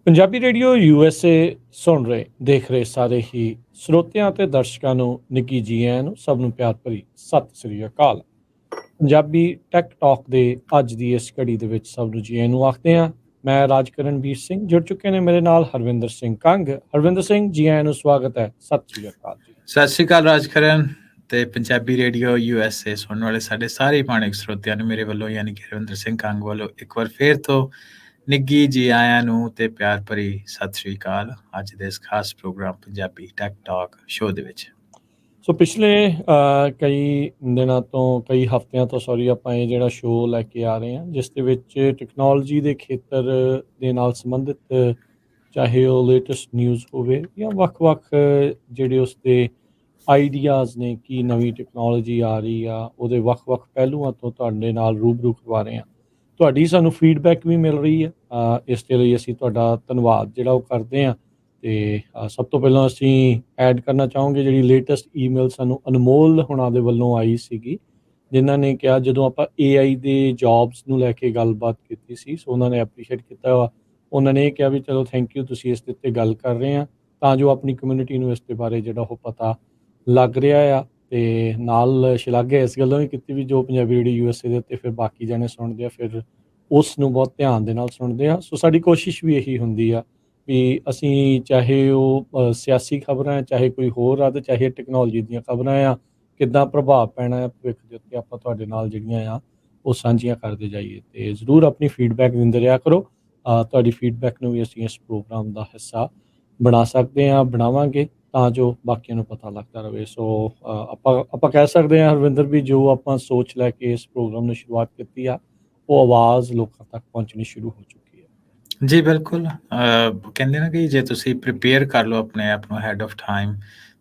Punjabi radio USA ਸੁਣ ਰਹੇ ਦੇਖ ਰਹੇ ਸਾਰੇ ਹੀ ਸਰੋਤਿਆਂ ਅਤੇ ਦਰਸ਼ਕਾਂ ਨੂੰ ਨਿੱਘੀ ਜੀ ਆਇਆਂ ਨੂੰ ਸਭ ਨੂੰ ਪਿਆਰ ਭਰੀ ਸਤਿ ਸ੍ਰੀ ਅਕਾਲ। ਪੰਜਾਬੀ ਟੈਕ ਟਾਕ ਦੇ ਅੱਜ ਦੀ ਇਸ ਘੜੀ ਦੇ ਵਿੱਚ ਸਭ ਨੂੰ ਜੀ ਆਇਆਂ ਨੂੰ ਆਖਦੇ ਹਾਂ। ਮੈਂ ਰਾਜਕਰਨਵੀਰ ਸਿੰਘ, ਜੁੜ ਚੁੱਕੇ ਨੇ ਮੇਰੇ ਨਾਲ ਹਰਵਿੰਦਰ ਸਿੰਘ ਕੰਗ। ਹਰਵਿੰਦਰ ਸਿੰਘ, ਜੀ ਆਇਆਂ ਨੂੰ ਸਵਾਗਤ ਹੈ। ਸਤਿ ਸ੍ਰੀ ਅਕਾਲ ਜੀ। ਸਤਿ ਸ਼੍ਰੀ ਅਕਾਲ ਰਾਜਕਰਨ ਤੇ ਪੰਜਾਬੀ ਰੇਡੀਓ ਯੂਐਸਏ ਸੁਣਨ ਵਾਲੇ ਸਾਡੇ ਸਾਰੇ ਮਾਣਿਕ ਸਰੋਤਿਆਂ ਨੂੰ ਮੇਰੇ ਵੱਲੋਂ ਯਾਨੀ ਕਿ ਹਰਵਿੰਦਰ ਸਿੰਘ ਕੰਗ ਵੱਲੋਂ ਇੱਕ ਵਾਰ ਫੇਰ ਤੋਂ ਨਿੱਘੀ ਜੀ ਆਇਆਂ ਨੂੰ ਤੇ ਪਿਆਰ ਭਰੀ ਸਤਿ ਸ਼੍ਰੀ ਅਕਾਲ ਅੱਜ ਦੇ ਇਸ ਖਾਸ programme Punjabi tech talk show ਦੇ ਵਿੱਚ। ਸੋ ਪਿਛਲੇ ਕਈ ਦਿਨਾਂ ਤੋਂ, ਕਈ ਹਫ਼ਤਿਆਂ ਤੋਂ ਆਪਾਂ ਇਹ ਜਿਹੜਾ ਸ਼ੋਅ ਲੈ ਕੇ ਆ ਰਹੇ ਹਾਂ, ਜਿਸ ਦੇ ਵਿੱਚ ਟੈਕਨੋਲੋਜੀ ਦੇ ਖੇਤਰ ਦੇ ਨਾਲ ਸੰਬੰਧਿਤ ਚਾਹੇ ਉਹ ਲੇਟੈਸਟ ਨਿਊਜ਼ ਹੋਵੇ ਜਾਂ ਵੱਖ-ਵੱਖ ਜਿਹੜੇ ਉਸਦੇ ਆਈਡੀਆਜ਼ ਨੇ, ਕੀ ਨਵੀਂ ਟੈਕਨੋਲੋਜੀ ਆ ਰਹੀ ਆ, ਉਹਦੇ ਵੱਖ-ਵੱਖ ਪਹਿਲੂਆਂ ਤੋਂ ਤੁਹਾਡੇ ਨਾਲ ਰੂਬਰੂ ਕਰਵਾ ਰਹੇ ਹਾਂ। ਤੁਹਾਡੀ ਸਾਨੂੰ ਫੀਡਬੈਕ ਵੀ ਮਿਲ ਰਹੀ ਹੈ, ਇਸ ਦੇ ਲਈ ਅਸੀਂ ਤੁਹਾਡਾ ਧੰਨਵਾਦ ਜਿਹੜਾ ਉਹ ਕਰਦੇ ਹਾਂ। ਅਤੇ ਸਭ ਤੋਂ ਪਹਿਲਾਂ ਅਸੀਂ ਐਡ ਕਰਨਾ ਚਾਹੋਗੇ ਜਿਹੜੀ ਲੇਟੈਸਟ ਈਮੇਲ ਸਾਨੂੰ ਅਨਮੋਲ ਹੁਣਾਂ ਦੇ ਵੱਲੋਂ ਆਈ ਸੀਗੀ, ਜਿਨ੍ਹਾਂ ਨੇ ਕਿਹਾ ਜਦੋਂ ਆਪਾਂ AI ਦੇ ਜੋਬਸ ਨੂੰ ਲੈ ਕੇ ਗੱਲਬਾਤ ਕੀਤੀ ਸੀ, ਸੋ ਉਹਨਾਂ ਨੇ ਐਪਰੀਸ਼ੀਏਟ ਕੀਤਾ ਵਾ। ਉਹਨਾਂ ਨੇ ਇਹ ਕਿਹਾ ਵੀ ਚਲੋ ਥੈਂਕ ਯੂ, ਤੁਸੀਂ ਇਸ ਦੇ ਉੱਤੇ ਗੱਲ ਕਰ ਰਹੇ ਆ ਤਾਂ ਜੋ ਆਪਣੀ ਕਮਿਊਨਿਟੀ ਨੂੰ ਇਸ ਦੇ ਬਾਰੇ ਜਿਹੜਾ ਉਹ ਪਤਾ ਲੱਗ ਰਿਹਾ ਆ। ਅਤੇ ਨਾਲ ਸ਼ਲਾਘਾ ਇਸ ਗੱਲੋਂ ਵੀ ਕੀਤੀ ਵੀ ਜੋ ਪੰਜਾਬੀ ਰੇਡੀਓ ਯੂਐਸਏ ਦੇ ਉੱਤੇ ਫਿਰ ਬਾਕੀ ਜਾਣੇ ਸੁਣਦੇ ਆ, ਫਿਰ ਉਸ ਨੂੰ ਬਹੁਤ ਧਿਆਨ ਦੇ ਨਾਲ ਸੁਣਦੇ ਆ। ਸੋ ਸਾਡੀ ਕੋਸ਼ਿਸ਼ ਵੀ ਇਹੀ ਹੁੰਦੀ ਆ ਵੀ ਅਸੀਂ ਚਾਹੇ ਉਹ ਸਿਆਸੀ ਖਬਰਾਂ, ਚਾਹੇ ਕੋਈ ਹੋਰ ਆ, ਅਤੇ ਚਾਹੇ ਟੈਕਨੋਲੋਜੀ ਦੀਆਂ ਖਬਰਾਂ ਆ, ਕਿੱਦਾਂ ਪ੍ਰਭਾਵ ਪੈਣਾ ਆ ਭਵਿੱਖ ਦੇ ਉੱਤੇ, ਆਪਾਂ ਤੁਹਾਡੇ ਨਾਲ ਜਿਹੜੀਆਂ ਆ ਉਹ ਸਾਂਝੀਆਂ ਕਰਦੇ ਜਾਈਏ। ਅਤੇ ਜ਼ਰੂਰ ਆਪਣੀ ਫੀਡਬੈਕ ਦਿੰਦੇ ਰਿਹਾ ਕਰੋ। ਤੁਹਾਡੀ ਫੀਡਬੈਕ ਨੂੰ ਵੀ ਅਸੀਂ ਇਸ ਪ੍ਰੋਗਰਾਮ ਦਾ ਹਿੱਸਾ ਬਣਾ ਸਕਦੇ ਹਾਂ, ਬਣਾਵਾਂਗੇ ਤਾਂ ਜੋ ਬਾਕੀਆਂ ਨੂੰ ਪਤਾ ਲੱਗਦਾ ਰਹੇ। ਸੋ ਆਪਾਂ ਕਹਿ ਸਕਦੇ ਹਾਂ ਹਰਵਿੰਦਰ ਵੀ ਜੋ ਆਪਾਂ ਸੋਚ ਲੈ ਕੇ ਇਸ ਪ੍ਰੋਗਰਾਮ ਨੂੰ ਸ਼ੁਰੂਆਤ ਕੀਤੀ ਆ, ਉਹ ਆਵਾਜ਼ ਲੋਕਾਂ ਤੱਕ ਪਹੁੰਚਣੀ ਸ਼ੁਰੂ ਹੋ ਚੁੱਕੀ ਹੈ। ਜੀ ਬਿਲਕੁਲ, ਕਹਿੰਦੇ ਨਾ ਕਿ ਜੇ ਤੁਸੀਂ ਪ੍ਰੀਪੇਅਰ ਕਰ ਲਓ ਆਪਣੇ ਆਪ ਨੂੰ ਹੈਡ ਆਫ ਟਾਈਮ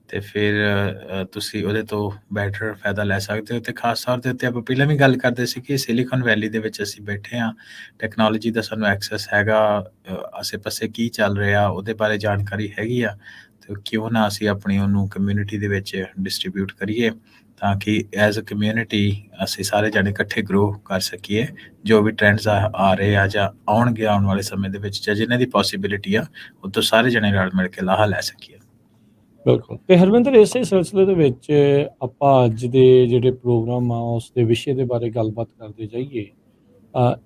ਤੇ ਫਿਰ ਤੁਸੀਂ ਉਹਦੇ ਤੋਂ ਬੈਟਰ ਫਾਇਦਾ ਲੈ ਸਕਦੇ ਹੋ। ਅਤੇ ਖਾਸ ਤੌਰ ਦੇ ਉੱਤੇ ਆਪਾਂ ਪਹਿਲਾਂ ਵੀ ਗੱਲ ਕਰਦੇ ਸੀ ਕਿ ਸਿਲੀਕਨ ਵੈਲੀ ਦੇ ਵਿੱਚ ਅਸੀਂ ਬੈਠੇ ਹਾਂ, ਟੈਕਨੋਲੋਜੀ ਦਾ ਸਾਨੂੰ ਐਕਸੈਸ ਹੈਗਾ, ਆਸੇ ਪਾਸੇ ਕੀ ਚੱਲ ਰਿਹਾ ਉਹਦੇ ਬਾਰੇ ਜਾਣਕਾਰੀ ਹੈਗੀ ਆ, ਅਤੇ ਕਿਉਂ ਨਾ ਅਸੀਂ ਆਪਣੀ ਉਹਨੂੰ ਕਮਿਊਨਿਟੀ ਦੇ ਵਿੱਚ ਡਿਸਟਰੀਬਿਊਟ ਕਰੀਏ ਤਾਂ ਕਿ ਐਜ਼ ਅ ਕਮਿਊਨਿਟੀ ਅਸੀਂ ਸਾਰੇ ਜਾਣੇ ਇਕੱਠੇ ਗਰੋ ਕਰ ਸਕੀਏ। ਜੋ ਵੀ ਟ੍ਰੈਂਡਸ ਆ ਰਹੇ ਆ ਜਾਂ ਆਉਣਗੇ ਆਉਣ ਵਾਲੇ ਸਮੇਂ ਦੇ ਵਿੱਚ, ਜਾਂ ਜਿਨ੍ਹਾਂ ਦੀ ਪੋਸੀਬਿਲਿਟੀ ਆ, ਉਹ ਤੋਂ ਸਾਰੇ ਜਣੇ ਰਲ ਮਿਲ ਕੇ ਲਾਹਾ ਲੈ ਸਕੀਏ। ਬਿਲਕੁਲ। ਅਤੇ ਹਰਵਿੰਦਰ, ਇਸੇ ਸਿਲਸਿਲੇ ਦੇ ਵਿੱਚ ਆਪਾਂ ਅੱਜ ਦੇ ਜਿਹੜੇ ਪ੍ਰੋਗਰਾਮ ਆ ਉਸ ਦੇ ਵਿਸ਼ੇ ਦੇ ਬਾਰੇ ਗੱਲਬਾਤ ਕਰਦੇ ਜਾਈਏ।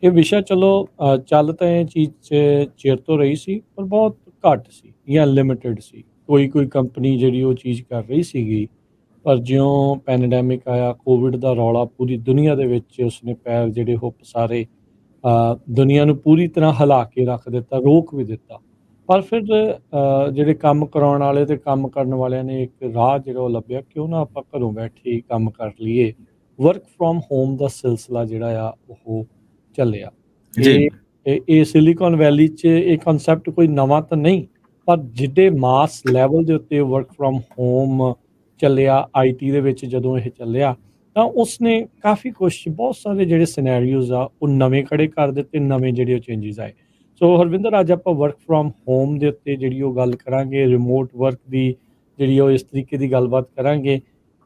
ਇਹ ਵਿਸ਼ਾ ਚਲੋ ਚੱਲ ਤਾਂ ਇਹ ਚੀਜ਼ ਚਿਰ ਤੋਂ ਰਹੀ ਸੀ, ਪਰ ਬਹੁਤ ਘੱਟ ਸੀ ਜਾਂ ਲਿਮਿਟਿਡ ਸੀ। ਕੋਈ ਕੰਪਨੀ ਜਿਹੜੀ ਉਹ ਚੀਜ਼ ਕਰ ਰਹੀ ਸੀਗੀ, ਪਰ ਜਿਉਂ ਪੈਂਡੈਮਿਕ ਆਇਆ, ਕੋਵਿਡ ਦਾ ਰੌਲਾ ਪੂਰੀ ਦੁਨੀਆ ਦੇ ਵਿੱਚ ਉਸਨੇ ਪੈਰ ਜਿਹੜੇ ਉਹ ਪਸਾਰੇ, ਦੁਨੀਆ ਨੂੰ ਪੂਰੀ ਤਰ੍ਹਾਂ ਹਿਲਾ ਕੇ ਰੱਖ ਦਿੱਤਾ, ਰੋਕ ਵੀ ਦਿੱਤਾ। ਪਰ ਫਿਰ ਜਿਹੜੇ ਕੰਮ ਕਰਾਉਣ ਵਾਲੇ ਅਤੇ ਕੰਮ ਕਰਨ ਵਾਲਿਆਂ ਨੇ ਇੱਕ ਰਾਹ ਜਿਹੜਾ ਉਹ ਲੱਭਿਆ, ਕਿਉਂ ਨਾ ਆਪਾਂ ਘਰੋਂ ਬੈਠੇ ਹੀ ਕੰਮ ਕਰ ਲਈਏ। ਵਰਕ ਫਰੋਮ ਹੋਮ ਦਾ ਸਿਲਸਿਲਾ ਜਿਹੜਾ ਆ ਉਹ ਚੱਲਿਆ। ਇਹ ਸਿਲੀਕਨ ਵੈਲੀ 'ਚ ਇਹ ਕਨਸੈਪਟ ਕੋਈ ਨਵਾਂ ਤਾਂ ਨਹੀਂ, ਪਰ ਜਿੱਡੇ ਮਾਸ ਲੈਵਲ ਦੇ ਉੱਤੇ ਵਰਕ ਫਰੋਮ ਹੋਮ ਚੱਲਿਆ, IT ਦੇ ਵਿੱਚ ਜਦੋਂ ਇਹ ਚੱਲਿਆ, ਤਾਂ ਉਸਨੇ ਕਾਫੀ ਕੁਛ, ਬਹੁਤ ਸਾਰੇ ਜਿਹੜੇ ਸਿਨੈਰੀਓਜ਼ ਆ ਉਹ ਨਵੇਂ ਖੜੇ ਕਰ ਦਿੱਤੇ, ਨਵੇਂ ਜਿਹੜੇ ਉਹ ਚੇਂਜਿਸ ਆਏ। ਸੋ ਹਰਵਿੰਦਰ, ਅੱਜ ਆਪਾਂ ਵਰਕ ਫਰੋਮ ਹੋਮ ਦੇ ਉੱਤੇ ਜਿਹੜੀ ਉਹ ਗੱਲ ਕਰਾਂਗੇ, ਰਿਮੋਟ ਵਰਕ ਦੀ ਜਿਹੜੀ ਉਹ ਇਸ ਤਰੀਕੇ ਦੀ ਗੱਲਬਾਤ ਕਰਾਂਗੇ,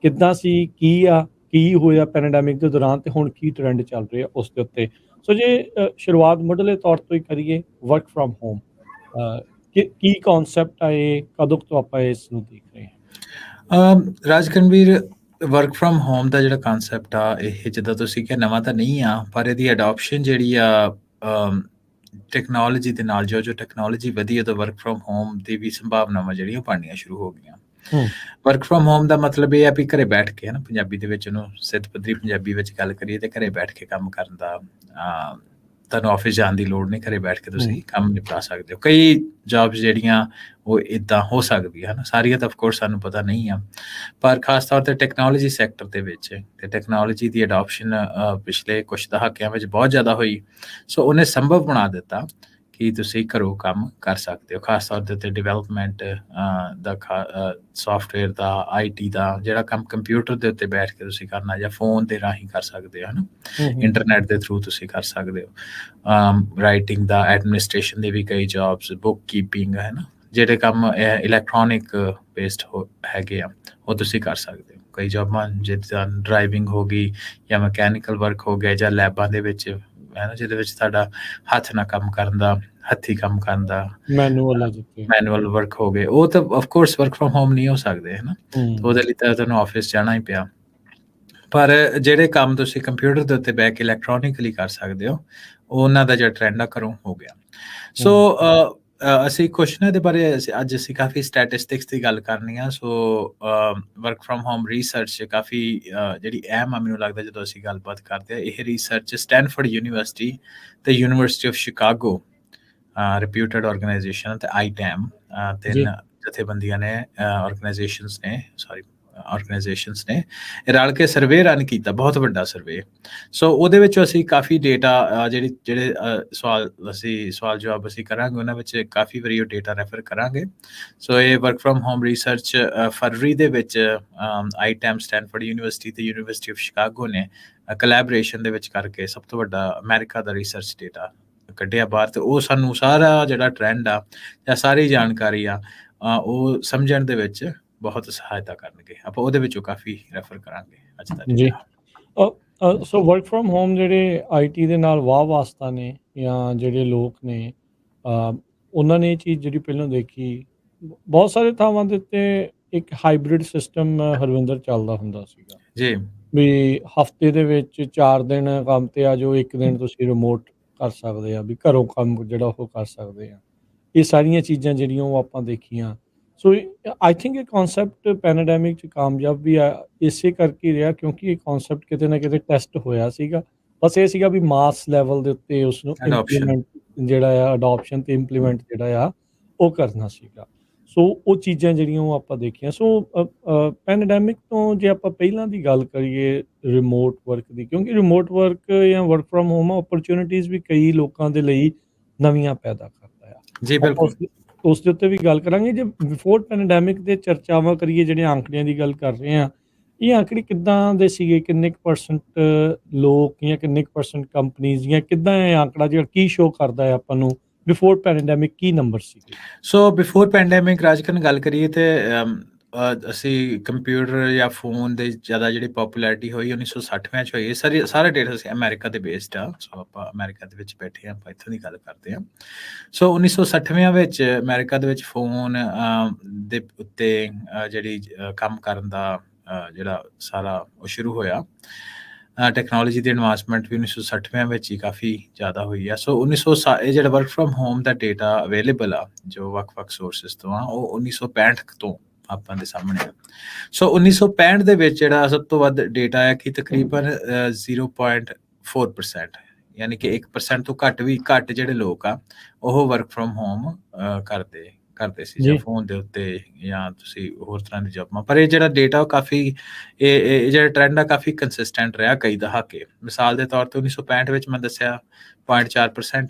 ਕਿੱਦਾਂ ਸੀ, ਕੀ ਹੋਇਆ ਪੈਂਡੈਮਿਕ ਦੇ ਦੌਰਾਨ, ਅਤੇ ਹੁਣ ਕੀ ਟਰੈਂਡ ਚੱਲ ਰਿਹਾ ਉਸ ਦੇ ਉੱਤੇ। ਸੋ ਜੇ ਸ਼ੁਰੂਆਤ ਮੁੱਢਲੇ ਤੌਰ ਤੋਂ ਹੀ ਕਰੀਏ, work from home Ki concept ਆ, ਇਹ ਕਦੋਂ ਤੋਂ ਆਪਾਂ ਇਸ ਨੂੰ ਦੇਖ ਰਹੇ ਹਾਂ? ਰਾਜਕਰਨਵੀਰ, ਵਰਕ ਫਰੋਮ ਹੋਮ ਦਾ ਜਿਹੜਾ ਕਨਸੈਪਟ ਆ, ਇਹ ਜਿੱਦਾਂ ਤੁਸੀਂ ਕਿਹਾ ਨਵਾਂ ਤਾਂ ਨਹੀਂ ਆ, ਪਰ ਇਹਦੀ ਅਡੋਪਸ਼ਨ ਜਿਹੜੀ ਆ ਟੈਕਨੋਲੋਜੀ ਦੇ ਨਾਲ, ਜੋ ਟੈਕਨੋਲੋਜੀ ਵਧੀ ਹੈ, ਤਾਂ ਵਰਕ ਫਰੋਮ ਹੋਮ ਦੀ ਵੀ ਸੰਭਾਵਨਾਵਾਂ ਜਿਹੜੀਆਂ ਬਣਨੀਆਂ ਸ਼ੁਰੂ ਹੋ ਗਈਆਂ। ਵਰਕ ਫਰੋਮ ਹੋਮ ਦਾ ਮਤਲਬ ਇਹ ਆ ਵੀ ਘਰੇ ਬੈਠ ਕੇ, ਹੈ ਨਾ, ਪੰਜਾਬੀ ਦੇ ਵਿੱਚ ਉਹਨੂੰ ਸਿੱਧ ਪੱਧਰੀ ਪੰਜਾਬੀ ਵਿੱਚ ਗੱਲ ਕਰੀਏ ਤਾਂ ਘਰੇ ਬੈਠ ਕੇ ਕੰਮ ਕਰਨ ਦਾ, ਤੁਹਾਨੂੰ ਆਫਿਸ ਜਾਣ ਦੀ ਲੋੜ ਨਹੀਂ, ਘਰੇ ਬੈਠ ਕੇ ਤੁਸੀਂ ਕੰਮ ਨਿਪਟਾ ਸਕਦੇ ਹੋ। ਕਈ ਜੋਬਸ ਜਿਹੜੀਆਂ ਉਹ ਇੱਦਾਂ ਹੋ ਸਕਦੀਆਂ ਹਨ, ਸਾਰੀਆਂ ਤਾਂ ਅਫਕੋਰਸ ਸਾਨੂੰ ਪਤਾ ਨਹੀਂ ਆ, ਪਰ ਖਾਸ ਤੌਰ 'ਤੇ ਟੈਕਨੋਲੋਜੀ ਸੈਕਟਰ ਦੇ ਵਿੱਚ ਅਤੇ ਟੈਕਨੋਲੋਜੀ ਦੀ ਅਡੋਪਸ਼ਨ ਪਿਛਲੇ ਕੁਛ ਦਹਾਕਿਆਂ ਵਿੱਚ ਬਹੁਤ ਜ਼ਿਆਦਾ ਹੋਈ। ਸੋ ਉਹਨੇ ਸੰਭਵ ਬਣਾ ਦਿੱਤਾ ਕਿ ਤੁਸੀਂ ਘਰੋਂ ਕੰਮ ਕਰ ਸਕਦੇ ਹੋ। ਖਾਸ ਤੌਰ ਦੇ ਉੱਤੇ development the, software the, IT ਦਾ ਜਿਹੜਾ ਕੰਮ ਕੰਪਿਊਟਰ ਦੇ ਉੱਤੇ ਬੈਠ ਕੇ ਤੁਸੀਂ ਕਰਨਾ ਜਾਂ ਫੋਨ ਦੇ ਰਾਹੀਂ ਕਰ ਸਕਦੇ ਹੋ, ਹੈ ਨਾ, ਇੰਟਰਨੈਟ ਦੇ ਥਰੂ ਤੁਸੀਂ ਕਰ ਸਕਦੇ ਹੋ। ਰਾਈਟਿੰਗ ਦਾ, ਐਡਮਿਨਿਸਟ੍ਰੇਸ਼ਨ ਦੇ ਵੀ ਕਈ ਜੋਬਸ, ਬੁੱਕ ਕੀਪਿੰਗ, ਹੈ ਨਾ, ਜਿਹੜੇ ਕੰਮ ਇਲੈਕਟ੍ਰੋਨਿਕ ਬੇਸਡ ਹੈਗੇ ਆ, ਉਹ ਤੁਸੀਂ ਕਰ ਸਕਦੇ ਹੋ। ਕਈ ਜੋਬਾਂ ਜਿੱਦਾਂ ਡਰਾਈਵਿੰਗ ਹੋ ਗਈ ਜਾਂ ਮਕੈਨੀਕਲ ਵਰਕ ਹੋ ਗਿਆ, ਜਾਂ ਲੈਬਾਂ ਦੇ ਵਿੱਚ, ਹੈ ਨਾ, ਜਿਹਦੇ ਵਿੱਚ ਤੁਹਾਡਾ ਹੱਥ ਨਾਲ ਕੰਮ ਕਰਨ ਦਾ ਹੱਥੀਂ ਕੰਮ ਕਰਨ ਦਾ, ਮੈਨੂਅਲ ਆ ਜਿੱਥੇ। ਮੈਨੂਅਲ ਵਰਕ ਹੋ ਗਏ, ਉਹ ਤਾਂ of course work from home ਨਹੀਂ ਹੋ ਸਕਦੇ, ਹੈ ਨਾ। ਤਾਂ ਉਹਦੇ ਹੂੰ, ਲਈ ਤਾਂ ਤੁਹਾਨੂੰ ਆਫਿਸ ਜਾਣਾ ਹੀ ਪਿਆ। ਪਰ ਜਿਹੜੇ ਕੰਮ ਤੁਸੀਂ ਕੰਪਿਊਟਰ ਦੇ ਉੱਤੇ ਬਹਿ ਕੇ ਇਲੈਕਟ੍ਰੋਨਿਕਲੀ ਕਰ ਸਕਦੇ ਹੋ, ਉਹਨਾਂ ਦਾ ਜਿਹੜਾ ਟ੍ਰੈਂਡ ਆ ਘਰੋਂ ਹੋ ਗਿਆ। ਸੋ ਹੂੰ, ਅਸੀਂ ਕੁਛ ਨਾ ਇਹਦੇ ਬਾਰੇ ਅੱਜ ਅਸੀਂ ਕਾਫੀ ਸਟੈਟਿਸਟਿਕਸ ਦੀ ਗੱਲ ਕਰਨੀ ਆ। ਸੋ ਵਰਕ ਫਰੋਮ ਹੋਮ ਰਿਸਰਚ ਕਾਫੀ ਜਿਹੜੀ ਅਹਿਮ ਆ ਮੈਨੂੰ ਲੱਗਦਾ ਜਦੋਂ ਅਸੀਂ ਗੱਲਬਾਤ ਕਰਦੇ ਆ। ਇਹ ਰਿਸਰਚ ਸਟੈਨਫੋਰਡ ਯੂਨੀਵਰਸਿਟੀ ਤੇ university of Chicago reputed organisation ਤੇ ਆਈਟੈਮ ਜੀ, ਤਿੰਨ ਜਥੇਬੰਦੀਆਂ ਨੇ, ਆਰਗੇਨਾਈਜੇਸ਼ਨਸ ਨੇ, ਆਰਗੇਨਾਈਜੇਸ਼ਨਸ ਨੇ ਰਲ ਕੇ ਸਰਵੇ ਰਨ ਕੀਤਾ, ਬਹੁਤ ਵੱਡਾ ਸਰਵੇ। ਸੋ ਉਹਦੇ ਵਿੱਚ ਅਸੀਂ ਕਾਫੀ ਡੇਟਾ ਜਿਹੜੇ ਸਵਾਲ ਜਵਾਬ ਅਸੀਂ ਕਰਾਂਗੇ ਉਹਨਾਂ ਵਿੱਚ ਕਾਫੀ ਵਾਰੀ ਉਹ ਡੇਟਾ ਰੈਫਰ ਕਰਾਂਗੇ। ਸੋ ਇਹ ਵਰਕ ਫਰੋਮ ਹੋਮ ਰਿਸਰਚ ਫਰਵਰੀ ਦੇ ਵਿੱਚ ਆਈਟੈਮ, ਸਟੈਨਫੋਰਡ ਯੂਨੀਵਰਸਿਟੀ ਤੇ ਯੂਨੀਵਰਸਿਟੀ ਆਫ ਸ਼ਿਕਾਗੋ ਨੇ ਕੋਲੈਬੋਰੇਸ਼ਨ ਦੇ ਵਿੱਚ ਕਰਕੇ ਸਭ ਤੋਂ ਵੱਡਾ ਅਮਰੀਕਾ ਦਾ ਰਿਸਰਚ ਡੇਟਾ ਕੱਢਿਆ ਬਾਹਰ। ਤੇ ਉਹ ਸਾਨੂੰ ਸਾਰਾ ਜਿਹੜਾ ਟ੍ਰੈਂਡ ਆ ਜਾਂ ਸਾਰੀ ਜਾਣਕਾਰੀ ਆ ਉਹ ਸਮਝਣ ਦੇ ਵਿੱਚ ਬਹੁਤ ਸਹਾਇਤਾ ਕਰਨਗੇ। ਆਪਾਂ ਉਹਦੇ ਵਿੱਚੋਂ ਕਾਫੀ ਰੈਫਰ ਕਰਾਂਗੇ ਅੱਜ ਦਾ ਜੀ। Data. So work from home ਜਿਹੜੇ ਆਈਟੀ ਦੇ ਨਾਲ ਵਾਹ ਵਾਸਤਾ ਨੇ ਜਾਂ ਜਿਹੜੇ ਲੋਕ ਨੇ, ਉਹਨਾਂ ਨੇ ਇਹ ਚੀਜ਼ ਜਿਹੜੀ ਪਹਿਲਾਂ ਦੇਖੀ, ਬਹੁਤ ਸਾਰੇ ਥਾਵਾਂ ਦੇ ਉੱਤੇ ਇੱਕ ਹਾਈਬ੍ਰਿਡ ਸਿਸਟਮ ਹਰਵਿੰਦਰ ਚੱਲਦਾ ਹੁੰਦਾ ਸੀਗਾ। ਜੀ, ਵੀ ਹਫਤੇ ਦੇ ਵਿੱਚ 4 ਦਿਨ ਕੰਮ ਤੇ ਆ ਜਾਓ, 1 ਦਿਨ ਤੁਸੀਂ ਰਿਮੋਟ ਕਰ ਸਕਦੇ ਆ, ਵੀ ਘਰੋਂ ਕੰਮ ਜਿਹੜਾ ਉਹ ਕਰ ਸਕਦੇ ਆ। ਇਹ ਸਾਰੀਆਂ ਚੀਜ਼ਾਂ ਜਿਹੜੀਆਂ ਉਹ ਆਪਾਂ ਦੇਖੀਆਂ। ਸੋ ਆਈ ਥਿੰਕ ਇਹ ਕਨਸੈਪਟ ਪੈਂਡੇਮਿਕ 'ਚ ਕਾਮਯਾਬ ਵੀ ਆ ਇਸੇ ਕਰਕੇ ਰਿਹਾ ਕਿਉਂਕਿ ਇਹ ਕਨਸੈਪਟ ਕਿਤੇ ਨਾ ਕਿਤੇ ਟੈਸਟ ਹੋਇਆ ਸੀਗਾ। ਬਸ ਇਹ ਸੀਗਾ ਵੀ ਮਾਸ ਲੈਵਲ ਦੇ ਉੱਤੇ ਉਸਨੂੰ Adoption। ਇੰਪਲੀਮੈਂਟ ਜਿਹੜਾ ਆ ਅਡੋਪਸ਼ਨ ਤੇ ਇੰਪਲੀਮੈਂਟ ਜਿਹੜਾ ਆ ਉਹ ਕਰਨਾ ਸੀਗਾ। ਸੋ ਉਹ ਚੀਜ਼ਾਂ ਜਿਹੜੀਆਂ ਉਹ ਆਪਾਂ ਦੇਖੀਆਂ। ਸੋ ਪੈਂਡੇਮਿਕ ਤੋਂ ਜੇ ਆਪਾਂ ਪਹਿਲਾਂ ਦੀ ਗੱਲ ਕਰੀਏ ਰਿਮੋਟ ਵਰਕ ਦੀ, ਕਿਉਂਕਿ ਰਿਮੋਟ ਵਰਕ ਜਾਂ ਵਰਕ ਫਰੋਮ ਹੋਮ ਓਪਰਚੁਨਿਟੀਜ਼ ਵੀ ਕਈ ਲੋਕਾਂ ਦੇ ਲਈ ਨਵੀਆਂ ਪੈਦਾ ਕਰਦਾ ਆ। ਜੀ ਆਪਾਂ ਬਿਲਕੁਲ। ਉਸ ਦੇ ਉੱਤੇ ਵੀ ਗੱਲ ਕਰਾਂਗੇ। ਜੇ ਬਿਫੋਰ ਪੈਂਡੇਮਿਕ ਦੇ ਚਰਚਾਵਾਂ ਕਰੀਏ, ਜਿਹੜੇ ਅੰਕੜਿਆਂ ਦੀ ਗੱਲ ਕਰ ਰਹੇ ਆ, ਇਹ ਅੰਕੜੇ ਕਿੱਦਾਂ ਦੇ ਸੀਗੇ? ਕਿੰਨੇ ਕੁ ਪਰਸੈਂਟ ਲੋਕ ਜਾਂ ਕਿੰਨੇ ਕੁ ਪਰਸੈਂਟ ਕੰਪਨੀਜ਼ ਜਾਂ ਕਿੱਦਾਂ ਇਹ ਅੰਕੜਾ ਜਿਹੜਾ ਕੀ ਸ਼ੋ ਕਰਦਾ ਹੈ ਆਪਾਂ ਨੂੰ? ਬਿਫੋਰ ਪੈਂਡੇਮਿਕ ਕੀ ਨੰਬਰ ਸੀਗੇ? ਸੋ ਬਿਫੋਰ ਪੈਂਡੇਮਿਕ ਰਾਜਕਨ ਗੱਲ ਕਰੀਏ ਤੇ ਅਸੀਂ ਕੰਪਿਊਟਰ ਜਾਂ ਫੋਨ ਦੇ ਜ਼ਿਆਦਾ ਜਿਹੜੀ ਪੋਪੂਲੈਰਿਟੀ ਹੋਈ 1960ਵਿਆਂ 'ਚ ਹੋਈ। ਇਹ ਸਾਰਾ ਡੇਟਾ ਅਸੀਂ ਅਮਰੀਕਾ ਦੇ ਬੇਸਡ ਆ। ਸੋ ਆਪਾਂ ਅਮਰੀਕਾ ਦੇ ਵਿੱਚ ਬੈਠੇ ਆ, ਆਪਾਂ ਇੱਥੋਂ ਦੀ ਗੱਲ ਕਰਦੇ ਹਾਂ। ਸੋ 1960ਵਿਆਂ ਵਿੱਚ ਅਮਰੀਕਾ ਦੇ ਵਿੱਚ ਫੋਨ ਦੇ ਉੱਤੇ ਜਿਹੜੀ ਕੰਮ ਕਰਨ ਦਾ ਜਿਹੜਾ ਸਾਰਾ ਉਹ ਸ਼ੁਰੂ ਹੋਇਆ। ਟੈਕਨੋਲੋਜੀ ਦੀ ਐਡਵਾਂਸਮੈਂਟ ਵੀ 1960ਵਿਆਂ ਵਿੱਚ ਹੀ ਕਾਫੀ ਜ਼ਿਆਦਾ ਹੋਈ ਆ। ਸੋ ਇਹ ਜਿਹੜਾ work from home the data available ਆ ਜੋ ਵੱਖ-ਵੱਖ ਸੋਰਸਿਸ ਤੋਂ ਆ, ਉਹ 1965 ਤੋਂ ਆਪਾਂ ਦੇ ਸਾਹਮਣੇ ਆ। ਸੋ 1965 ਦੇ ਵਿੱਚ ਜਿਹੜਾ ਸਭ ਤੋਂ ਵੱਧ ਡੇਟਾ ਹੈ ਕਿ ਤਕਰੀਬਨ 0.4%, ਯਾਨੀ ਕਿ 1% ਤੋਂ ਘੱਟ ਜਿਹੜੇ ਲੋਕ ਆ ਉਹ ਵਰਕ ਫਰੋਮ ਹੋਮ ਕਰਦੇ ਸੀ, ਜਾਂ ਫੋਨ ਦੇ ਉੱਤੇ ਜਾਂ ਤੁਸੀਂ ਹੋਰ ਤਰ੍ਹਾਂ ਦੀ ਜੌਬਾਂ। ਪਰ ਇਹ ਜਿਹੜਾ ਡੇਟਾ ਉਹ ਕਾਫੀ ਇਹ ਜਿਹੜਾ ਟ੍ਰੈਂਡ ਆ ਕਾਫੀ ਕੰਸਿਸਟੈਂਟ ਰਿਹਾ ਕਈ ਦਹਾਕੇ। ਮਿਸਾਲ ਦੇ ਤੌਰ ਤੇ 1965 ਵਿੱਚ ਮੈਂ ਦੱਸਿਆ 0.4%,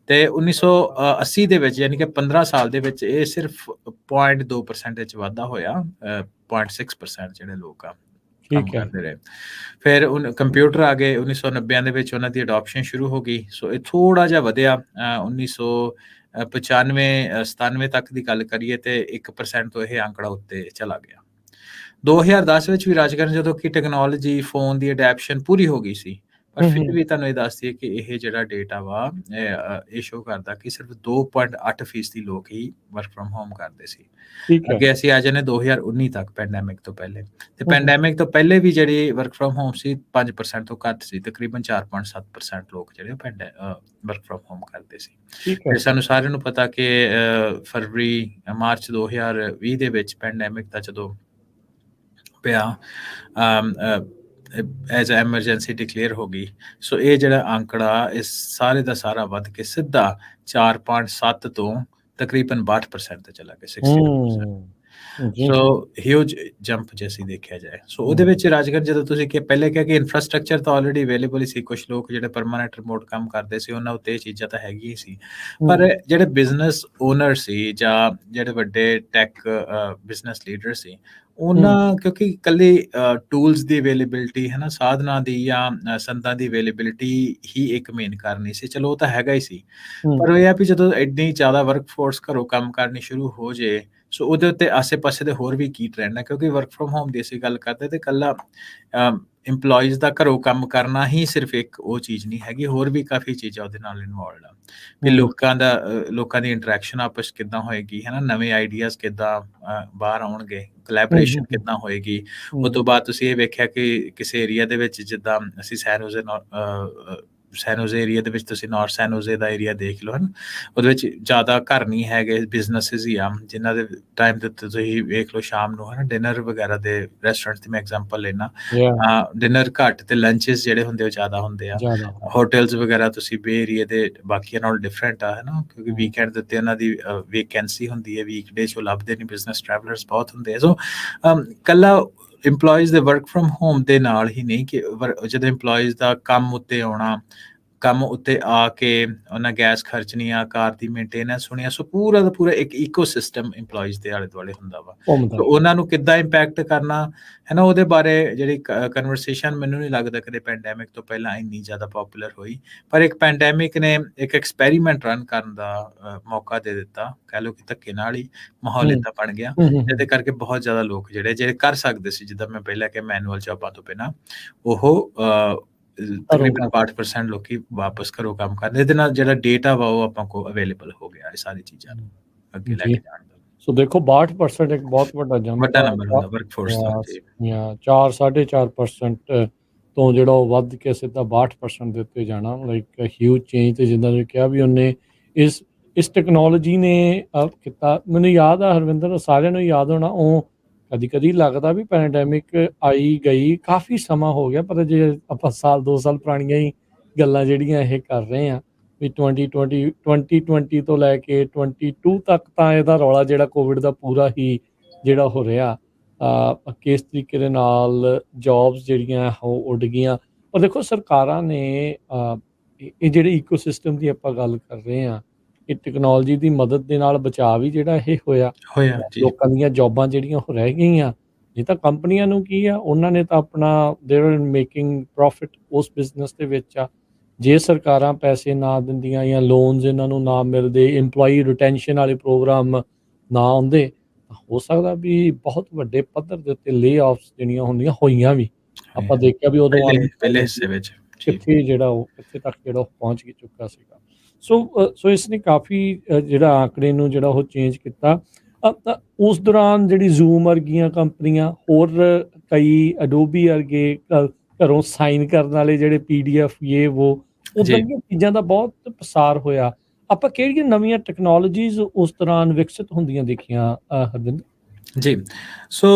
ਤੇ 1980 ਦੇ ਵਿੱਚ ਯਾਨੀ ਕਿ 15 ਸਾਲ ਦੇ ਵਿੱਚ ਇਹ ਸਿਰਫ 0.2% ਵਿੱਚ ਵਾਧਾ ਹੋਇਆ। 0.6% ਜਿਹੜੇ ਲੋਕ ਆ ਕੰਮ ਕਰਦੇ ਰਹੇ। ਫਿਰ ਕੰਪਿਊਟਰ ਆ ਗਏ 1990 ਦੇ ਵਿੱਚ, ਉਹਨਾਂ ਦੀ ਅਡੋਪਸ਼ਨ ਸ਼ੁਰੂ ਹੋ ਗਈ। ਸੋ ਇਹ ਥੋੜਾ ਜਿਹਾ ਵਧਿਆ। 1995-97 ਤੱਕ ਦੀ ਗੱਲ ਕਰੀਏ ਤੇ 1% ਤੋਂ ਇਹ ਅੰਕੜਾ ਉੱਤੇ ਚਲਾ ਗਿਆ। 2010 ਵਿੱਚ ਵੀ ਰਾਜਕਰਨ ਜਦੋਂ ਕਿ ਟੈਕਨੋਲੋਜੀ ਫੋਨ ਦੀ ਅਡੈਪਸ਼ਨ ਪੂਰੀ ਹੋ ਗਈ ਸੀ, ਪਰ ਫਿਰ ਵੀ ਤੁਹਾਨੂੰ ਇਹ ਦੱਸ ਦਈਏ ਕਿ ਇਹ ਜਿਹੜਾ ਡੇਟਾ ਵਾ ਇਹ ਸ਼ੋ ਕਰਦਾ ਕਿ ਸਿਰਫ 2.8% ਲੋਕ ਹੀ ਵਰਕ ਫਰੋਮ ਹੋਮ ਕਰਦੇ ਸੀ। ਅੱਗੇ ਅਸੀਂ ਆ ਜਾਂਦੇ 2019 ਤੱਕ, ਪੈਂਡੇਮਿਕ ਤੋਂ ਪਹਿਲੇ। ਤੇ ਪੈਂਡੇਮਿਕ ਤੋਂ ਪਹਿਲੇ ਵੀ ਜਿਹੜੀ ਵਰਕ ਫਰੋਮ ਹੋਮ ਸੀ 5% ਤੋਂ ਘੱਟ ਸੀ। ਤਕਰੀਬਨ 4.7% ਲੋਕ ਜਿਹੜੇ ਵਰਕ ਫਰੋਮ ਹੋਮ ਕਰਦੇ ਸੀ। ਫਿਰ ਸਾਨੂੰ ਸਾਰਿਆਂ ਨੂੰ ਪਤਾ ਕਿ ਮਾਰਚ 2020 ਦੇ ਵਿੱਚ ਪੈਂਡੇਮਿਕ ਦਾ ਜਦੋਂ ਪਿਆ ਐਜ਼ ਐਮਰਜੈਂਸੀ ਡਿਕਲੇਅਰ ਹੋ ਗਈ। ਸੋ ਇਹ ਜਿਹੜਾ ਅੰਕੜਾ ਇਸ ਸਾਰੇ ਦਾ ਸਾਰਾ ਵੱਧ ਕੇ ਸਿੱਧਾ 4.7 ਤੋਂ ਤਕਰੀਬਨ 62% ਤੇ ਚਲਾ ਗਿਆ, 60%। ਸੋ ਹਿਊਜ ਜੰਪ ਜੇ ਅਸੀਂ ਦੇਖਿਆ ਜਾਏ। ਸੋ ਉਹਦੇ ਵਿੱਚ ਰਾਜਕਰਨ ਜਦੋਂ ਤੁਸੀਂ ਪਹਿਲੇ ਕਿਹਾ ਕਿ ਇਨਫਰਾਸਟ੍ਰਕਚਰ ਤਾਂ ਆਲਰੇਡੀ ਅਵੇਲੇਬਲ ਹੀ ਸੀ, ਕੁਝ ਲੋਕ ਜਿਹੜੇ ਪਰਮਾਨੈਂਟ ਰਿਮੋਟ ਕੰਮ ਕਰਦੇ ਸੀ ਉਹਨਾਂ ਉੱਤੇ ਇਹ ਚੀਜ਼ਾਂ ਤਾਂ ਹੈਗੀਆਂ ਸੀ, ਪਰ ਜਿਹੜੇ ਬਿਜ਼ਨਸ ਓਨਰ ਸੀ ਜਾਂ ਜਿਹੜੇ ਵੱਡੇ ਟੈਕ ਬਿਜ਼ਨਸ ਲੀਡਰ ਸੀ, ਉਹਨਾਂ ਕਿਉਂਕਿ ਇਕੱਲੇ ਟੂਲਸ ਦੀ ਅਵੇਲੇਬਿਲਿਟੀ ਹੈ ਨਾ, ਸਾਧਨਾਂ ਦੀ ਜਾਂ ਸੰਦਾਂ ਦੀ ਅਵੇਲੇਬਿਲਿਟੀ ਹੀ ਇੱਕ ਮੇਨ ਕਾਰਨ ਨਹੀਂ ਸੀ। ਚਲੋ ਉਹ ਤਾਂ ਹੈਗਾ ਹੀ ਸੀ, ਪਰ ਇਹ ਆ ਵੀ ਜਦੋਂ ਇੰਨੀ ਜ਼ਿਆਦਾ ਵਰਕਫੋਰਸ ਘਰੋਂ ਕੰਮ ਕਰਨੀ ਸ਼ੁਰੂ ਹੋ ਜੇ, ਸੋ ਉਹਦੇ ਉੱਤੇ ਆਸੇ ਪਾਸੇ ਦੇ ਹੋਰ ਵੀ ਕੀ ਟ੍ਰੈਂਡ ਹੈ। ਕਿਉਂਕਿ ਵਰਕ ਫਰੋਮ ਹੋਮ ਦੀ ਅਸੀਂ ਗੱਲ ਕਰਦੇ ਤੇ ਇਕੱਲਾ ਇੰਪਲੋਈਜ਼ ਦਾ ਘਰੋਂ ਕੰਮ ਕਰਨਾ ਹੀ ਸਿਰਫ ਇੱਕ ਉਹ ਚੀਜ਼ ਨਹੀਂ ਹੈਗੀ, ਹੋਰ ਵੀ ਕਾਫੀ ਚੀਜ਼ਾਂ ਉਹਦੇ ਨਾਲ ਇਨਵੋਲਵਡ ਆ। ਵੀ ਲੋਕਾਂ ਦੀ ਇੰਟਰੈਕਸ਼ਨ ਆਪਸ 'ਚ ਕਿੱਦਾਂ ਹੋਏਗੀ, ਹੈ ਨਾ, ਨਵੇਂ ਆਈਡੀਆਜ਼ ਕਿੱਦਾਂ ਬਾਹਰ ਆਉਣਗੇ, ਕੋਲੈਬੋਰੇਸ਼ਨ ਕਿੱਦਾਂ ਹੋਏਗੀ। ਉਹ ਤੋਂ ਬਾਅਦ ਤੁਸੀਂ ਇਹ ਵੇਖਿਆ ਕਿ ਕਿਸੇ ਏਰੀਆ ਦੇ ਵਿੱਚ, ਜਿੱਦਾਂ ਅਸੀਂ ਸੈਨ ਹੋਜ਼ੇ ਏਰੀਆ ਦੇ ਵਿੱਚ, ਤੁਸੀਂ ਨਾਰਥ ਸੈਨ ਹੋਜ਼ੇ ਦਾ ਏਰੀਆ ਦੇਖ ਲਓ, ਹੈ ਨਾ, ਉਹਦੇ ਵਿੱਚ ਜ਼ਿਆਦਾ ਘਰ ਨਹੀਂ ਹੈਗੇ, ਬਿਜ਼ਨਸਿਸ ਹੀ ਆ, ਜਿਨ੍ਹਾਂ ਦੇ ਟਾਈਮ ਦੇ ਉੱਤੇ ਤੁਸੀਂ ਵੇਖ ਲਓ ਸ਼ਾਮ ਨੂੰ, ਹੈ ਨਾ, ਡਿਨਰ ਵਗੈਰਾ ਦੇ ਰੈਸਟੋਰੈਂਟ ਦੀ ਮੈਂ ਐਗਜ਼ਾਮਪਲ ਲੈਣਾ, ਡਿਨਰ ਘੱਟ ਤੇ ਲੰਚਸ ਜਿਹੜੇ ਹੁੰਦੇ ਉਹ ਜ਼ਿਆਦਾ ਹੁੰਦੇ ਆ। ਹੋਟਲਸ ਵਗੈਰਾ ਤੁਸੀਂ ਬੇ ਏਰੀਏ ਦੇ ਬਾਕੀਆਂ ਨਾਲ ਡਿਫਰੈਂਟ ਆ, ਹੈ ਨਾ, ਕਿਉਂਕਿ ਵੀਕਐਂਡ ਦੇ ਉੱਤੇ ਉਹਨਾਂ ਦੀ ਵੇਕੈਂਸੀ ਹੁੰਦੀ ਹੈ, ਵੀਕਡੇ 'ਚ ਉਹ ਲੱਭਦੇ ਨਹੀਂ, ਬਿਜ਼ਨਸ ਟਰੈਵਲਰਸ ਬਹੁਤ ਹੁੰਦੇ ਆ। ਸੋ ਇਕੱਲਾ ਇੰਪਲੋਈਜ਼ ਦੇ ਵਰਕ ਫਰੋਮ ਹੋਮ ਦੇ ਨਾਲ ਹੀ ਨਹੀਂ, ਕਿ ਜਦੋਂ ਇੰਪਲੋਈਜ਼ ਦਾ ਕੰਮ ਉੱਤੇ ਆ ਕੇ ਉਹਨਾਂ ਗੈਸ ਖਰਚਣੀ ਆ, ਕਾਰ ਦੀ ਮੇਨਟੇਨੈਂਸ ਹੋਣੀ ਆ, ਸੋ ਪੂਰਾ ਦਾ ਪੂਰਾ ਇੱਕ ਈਕੋ ਸਿਸਟਮ ਇੰਪਲੋਈਜ਼ ਦੇ ਆਲੇ ਦੁਆਲੇ ਹੁੰਦਾ ਵਾ। ਸੋ ਉਹਨਾਂ ਨੂੰ ਕਿੱਦਾਂ ਇੰਪੈਕਟ ਕਰਨਾ, ਹੈ ਨਾ, ਉਹਦੇ ਬਾਰੇ ਜਿਹੜੀ ਕਨਵਰਸੇਸ਼ਨ ਮੈਨੂੰ ਨਹੀਂ ਲੱਗਦਾ ਕਦੇ ਪੈਂਡੈਮਿਕ ਤੋਂ ਪਹਿਲਾਂ ਇੰਨੀ ਜ਼ਿਆਦਾ ਪੋਪੂਲਰ ਹੋਈ, ਪਰ ਇੱਕ ਪੈਂਡੈਮਿਕ ਨੇ ਇੱਕ ਐਕਸਪੈਰੀਮੈਂਟ ਰਨ ਕਰਨ ਦਾ ਮੌਕਾ ਦੇ ਦਿੱਤਾ, ਕਹਿ ਲਓ ਕਿ ਧੱਕੇ ਨਾਲ ਹੀ ਮਾਹੌਲ ਇੱਦਾਂ ਬਣ ਗਿਆ, ਜਿਹਦੇ ਕਰਕੇ ਬਹੁਤ ਜ਼ਿਆਦਾ ਲੋਕ ਜਿਹੜੇ ਕਰ ਸਕਦੇ ਸੀ, ਜਿੱਦਾਂ ਮੈਂ ਪਹਿਲਾਂ ਕਿਹਾ, ਮੈਨੂਅਲ ਜੌਬਾਂ ਤੋਂ ਬਿਨਾਂ, ਉਹ ਤਕਰੀਬਨ 60% ਲੋਕੀ ਵਾਪਸ ਘਰੋਂ ਕੰਮ ਕਰਦੇ। ਇਹਦੇ ਨਾਲ ਜਿਹੜਾ ਡੇਟਾ ਵਾ ਉਹ ਆਪਾਂ ਕੋਲ ਅਵੇਲੇਬਲ ਹੋ ਗਿਆ ਇਹ ਸਾਰੀ ਚੀਜ਼ਾਂ ਨੂੰ ਅੱਗੇ ਲੈ ਕੇ ਜਾਣ ਦਾ। ਸੋ ਦੇਖੋ 62% ਇੱਕ ਬਹੁਤ ਵੱਡਾ ਨੰਬਰ ਹੁੰਦਾ ਵਰਕਫੋਰਸ ਦਾ। 4-4.5% ਤੋਂ ਜਿਹੜਾ ਉਹ ਵੱਧ ਕੇ ਸਿੱਧਾ 62% ਦੇ ਉੱਤੇ ਜਾਣਾ, ਲਾਈਕ ਹਿਊਜ ਚੇਂਜ। ਤੇ ਜਿੱਦਾਂ ਤੁਸੀਂ ਕਿਹਾ ਵੀ ਉਹਨੇ ਇਸ ਟੈਕਨੋਲੋਜੀ ਨੇ ਕੀਤਾ। ਮੈਨੂੰ ਯਾਦ ਆ ਹਰਵਿੰਦਰ, ਸਾਰਿਆਂ ਨੂੰ ਯਾਦ ਹੋਣਾ, ਉਹ ਕਦੀ ਲੱਗਦਾ ਵੀ ਪੈਂਡੈਮਿਕ ਆਈ ਗਈ ਕਾਫੀ ਸਮਾਂ ਹੋ ਗਿਆ, ਪਰ ਜੇ ਆਪਾਂ 2 ਸਾਲ ਪੁਰਾਣੀਆਂ ਹੀ ਗੱਲਾਂ ਜਿਹੜੀਆਂ ਇਹ ਕਰ ਰਹੇ ਆ ਵੀ 2020 ਤੋਂ ਲੈ ਕੇ 22 ਤੱਕ ਤਾਂ ਇਹਦਾ ਰੌਲਾ ਜਿਹੜਾ ਕੋਵਿਡ ਦਾ ਪੂਰਾ ਹੀ ਜਿਹੜਾ ਹੋ ਰਿਹਾ, ਕਿਸ ਤਰੀਕੇ ਦੇ ਨਾਲ ਜੌਬਸ ਜਿਹੜੀਆਂ ਉਹ ਉੱਡ ਗਈਆਂ। ਪਰ ਦੇਖੋ ਸਰਕਾਰਾਂ ਨੇ ਇਹ ਜਿਹੜੇ ਈਕੋ ਸਿਸਟਮ ਦੀ ਆਪਾਂ ਗੱਲ ਕਰ ਰਹੇ ਹਾਂ, ਇਹ ਟੈਕਨੋਲੋਜੀ ਦੀ ਮਦਦ ਦੇ ਨਾਲ ਬਚਾਅ ਵੀ ਜਿਹੜਾ ਇਹ ਹੋਇਆ। ਲੋਕਾਂ ਦੀਆਂ ਜੌਬਾਂ ਜਿਹੜੀਆਂ ਉਹ ਰਹਿ ਗਈਆਂ। ਇਹ ਤਾਂ ਕੰਪਨੀਆਂ ਨੂੰ ਕੀ ਆ, ਉਹਨਾਂ ਨੇ ਤਾਂ ਆਪਣਾ ਦੇਅਰ ਮੇਕਿੰਗ ਪ੍ਰੋਫਿਟ ਉਸ ਬਿਜ਼ਨਸ ਦੇ ਵਿੱਚ ਆ। ਜੇ ਸਰਕਾਰਾਂ ਪੈਸੇ ਨਾ ਦਿੰਦੀਆਂ ਜਾਂ ਲੋਨਸ ਇਹਨਾਂ ਨੂੰ ਨਾ ਮਿਲਦੇ, ਇੰਪਲੋਈ ਰਿਟੈਂਸ਼ਨ ਵਾਲੇ ਪ੍ਰੋਗਰਾਮ ਨਾ ਆਉਂਦੇ, ਹੋ ਸਕਦਾ ਵੀ ਬਹੁਤ ਵੱਡੇ ਪੱਧਰ ਦੇ ਉੱਤੇ ਲੇ ਆਫਸ ਜਿਹੜੀਆਂ ਹੁੰਦੀਆਂ ਹੋਈਆਂ ਵੀ। ਆਪਾਂ ਦੇਖਿਆ ਵੀ ਉਦੋਂ ਪਹਿਲੇ ਹਿੱਸੇ ਵਿੱਚ ਕਿੱਥੇ ਤੱਕ ਜਿਹੜਾ ਉਹ ਪਹੁੰਚ ਚੁੱਕਾ ਸੀਗਾ। ਸੋ ਇਸ ਨੇ ਕਾਫੀ ਜਿਹੜਾ ਆંકੜੇ ਨੂੰ ਜਿਹੜਾ ਉਹ ਚੇਂਜ ਕੀਤਾ। ਤਾਂ ਉਸ ਦੌਰਾਨ ਜਿਹੜੀ ਜ਼ੂਮ ਵਰਗੀਆਂ ਕੰਪਨੀਆਂ, ਹੋਰ ਕਈ ਅਡੋਬੀ ਵਰਗੇ ਘਰੋਂ ਸਾਈਨ ਕਰਨ ਵਾਲੇ ਜਿਹੜੇ PDF ਉੱਦਾਂ ਦੀਆਂ ਚੀਜ਼ਾਂ ਦਾ ਬਹੁਤ ਪਸਾਰ ਹੋਇਆ। ਆਪਾਂ ਕਿਹੜੀਆਂ ਨਵੀਆਂ ਟੈਕਨੋਲੋਜੀਜ਼ ਉਸ ਦੌਰਾਨ ਵਿਕਸਿਤ ਹੁੰਦੀਆਂ ਦੇਖੀਆਂ ਹਰਵਿੰਦਰ? ਜੀ, ਸੋ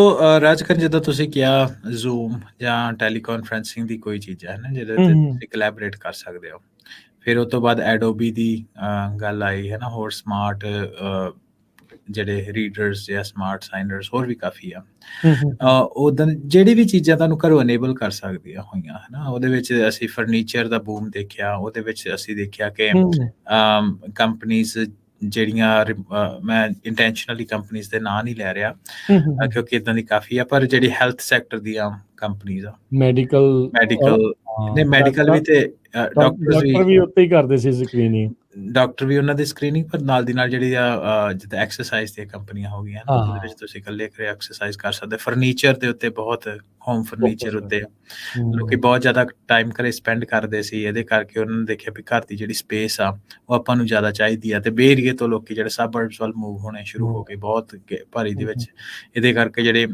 ਰਾਜਕਰਨ, ਜਿੱਦਾਂ ਤੁਸੀਂ ਕਿਹਾ, ਜ਼ੂਮ ਜਾਂ ਟੈਲੀਕਾਨਫਰੈਂਸਿੰਗ ਦੀ ਕੋਈ ਚੀਜ਼ ਹੈ ਨਾ ਜਿਹਦੇ ਤੇ ਤੁਸੀਂ ਕੋਲੈਬੋਰੇਟ ਕਰ ਸਕਦੇ ਹੋ। ਫਿਰ ਉਹ ਤੋਂ ਬਾਅਦ ਐਡੋਬੀ ਦੀ ਗੱਲ ਆਈ, ਹੈ ਨਾ, ਹੋਰ ਸਮਾਰਟ ਜਿਹੜੇ ਰੀਡਰਸ ਜਾਂ ਸਮਾਰਟ ਸਾਈਨਰਸ ਹੋਰ ਵੀ ਕਾਫੀ ਆ। ਉਦੋਂ ਜਿਹੜੀ ਵੀ ਚੀਜ਼ਾਂ ਤੁਹਾਨੂੰ ਘਰੋਂ ਅਨੇਬਲ ਕਰ ਸਕਦੀਆਂ ਹੋਈਆਂ, ਹੈ ਨਾ, ਉਹਦੇ ਵਿੱਚ ਅਸੀਂ ਫਰਨੀਚਰ ਦਾ ਬੂਮ ਦੇਖਿਆ। ਉਹਦੇ ਵਿੱਚ ਅਸੀਂ ਦੇਖਿਆ ਕਿ ਕੰਪਨੀਜ਼ ਜਿਹੜੀਆਂ, ਮੈਂ ਇੰਟੈਂਸ਼ਨਲੀ ਕੰਪਨੀਜ਼ ਦੇ ਨਾਂ ਨਹੀਂ ਲੈ ਰਿਹਾ ਕਿਉਂਕਿ ਇੱਦਾਂ ਦੀ ਕਾਫੀ ਆ, ਪਰ ਜਿਹੜੀ ਹੈਲਥ ਸੈਕਟਰ ਦੀਆਂ ਕੰਪਨੀਜ਼ ਆ, ਮੈਡੀਕਲ ਵੀ, ਤੇ ਡਾਕਟਰ ਵੀ ਉੱਤੇ ਹੀ ਕਰਦੇ ਸੀ ਸਕਰੀਨਿੰਗ। ਡਾਕਟਰ ਵੀ ਉਹਨਾਂ ਦੀ ਸਕਰੀਨਿੰਗ, ਪਰ ਨਾਲ ਦੀ ਨਾਲ ਜਿਹੜੀ ਆ ਜਿੱਦਾਂ ਐਕਸਰਸਾਈਜ਼ ਦੀਆਂ ਕੰਪਨੀਆਂ ਹੋ ਗਈਆਂ, ਉਹਦੇ ਵਿੱਚ ਤੁਸੀਂ ਇਕੱਲੇ ਐਕਸਰਸਾਈਜ਼ ਕਰ ਸਕਦੇ। ਫਰਨੀਚਰ ਦੇ ਉੱਤੇ ਬਹੁਤ, ਹੋਮ ਫਰਨੀਚਰ ਉੱਤੇ ਲੋਕੀ ਬਹੁਤ ਜ਼ਿਆਦਾ ਟਾਈਮ ਘਰੇ ਸਪੈਂਡ ਕਰਦੇ ਸੀ। ਇਹਦੇ ਕਰਕੇ ਉਹਨਾਂ ਨੇ ਦੇਖਿਆ ਵੀ ਘਰ ਦੀ ਜਿਹੜੀ ਸਪੇਸ ਆ ਉਹ ਆਪਾਂ ਨੂੰ ਜ਼ਿਆਦਾ ਚਾਹੀਦੀ ਆ, ਤੇ ਬੇ ਏਰੀਏ ਤੋਂ ਲੋਕੀ ਜਿਹੜੇ ਸਬਰਬਸ ਵੱਲ ਮੂਵ ਹੋਣੇ ਸ਼ੁਰੂ ਹੋ ਗਏ ਬਹੁਤ ਭਾਰੀ ਦੇ ਵਿੱਚ। ਇਹਦੇ ਕਰਕੇ ਜਿਹੜੇ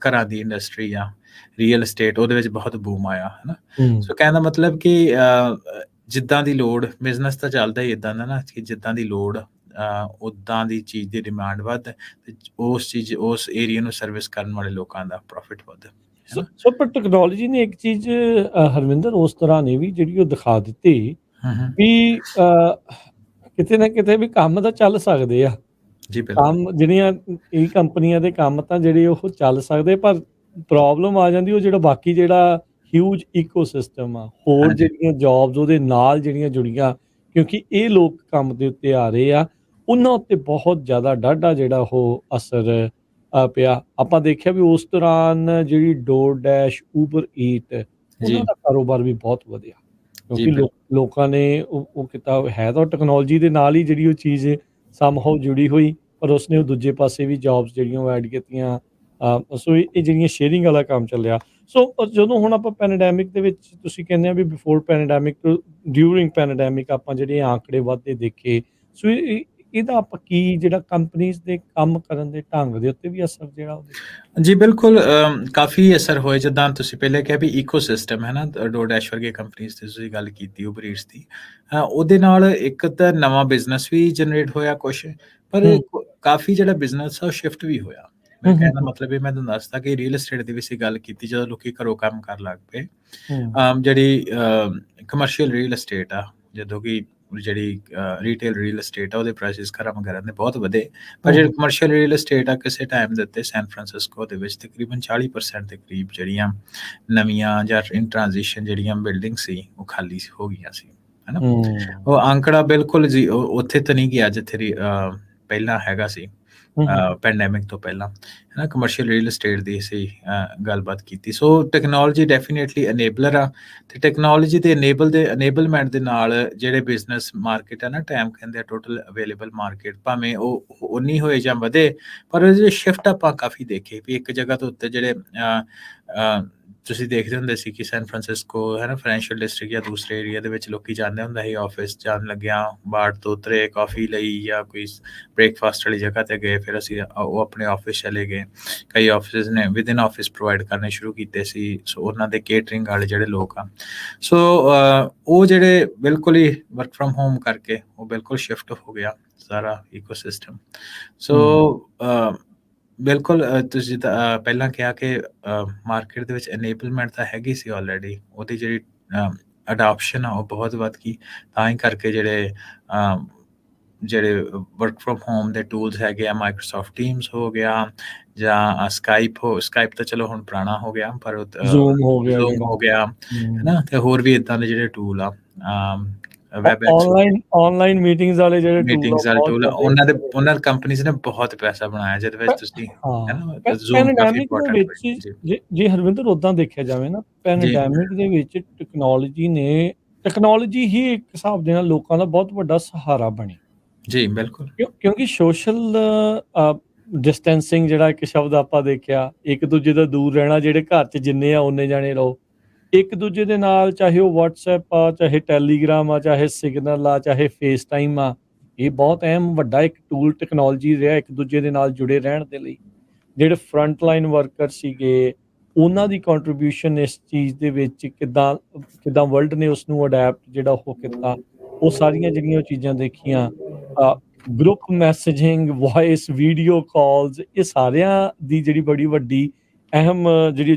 ਘਰਾਂ ਦੀ ਇੰਡਸਟਰੀ ਆ, ਰੀਅਲ estate, ਉਹਦੇ ਵਿੱਚ ਬਹੁਤ ਬੂਮ ਆਇਆ, ਹੈ ਨਾ। ਸੋ ਕਹਿਣ ਦਾ ਮਤਲਬ ਕਿ ਜਿੱਦਾਂ ਦੀ ਲੋੜ, ਬਿਜ਼ਨਸ ਤਾਂ ਚੱਲਦਾ ਹੀ ਇੱਦਾਂ ਦਾ ਨਾ ਕਿ ਜਿੱਦਾਂ ਦੀ ਲੋੜ ਉੱਦਾਂ ਦੀ ਚੀਜ਼ ਦੀ ਡਿਮਾਂਡ ਵੱਧ, ਤੇ ਉਸ ਏਰੀਆ ਨੂੰ ਸਰਵਿਸ ਕਰਨ ਵਾਲੇ ਲੋਕਾਂ ਦਾ ਪ੍ਰੋਫਿਟ ਵੱਧ। ਸੋ ਪਰ ਟੈਕਨੋਲੋਜੀ ਨੇ ਇੱਕ ਚੀਜ਼ ਹਰਵਿੰਦਰ ਉਸ ਤਰ੍ਹਾਂ ਨੇ ਵੀ ਜਿਹੜੀ ਉਹ ਦਿਖਾ ਦਿੱਤੀ ਵੀ ਕਿਤੇ ਨਾ ਕਿਤੇ ਵੀ ਕੰਮ ਤਾਂ ਚੱਲ ਸਕਦੇ ਆ। ਕੰਮ ਜਿਹੜੀਆਂ ਇਹ ਕੰਪਨੀਆਂ ਦੇ ਕੰਮ ਤਾਂ ਜਿਹੜੇ ਉਹ ਚੱਲ ਸਕਦੇ, ਪਰ ਪ੍ਰੋਬਲਮ ਆ ਜਾਂਦੀ ਉਹ ਜਿਹੜਾ ਬਾਕੀ ਜਿਹੜਾ ਹਿਊਜ ਈਕੋ ਸਿਸਟਮ ਆ, ਹੋਰ ਜਿਹੜੀਆਂ ਜੌਬਸ ਉਹਦੇ ਨਾਲ ਜਿਹੜੀਆਂ ਜੁੜੀਆਂ, ਕਿਉਂਕਿ ਇਹ ਲੋਕ ਕੰਮ ਦੇ ਉੱਤੇ ਆ ਰਹੇ ਆ, ਉਹਨਾਂ ਉੱਤੇ ਬਹੁਤ ਜ਼ਿਆਦਾ ਡਾਢਾ ਜਿਹੜਾ ਉਹ ਅਸਰ ਪਿਆ। ਆਪਾਂ ਦੇਖਿਆ ਵੀ ਉਸ ਦੌਰਾਨ ਜਿਹੜੀ ਡੋਰਡੈਸ਼, ਊਬਰ ਈਟ, ਉਹਨਾਂ ਦਾ ਕਾਰੋਬਾਰ ਵੀ ਬਹੁਤ ਵਧਿਆ, ਕਿਉਂਕਿ ਲੋਕਾਂ ਨੇ ਉਹ ਕੀਤਾ ਹੈ ਤਾਂ ਟੈਕਨੋਲੋਜੀ ਦੇ ਨਾਲ ਹੀ ਜਿਹੜੀ ਉਹ ਚੀਜ਼ ਸਮਹਾਉ ਜੁੜੀ ਹੋਈ, ਪਰ ਉਸਨੇ ਉਹ ਦੂਜੇ ਪਾਸੇ ਵੀ ਜੌਬਸ ਜਿਹੜੀਆਂ ਉਹ ਐਡ ਕੀਤੀਆਂ। ਸੋ ਇਹ ਜਿਹੜੀਆਂ ਸ਼ੇਅਰਿੰਗ ਵਾਲਾ ਕੰਮ ਚੱਲਿਆ। ਸੋ ਜਦੋਂ ਹੁਣ ਆਪਾਂ ਪੈਂਡੈਮਿਕ ਦੇ ਵਿੱਚ ਤੁਸੀਂ ਕਹਿੰਦੇ ਆ ਵੀ ਬਿਫੋਰ ਪੈਂਡੈਮਿਕ ਡਿਊਰਿੰਗ ਪੈਂਡੈਮਿਕ ਆਪਾਂ ਜਿਹੜੇ ਆંકੜੇ ਵੱਧਦੇ ਦੇਖੇ, ਸੋ ਇਹਦਾ ਆਪਾਂ ਕੀ ਜਿਹੜਾ ਕੰਪਨੀਜ਼ ਦੇ ਕੰਮ ਕਰਨ ਦੇ ਢੰਗ ਦੇ ਉੱਤੇ ਵੀ ਅਸਰ ਜਿਹੜਾ ਉਹਦੇ ਜੀ ਬਿਲਕੁਲ, ਕਾਫੀ ਅਸਰ ਹੋਏ। ਜਿੱਦਾਂ ਤੁਸੀਂ ਪਹਿਲੇ ਕਿਹਾ ਵੀ ਈਕੋਸਿਸਟਮ ਹੈ ਨਾ, ਡੋਰਡੈਸ਼ ਵਰਗੇ ਕੰਪਨੀਜ਼ ਦੀ ਤੁਸੀਂ ਗੱਲ ਕੀਤੀ, ਉਬਰ ਈਟਸ ਦੀ, ਉਹਦੇ ਨਾਲ ਇੱਕ ਤਾਂ ਨਵਾਂ ਬਿਜ਼ਨਸ ਵੀ ਜਨਰੇਟ ਹੋਇਆ ਕੁਛ, ਪਰ ਕਾਫੀ ਜਿਹੜਾ ਬਿਜ਼ਨਸ ਆ ਉਹ ਸ਼ਿਫਟ ਵੀ ਹੋਇਆ। ਮੈਂ ਕਹਿਣ ਦਾ ਮਤਲਬ ਇਹ ਮੈਂ ਤੁਹਾਨੂੰ ਦੱਸਦਾ ਕਿ ਰੀਅਲ estate ਦੀ ਵੀ ਅਸੀਂ ਗੱਲ ਕੀਤੀ, ਜਦੋਂ ਲੋਕੀ ਘਰੋਂ ਕੰਮ ਕਰਨ ਲੱਗ ਪਏ, ਜਿਹੜੀ ਕਮਰਸ਼ੀਅਲ ਰੀਅਲ estate ਆ, ਜਦੋਂ ਕਿ ਜਿਹੜੀ ਰੀਟੇਲ ਰੀਅਲ estate ਆ ਉਹਦੇ ਪ੍ਰਾਈਸਿਸ ਘਰਾਂ ਵਗੈਰਾ ਦੇ ਬਹੁਤ ਵਧੇ, ਪਰ ਜਿਹੜੇ ਕਮਰਸ਼ੀਅਲ ਰੀਅਲ estate ਆ ਕਿਸੇ ਟਾਈਮ ਦੇ ਉੱਤੇ ਸੈਨ ਫਰਾਂਸਿਸਕੋ ਦੇ ਵਿੱਚ ਤਕਰੀਬਨ 40% ਦੇ ਕਰੀਬ ਜਿਹੜੀਆਂ ਨਵੀਆਂ ਜਾਂ ਇਨ ਟ੍ਰਾਂਜੀਸ਼ਨ ਜਿਹੜੀਆਂ ਬਿਲਡਿੰਗ ਸੀ ਉਹ ਖਾਲੀ ਹੋ ਗਈਆਂ ਸੀ, ਹੈ ਨਾ। ਉਹ ਅੰਕੜਾ ਬਿਲਕੁਲ ਜੀ ਉੱਥੇ ਤਾਂ ਨਹੀਂ ਗਿਆ ਜਿੱਥੇ ਪਹਿਲਾਂ ਹੈਗਾ ਸੀ ਪੈਂਡੈਮਿਕ ਤੋਂ ਪਹਿਲਾਂ, ਹੈ ਨਾ। ਕਮਰਸ਼ੀਅਲ ਰੀਅਲ estate ਦੀ ਅਸੀਂ ਗੱਲਬਾਤ ਕੀਤੀ। ਸੋ ਟੈਕਨੋਲੋਜੀ ਡੈਫੀਨੇਟਲੀ ਅਨੇਬਲਰ ਆ, ਅਤੇ ਟੈਕਨੋਲੋਜੀ ਦੇ ਅਨੇਬਲਮੈਂਟ ਦੇ ਨਾਲ ਜਿਹੜੇ ਬਿਜ਼ਨਸ ਮਾਰਕੀਟ ਆ ਨਾ, ਟਾਈਮ ਕਹਿੰਦੇ ਆ ਟੋਟਲ ਅਵੇਲੇਬਲ ਮਾਰਕੀਟ, ਭਾਵੇਂ ਉਹ ਉਨੀ ਹੋਏ ਜਾਂ ਵਧੇ, ਪਰ ਉਹਦੇ ਸ਼ਿਫਟ ਆਪਾਂ ਕਾਫੀ ਦੇਖੇ ਵੀ ਇੱਕ ਜਗ੍ਹਾ ਤੋਂ ਉੱਤੇ ਜਿਹੜੇ ਤੁਸੀਂ ਦੇਖਦੇ ਹੁੰਦੇ ਸੀ ਕਿ ਸੈਨ ਫਰਾਂਸਿਸਕੋ ਹੈ ਨਾ, ਫਾਈਨੈਂਸ਼ੀਅਲ ਡਿਸਟ੍ਰਿਕਟ ਜਾਂ ਦੂਸਰੇ ਏਰੀਆ ਦੇ ਵਿੱਚ ਲੋਕੀ ਜਾਂਦੇ ਹੁੰਦਾ ਸੀ ਆਫਿਸ ਜਾਣ ਲੱਗਿਆ, ਬਾੜ ਤੋਂ ਉਤਰੇ ਕਾਫੀ ਲਈ ਜਾਂ ਕੋਈ ਬ੍ਰੇਕਫਾਸਟ ਵਾਲੀ ਜਗ੍ਹਾ 'ਤੇ ਗਏ, ਫਿਰ ਅਸੀਂ ਉਹ ਆਪਣੇ ਆਫਿਸ ਚਲੇ ਗਏ। ਕਈ ਆਫਿਸ ਨੇ ਵਿਦਿਨ ਆਫਿਸ ਪ੍ਰੋਵਾਈਡ ਕਰਨੇ ਸ਼ੁਰੂ ਕੀਤੇ ਸੀ, ਸੋ ਉਹਨਾਂ ਦੇ ਕੇਟਰਿੰਗ ਵਾਲੇ ਜਿਹੜੇ ਲੋਕ ਆ, ਸੋ ਉਹ ਜਿਹੜੇ ਬਿਲਕੁਲ ਹੀ ਵਰਕ ਫਰੋਮ ਹੋਮ ਕਰਕੇ ਉਹ ਬਿਲਕੁਲ ਸ਼ਿਫਟ ਹੋ ਗਿਆ ਸਾਰਾ ਈਕੋਸਿਸਟਮ। ਸੋ ਬਿਲਕੁਲ ਤੁਸੀਂ ਜਿੱਦਾਂ ਪਹਿਲਾਂ ਕਿਹਾ ਕਿ ਮਾਰਕੀਟ ਦੇ ਵਿੱਚ ਅਨੇਬਲਮੈਂਟ ਤਾਂ ਹੈਗੀ ਸੀ ਆਲਰੇਡੀ, ਉਹਦੀ ਜਿਹੜੀ ਅਡਾਪਸ਼ਨ ਆ ਉਹ ਬਹੁਤ ਵੱਧ ਗਈ, ਤਾਂ ਹੀ ਕਰਕੇ ਜਿਹੜੇ ਵਰਕ ਫਰੋਮ ਹੋਮ ਦੇ ਟੂਲਸ ਹੈਗੇ ਆ, ਮਾਈਕਰੋਸਾਫਟ ਟੀਮਸ ਹੋ ਗਿਆ ਜਾਂ ਸਕਾਈਪ ਤਾਂ ਚਲੋ ਹੁਣ ਪੁਰਾਣਾ ਹੋ ਗਿਆ, ਪਰ ਜ਼ੂਮ ਹੋ ਗਿਆ ਹੈ ਨਾ, ਤੇ ਹੋਰ ਵੀ ਇੱਦਾਂ ਦੇ ਜਿਹੜੇ ਟੂਲ ਆ, ਆਨਲਾਈਨ ਮੀਟਿੰਗਸ ਵਾਲੇ ਜਿਹੜੇ ਟੂਲ ਉਹਨਾਂ ਕੰਪਨੀਆਂ ਨੇ ਬਹੁਤ ਪੈਸਾ ਬਣਾਇਆ ਜਿਹਦੇ ਵਿੱਚ ਤੁਸੀਂ ਪੈਂਡੈਮਿਕ ਦੇ ਵਿੱਚ ਜੇ ਹਰਵਿੰਦਰ ਉਦਾਂ ਦੇਖਿਆ ਜਾਵੇ ਨਾ, ਪੈਂਡੈਮਿਕ ਦੇ ਵਿੱਚ ਟੈਕਨੋਲੋਜੀ ਹੀ ਇੱਕ ਹਿਸਾਬ ਦੇ ਨਾਲ ਲੋਕਾਂ ਦਾ ਬਹੁਤ ਵੱਡਾ ਸਹਾਰਾ ਬਣੀ। ਜੀ ਬਿਲਕੁਲ, ਕਿਉਂਕਿ ਸੋਸ਼ਲ ਡਿਸਟੈਂਸਿੰਗ ਜਿਹੜਾ ਇੱਕ ਸ਼ਬਦ ਆਪਾਂ ਦੇਖਿਆ, ਇੱਕ ਦੂਜੇ ਦਾ ਦੂਰ ਰਹਿਣਾ, ਜਿਹੜੇ ਘਰ 'ਚ ਜਿੰਨੇ ਆ ਓਨੇ ਜਾਣੇ ਰਹੋ, ਇੱਕ ਦੂਜੇ ਦੇ ਨਾਲ, ਚਾਹੇ ਉਹ ਵਟਸਐਪ ਆ, ਚਾਹੇ ਟੈਲੀਗ੍ਰਾਮ ਆ, ਚਾਹੇ ਸਿਗਨਲ ਆ, ਚਾਹੇ ਫੇਸ ਟਾਈਮ ਆ, ਇਹ ਬਹੁਤ ਅਹਿਮ ਵੱਡਾ ਇੱਕ ਟੂਲ ਟੈਕਨੋਲੋਜੀ ਰਿਹਾ ਇੱਕ ਦੂਜੇ ਦੇ ਨਾਲ ਜੁੜੇ ਰਹਿਣ ਦੇ ਲਈ। ਜਿਹੜੇ ਫਰੰਟ ਲਾਈਨ ਵਰਕਰ ਸੀਗੇ, ਉਹਨਾਂ ਦੀ ਕੰਟਰੀਬਿਊਸ਼ਨ ਇਸ ਚੀਜ਼ ਦੇ ਵਿੱਚ ਕਿੱਦਾਂ ਵਰਲਡ ਨੇ ਉਸ ਨੂੰ ਅਡੈਪਟ ਜਿਹੜਾ ਉਹ ਕੀਤਾ, ਉਹ ਸਾਰੀਆਂ ਜਿਹੜੀਆਂ ਚੀਜ਼ਾਂ ਦੇਖੀਆਂ, ਗਰੁੱਪ ਮੈਸੇਜਿੰਗ, ਵੌਇਸ, ਵੀਡੀਓ ਕਾਲਸ, ਇਹ ਸਾਰਿਆਂ ਦੀ ਜਿਹੜੀ ਬੜੀ ਵੱਡੀ ਅਹਿਮ ਜਿਹੜੀ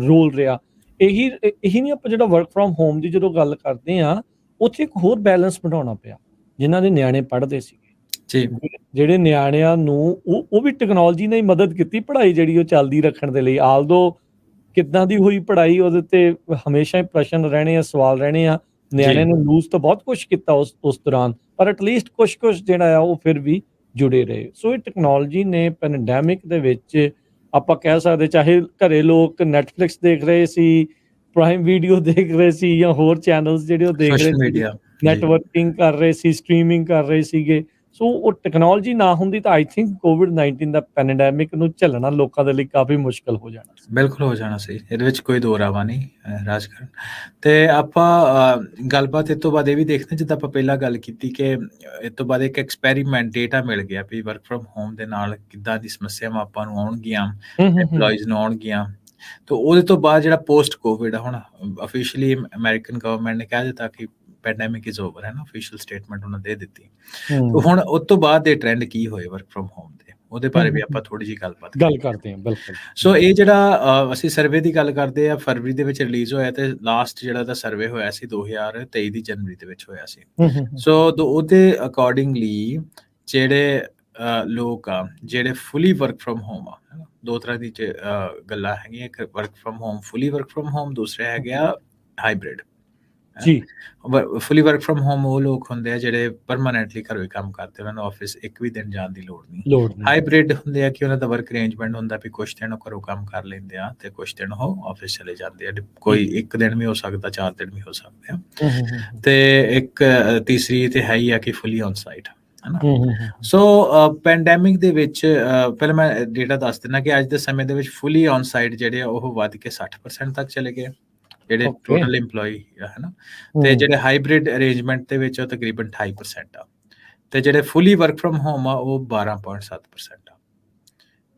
ਰੋਲ ਰਿਹਾ। ਇਹੀ ਨਹੀਂ ਆਪਾਂ ਜਿਹੜਾ ਵਰਕ ਫਰੋਮ ਹੋਮ ਦੀ ਜਦੋਂ ਗੱਲ ਕਰਦੇ ਹਾਂ, ਉੱਥੇ ਇੱਕ ਹੋਰ ਬੈਲੈਂਸ ਬਣਾਉਣਾ ਪਿਆ। ਜਿਨ੍ਹਾਂ ਦੇ ਨਿਆਣੇ ਪੜ੍ਹਦੇ ਸੀਗੇ, ਜਿਹੜੇ ਨਿਆਣਿਆਂ ਨੂੰ ਉਹ ਵੀ ਟੈਕਨੋਲੋਜੀ ਨੇ ਮਦਦ ਕੀਤੀ ਪੜ੍ਹਾਈ ਜਿਹੜੀ ਉਹ ਚੱਲਦੀ ਰੱਖਣ ਦੇ ਲਈ। ਆਲਦੋ ਕਿੱਦਾਂ ਦੀ ਹੋਈ ਪੜ੍ਹਾਈ, ਉਹਦੇ ਤੇ ਹਮੇਸ਼ਾ ਹੀ ਪ੍ਰਸ਼ਨ ਰਹਿਣੇ ਆ, ਸਵਾਲ ਰਹਿਣੇ ਆ। ਨਿਆਣਿਆਂ ਨੂੰ ਲੂਜ਼ ਤਾਂ ਬਹੁਤ ਕੁਛ ਕੀਤਾ ਉਸ ਦੌਰਾਨ, ਪਰ ਐਟਲੀਸਟ ਕੁਛ ਜਿਹੜਾ ਆ ਉਹ ਫਿਰ ਵੀ ਜੁੜੇ ਰਹੇ। ਸੋ ਇਹ ਟੈਕਨੋਲੋਜੀ ਨੇ ਪੈਂਡੈਮਿਕ ਦੇ ਵਿੱਚ ਆਪਾਂ ਕਹਿ ਸਕਦੇ, ਚਾਹੇ ਘਰੇ ਲੋਕ ਨੈਟਫਲਿਕਸ ਦੇਖ ਰਹੇ ਸੀ, ਪ੍ਰਾਈਮ ਵੀਡੀਓ ਦੇਖ ਰਹੇ ਸੀ, ਜਾਂ ਹੋਰ ਚੈਨਲਸ ਜਿਹੜੇ ਉਹ ਦੇਖ ਰਹੇ ਸੀ, ਨੈਟਵਰਕਿੰਗ ਕਰ ਰਹੇ ਸੀ, ਸਟ੍ਰੀਮਿੰਗ ਕਰ ਰਹੇ ਸੀਗੇ। ਸੋ ਉਹ ਟੈਕਨੋਲੋਜੀ ਨਾ ਹੁੰਦੀ ਤਾਂ I think COVID-19 the pandemic ਨੂੰ ਝੱਲਣਾ ਲੋਕਾਂ ਦੇ ਲਈ ਕਾਫੀ ਮੁਸ਼ਕਲ ਹੋ ਜਾਣਾ ਸੀ। ਬਿਲਕੁਲ ਹੋ ਜਾਣਾ ਸੀ, ਇਹਦੇ ਵਿੱਚ ਕੋਈ ਦੋ ਰਾਵਾ ਨਹੀਂ ਰਾਜਕਰਨ। ਤੇ ਆਪਾਂ ਗੱਲਬਾਤ ਇਸ ਤੋਂ ਬਾਅਦ ਇਹ ਵੀ ਦੇਖਦੇ, ਜਿੱਦਾਂ ਆਪਾਂ ਪਹਿਲਾਂ ਗੱਲ ਕੀਤੀ ਕਿ ਇਸ ਤੋਂ ਬਾਅਦ ਇੱਕ ਐਕਸਪੈਰੀਮੈਂਟ ਡੇਟਾ ਮਿਲ ਗਿਆ ਵੀ ਵਰਕ ਫਰੋਮ ਹੋਮ ਦੇ ਨਾਲ ਕਿੱਦਾਂ ਦੀ ਸਮੱਸਿਆਵਾਂ ਆਪਾਂ ਨੂੰ ਆਉਣਗੀਆਂ, ਐਮਪਲੋਈਜ਼ ਨੂੰ ਆਉਣਗੀਆਂ। ਤਾਂ ਉਹਦੇ ਤੋਂ ਬਾਅਦ ਜਿਹੜਾ ਪੋਸਟ ਕੋਵਿਡ ਆ, ਹੁਣ ਅਫੀਸ਼ੀਅਲੀ ਅਮਰੀਕਨ ਗਵਰਨਮੈਂਟ ਨੇ ਕਹਿ ਦਿੱਤਾ ਕਿ ਪੈਂਡੈਮਿਕ ਇਜ਼ ਓਵਰ, ਹੈ ਨਾ, ਅਫੀਸ਼ੀਅਲ ਸਟੇਟਮੈਂਟ ਉਹਨਾਂ ਦੇ ਦਿੱਤੀ। ਹੁਣ ਉਸ ਤੋਂ ਬਾਅਦ ਦੇ ਟ੍ਰੈਂਡ ਕੀ ਹੋਏ ਵਰਕ ਫਰੋਮ ਹੋਮ ਦੇ, ਉਹਦੇ ਬਾਰੇ ਵੀ ਆਪਾਂ ਥੋੜੀ ਜਿਹੀ ਗੱਲ ਕਰਦੇ ਹਾਂ। ਬਿਲਕੁਲ। ਸੋ ਇਹ ਜਿਹੜਾ ਅਸੀਂ ਸਰਵੇ ਦੀ ਗੱਲ ਕਰਦੇ ਆ, ਫਰਵਰੀ ਦੇ ਵਿੱਚ ਰਿਲੀਜ਼ ਹੋਇਆ, ਤੇ ਲਾਸਟ ਜਿਹੜਾ ਦਾ ਸਰਵੇ ਹੋਇਆ ਸੀ 2023 ਦੀ ਜਨਵਰੀ ਦੇ ਵਿੱਚ ਹੋਇਆ ਸੀ। ਸੋ ਉਹਦੇ ਅਕੋਰਡਿੰਗਲੀ ਜਿਹੜੇ ਲੋਕ ਆ ਜਿਹੜੇ ਫੁੱਲੀ ਵਰਕ ਫਰੋਮ ਹੋਮ ਆ, ਦੋ ਤਰ੍ਹਾਂ ਦੀ ਗੱਲਾਂ ਹੈਗੀਆਂ, ਇੱਕ work from home, fully work from home, ਦੂਸਰਾ ਹੈਗੇ ਆ ਹਾਈਬ੍ਰਿਡ। ਜੀ, ਫੁੱਲੀ ਵਰਕ ਫਰੋਮ ਹੋਮ ਉਹ ਲੋਕ ਹੁੰਦੇ ਆ ਜਿਹੜੇ ਪਰਮਾਨੈਂਟਲੀ ਘਰੋਂ ਹੀ ਕੰਮ ਕਰਦੇ, ਉਹਨਾਂ ਨੂੰ ਆਫਿਸ ਇੱਕ ਵੀ ਦਿਨ ਜਾਣ ਦੀ ਲੋੜ ਨਹੀਂ। ਹਾਈਬ੍ਰਿਡ ਹੁੰਦੇ ਆ ਕਿ ਉਹਨਾਂ ਦਾ ਵਰਕ ਅਰੇਂਜਮੈਂਟ ਹੁੰਦਾ ਵੀ ਕੁਛ ਦਿਨ ਉਹ ਘਰੋਂ ਕੰਮ ਕਰ ਲੈਂਦੇ ਆ ਤੇ ਕੁਛ ਦਿਨ ਉਹ ਆਫਿਸ ਚਲੇ ਜਾਂਦੇ ਆ। ਕੋਈ ਇੱਕ ਦਿਨ ਵੀ ਹੋ ਸਕਦਾ, 4 ਦਿਨ ਵੀ ਹੋ ਸਕਦੇ ਆ। ਤੇ ਇੱਕ ਤੀਸਰੀ ਤੇ ਹੈ ਹੀ ਆ ਕਿ ਫੁੱਲੀ ਔਨ ਸਾਈਟ। ਹੈ ਨਾ। ਹੂੰ, ਹੂੰ, ਹੂੰ, ਸੋ ਪੈਂਡੈਮਿਕ ਦੇ ਵਿੱਚ ਪਹਿਲਾਂ ਮੈਂ ਡੇਟਾ ਦੱਸ ਦਿੰਦਾ ਕਿ ਅੱਜ ਦੇ ਸਮੇਂ ਦੇ ਵਿੱਚ ਫੁੱਲੀ ਔਨ ਸਾਈਟ ਜਿਹੜੇ ਆ ਉਹ ਵੱਧ ਕੇ 60% ਤੱਕ ਚਲੇ ਗਏ, ਜਿਹੜੇ ਓਕੇ। ਟੋਟਲ EMPLOYE ਆ, ਹੈ ਨਾ। ਤੇ ਹੂੰ, ਜਿਹੜੇ ਹਾਈਬ੍ਰਿਡ ਅਰੇਂਜਮੈਂਟ ਦੇ ਵਿੱਚ ਉਹ ਤਕਰੀਬਨ 28% ਆ, ਤੇ ਜਿਹੜੇ ਫੁੱਲੀ ਵਰਕ ਫਰਮ ਹੋਮ ਆ ਉਹ 12.7% ਆ।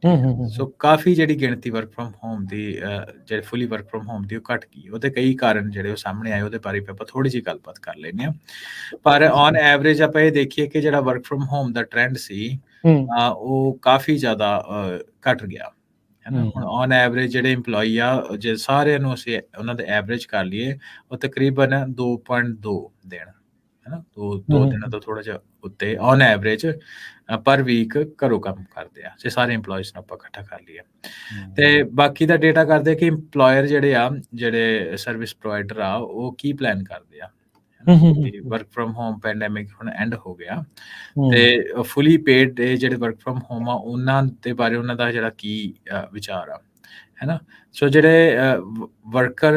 ਹੂੰ, ਠੀਕ ਹੈ, ਹੂੰ, ਹੂੰ, ਸੋ ਕਾਫੀ ਜਿਹੜੀ ਗਿਣਤੀ ਵਰਕ ਫਰਮ ਹੋਮ ਦੀ ਜਿਹੜੇ ਫੁੱਲੀ ਵਰਕ ਫਰਮ ਹੋਮ ਦੀ ਉਹ ਘਟ ਗਈ। ਉਹਦੇ ਕਈ ਕਾਰਨ ਜਿਹੜੇ ਉਹ ਸਾਹਮਣੇ ਆਏ, ਉਹਦੇ ਬਾਰੇ ਆਪਾਂ ਥੋੜੀ ਜਿਹੀ ਗੱਲਬਾਤ ਕਰ ਲੈਂਦੇ ਹਾਂ। ਪਰ ਔਨ ਐਵਰੇਜ ਆਪਾਂ ਇਹ ਦੇਖੀਏ ਕਿ ਜਿਹੜਾ ਵਰਕ ਫਰਮ ਹੋਮ ਦਾ ਟ੍ਰੈਂਡ ਸੀ ਹੂੰ, ਉਹ ਕਾਫੀ ਜ਼ਿਆਦਾ ਘਟ ਗਿਆ, ਹੈ ਨਾ। ਹੁਣ ਔਨ ਐਵਰੇਜ ਜਿਹੜੇ EMPLOYE ਆ, ਜੇ ਸਾਰਿਆਂ ਨੂੰ ਅਸੀਂ ਉਹਨਾਂ ਦੇ ਐਵਰੇਜ ਕਰ ਲਈਏ, ਉਹ ਤਕਰੀਬਨ 2.2 ਦਿਨ, ਹੈ ਨਾ, ਦੋ ਦਿਨਾਂ ਤੋਂ ਥੋੜਾ ਜਿਹਾ ਉੱਤੇ ਔਨ ਐਵਰੇਜ ਪਰ ਵੀਕ ਘਰੋਂ ਕੰਮ ਕਰਦੇ ਆ, ਜੇ ਸਾਰੇ EMPLOYES ਨੂੰ ਆਪਾਂ ਇਕੱਠਾ ਕਰ ਲਈਏ। ਤੇ ਬਾਕੀ ਦਾ ਡੇਟਾ ਕਰਦੇ ਕਿ EMPLOYER ਜਿਹੜੇ ਆ, ਜਿਹੜੇ ਸਰਵਿਸ ਪ੍ਰੋਵਾਈਡਰ ਆ, ਉਹ ਕੀ ਪਲਾਨ ਕਰਦੇ ਆ। ਵਰਕ ਫਰਮ ਹੋਮ ਪੈਂਡੈਮਿਕ ਹੁਣ ਐਂਡ ਹੋ ਗਿਆ, ਤੇ ਫੁੱਲੀ ਪੇਡ ਜਿਹੜੇ ਵਰਕ ਫਰਮ ਹੋਮ ਆ ਉਹਨਾਂ ਦੇ ਬਾਰੇ ਉਹਨਾਂ ਦਾ ਜਿਹੜਾ ਕੀ ਵਿਚਾਰ ਆ, ਹੈ ਨਾ। ਸੋ ਜਿਹੜੇ ਵਰਕਰ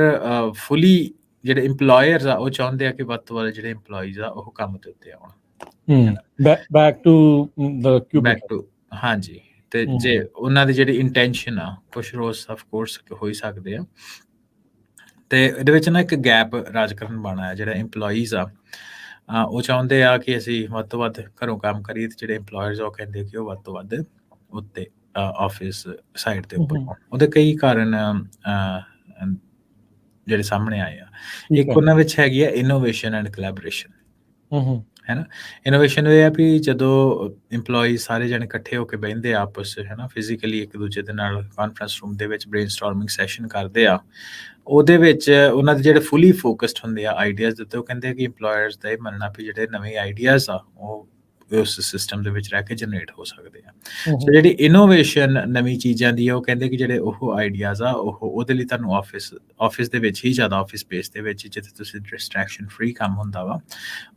ਫੁੱਲੀ ਜਿਹੜੇ EMPLOYERS ਆ, ਉਹ ਚਾਹੁੰਦੇ ਆ ਕਿ ਵੱਧ ਤੋਂ ਵੱਧ ਜਿਹੜੇ EMPLOYEES ਆ ਉਹ ਕੰਮ ਦੇ ਉੱਤੇ ਆਉਣ, ਬੈਕ ਟੂ ਦ ਕਿਊਬਿਕਲ। ਹਾਂਜੀ, ਤੇ ਜੇ ਉਹਨਾਂ ਦੀ ਜਿਹੜੀ ਇੰਟੈਂਸ਼ਨ ਆ, ਕੁਛ ਰੋਜ਼ ਆਫ ਕੋਰਸ ਹੋ ਹੀ ਸਕਦੇ ਆ, ਤੇ ਇਹਦੇ ਵਿੱਚ ਨਾ ਇੱਕ ਗੈਪ ਰਾਜਕਰਨ ਬਣਾ ਹੈ। ਜਿਹੜੇ EMPLOYEES ਆ ਉਹ ਚਾਹੁੰਦੇ ਆ ਕਿ ਅਸੀਂ ਵੱਧ ਤੋਂ ਵੱਧ ਘਰੋਂ ਕੰਮ ਕਰੀਏ, ਤੇ ਜਿਹੜੇ EMPLOYERS ਉਹ ਕਹਿੰਦੇ ਕਿ ਉਹ ਵੱਧ ਤੋਂ ਵੱਧ ਉੱਤੇ ਆਫਿਸ ਸਾਈਡ ਦੇ ਉੱਪਰ ਹੋਣ। ਉਹਦੇ ਕਈ ਕਾਰਨ ਜਿਹੜੇ ਸਾਹਮਣੇ ਆਏ ਆ। ਇੱਕ ਉਹਨਾਂ ਵਿੱਚ ਹੈਗੀ ਆ ਇਨੋਵੇਸ਼ਨ ਐਂਡ ਕੋਲੈਬੋਰੇਸ਼ਨ, ਹੈ ਨਾ। ਇਨੋਵੇਸ਼ਨ ਇਹ ਆ ਵੀ ਜਦੋਂ EMPLOYEES ਸਾਰੇ ਜਣੇ ਇਕੱਠੇ ਹੋ ਕੇ ਬਹਿੰਦੇ ਆ ਆਪਸ 'ਚ, ਹੈ ਨਾ, ਫਿਜ਼ੀਕਲੀ ਇੱਕ ਦੂਜੇ ਦੇ ਨਾਲ ਕਾਨਫਰੰਸ ਰੂਮ ਦੇ ਵਿੱਚ ਬ੍ਰੇਨਸਟੋਰਮਿੰਗ ਸੈਸ਼ਨ ਕਰਦੇ ਆ, ਉਹਦੇ ਵਿੱਚ ਉਹਨਾਂ ਦੇ ਜਿਹੜੇ ਫੁੱਲੀ ਫੋਕਸਡ ਹੁੰਦੇ ਆ ਆਈਡੀਆਜ਼ ਦੇ ਉੱਤੇ, ਉਹ ਕਹਿੰਦੇ ਆ ਕਿ EMPLOYERS ਦਾ ਇਹ ਮੰਨਣਾ ਵੀ ਜਿਹੜੇ ਨਵੇਂ ਆਈਡੀਆਜ਼ ਆ ਉਹ ਉਸ ਸਿਸਟਮ ਦੇ ਵਿੱਚ ਰਹਿ ਕੇ ਜਨਰੇਟ ਹੋ ਸਕਦੇ ਆ। ਸੋ ਜਿਹੜੀ ਇਨੋਵੇਸ਼ਨ ਨਵੀਂ ਚੀਜ਼ਾਂ ਦੀ ਆ, ਉਹ ਕਹਿੰਦੇ ਕਿ ਜਿਹੜੇ ਉਹ ਆਈਡੀਆਜ਼ ਆ ਉਹਦੇ ਲਈ ਤੁਹਾਨੂੰ ਆਫਿਸ ਦੇ ਵਿੱਚ ਹੀ ਜ਼ਿਆਦਾ, ਆਫਿਸ ਸਪੇਸ ਦੇ ਵਿੱਚ ਜਿੱਥੇ ਤੁਸੀਂ ਡਿਸਟਰੈਕਸ਼ਨ ਫ੍ਰੀ ਕੰਮ ਹੁੰਦਾ ਵਾ,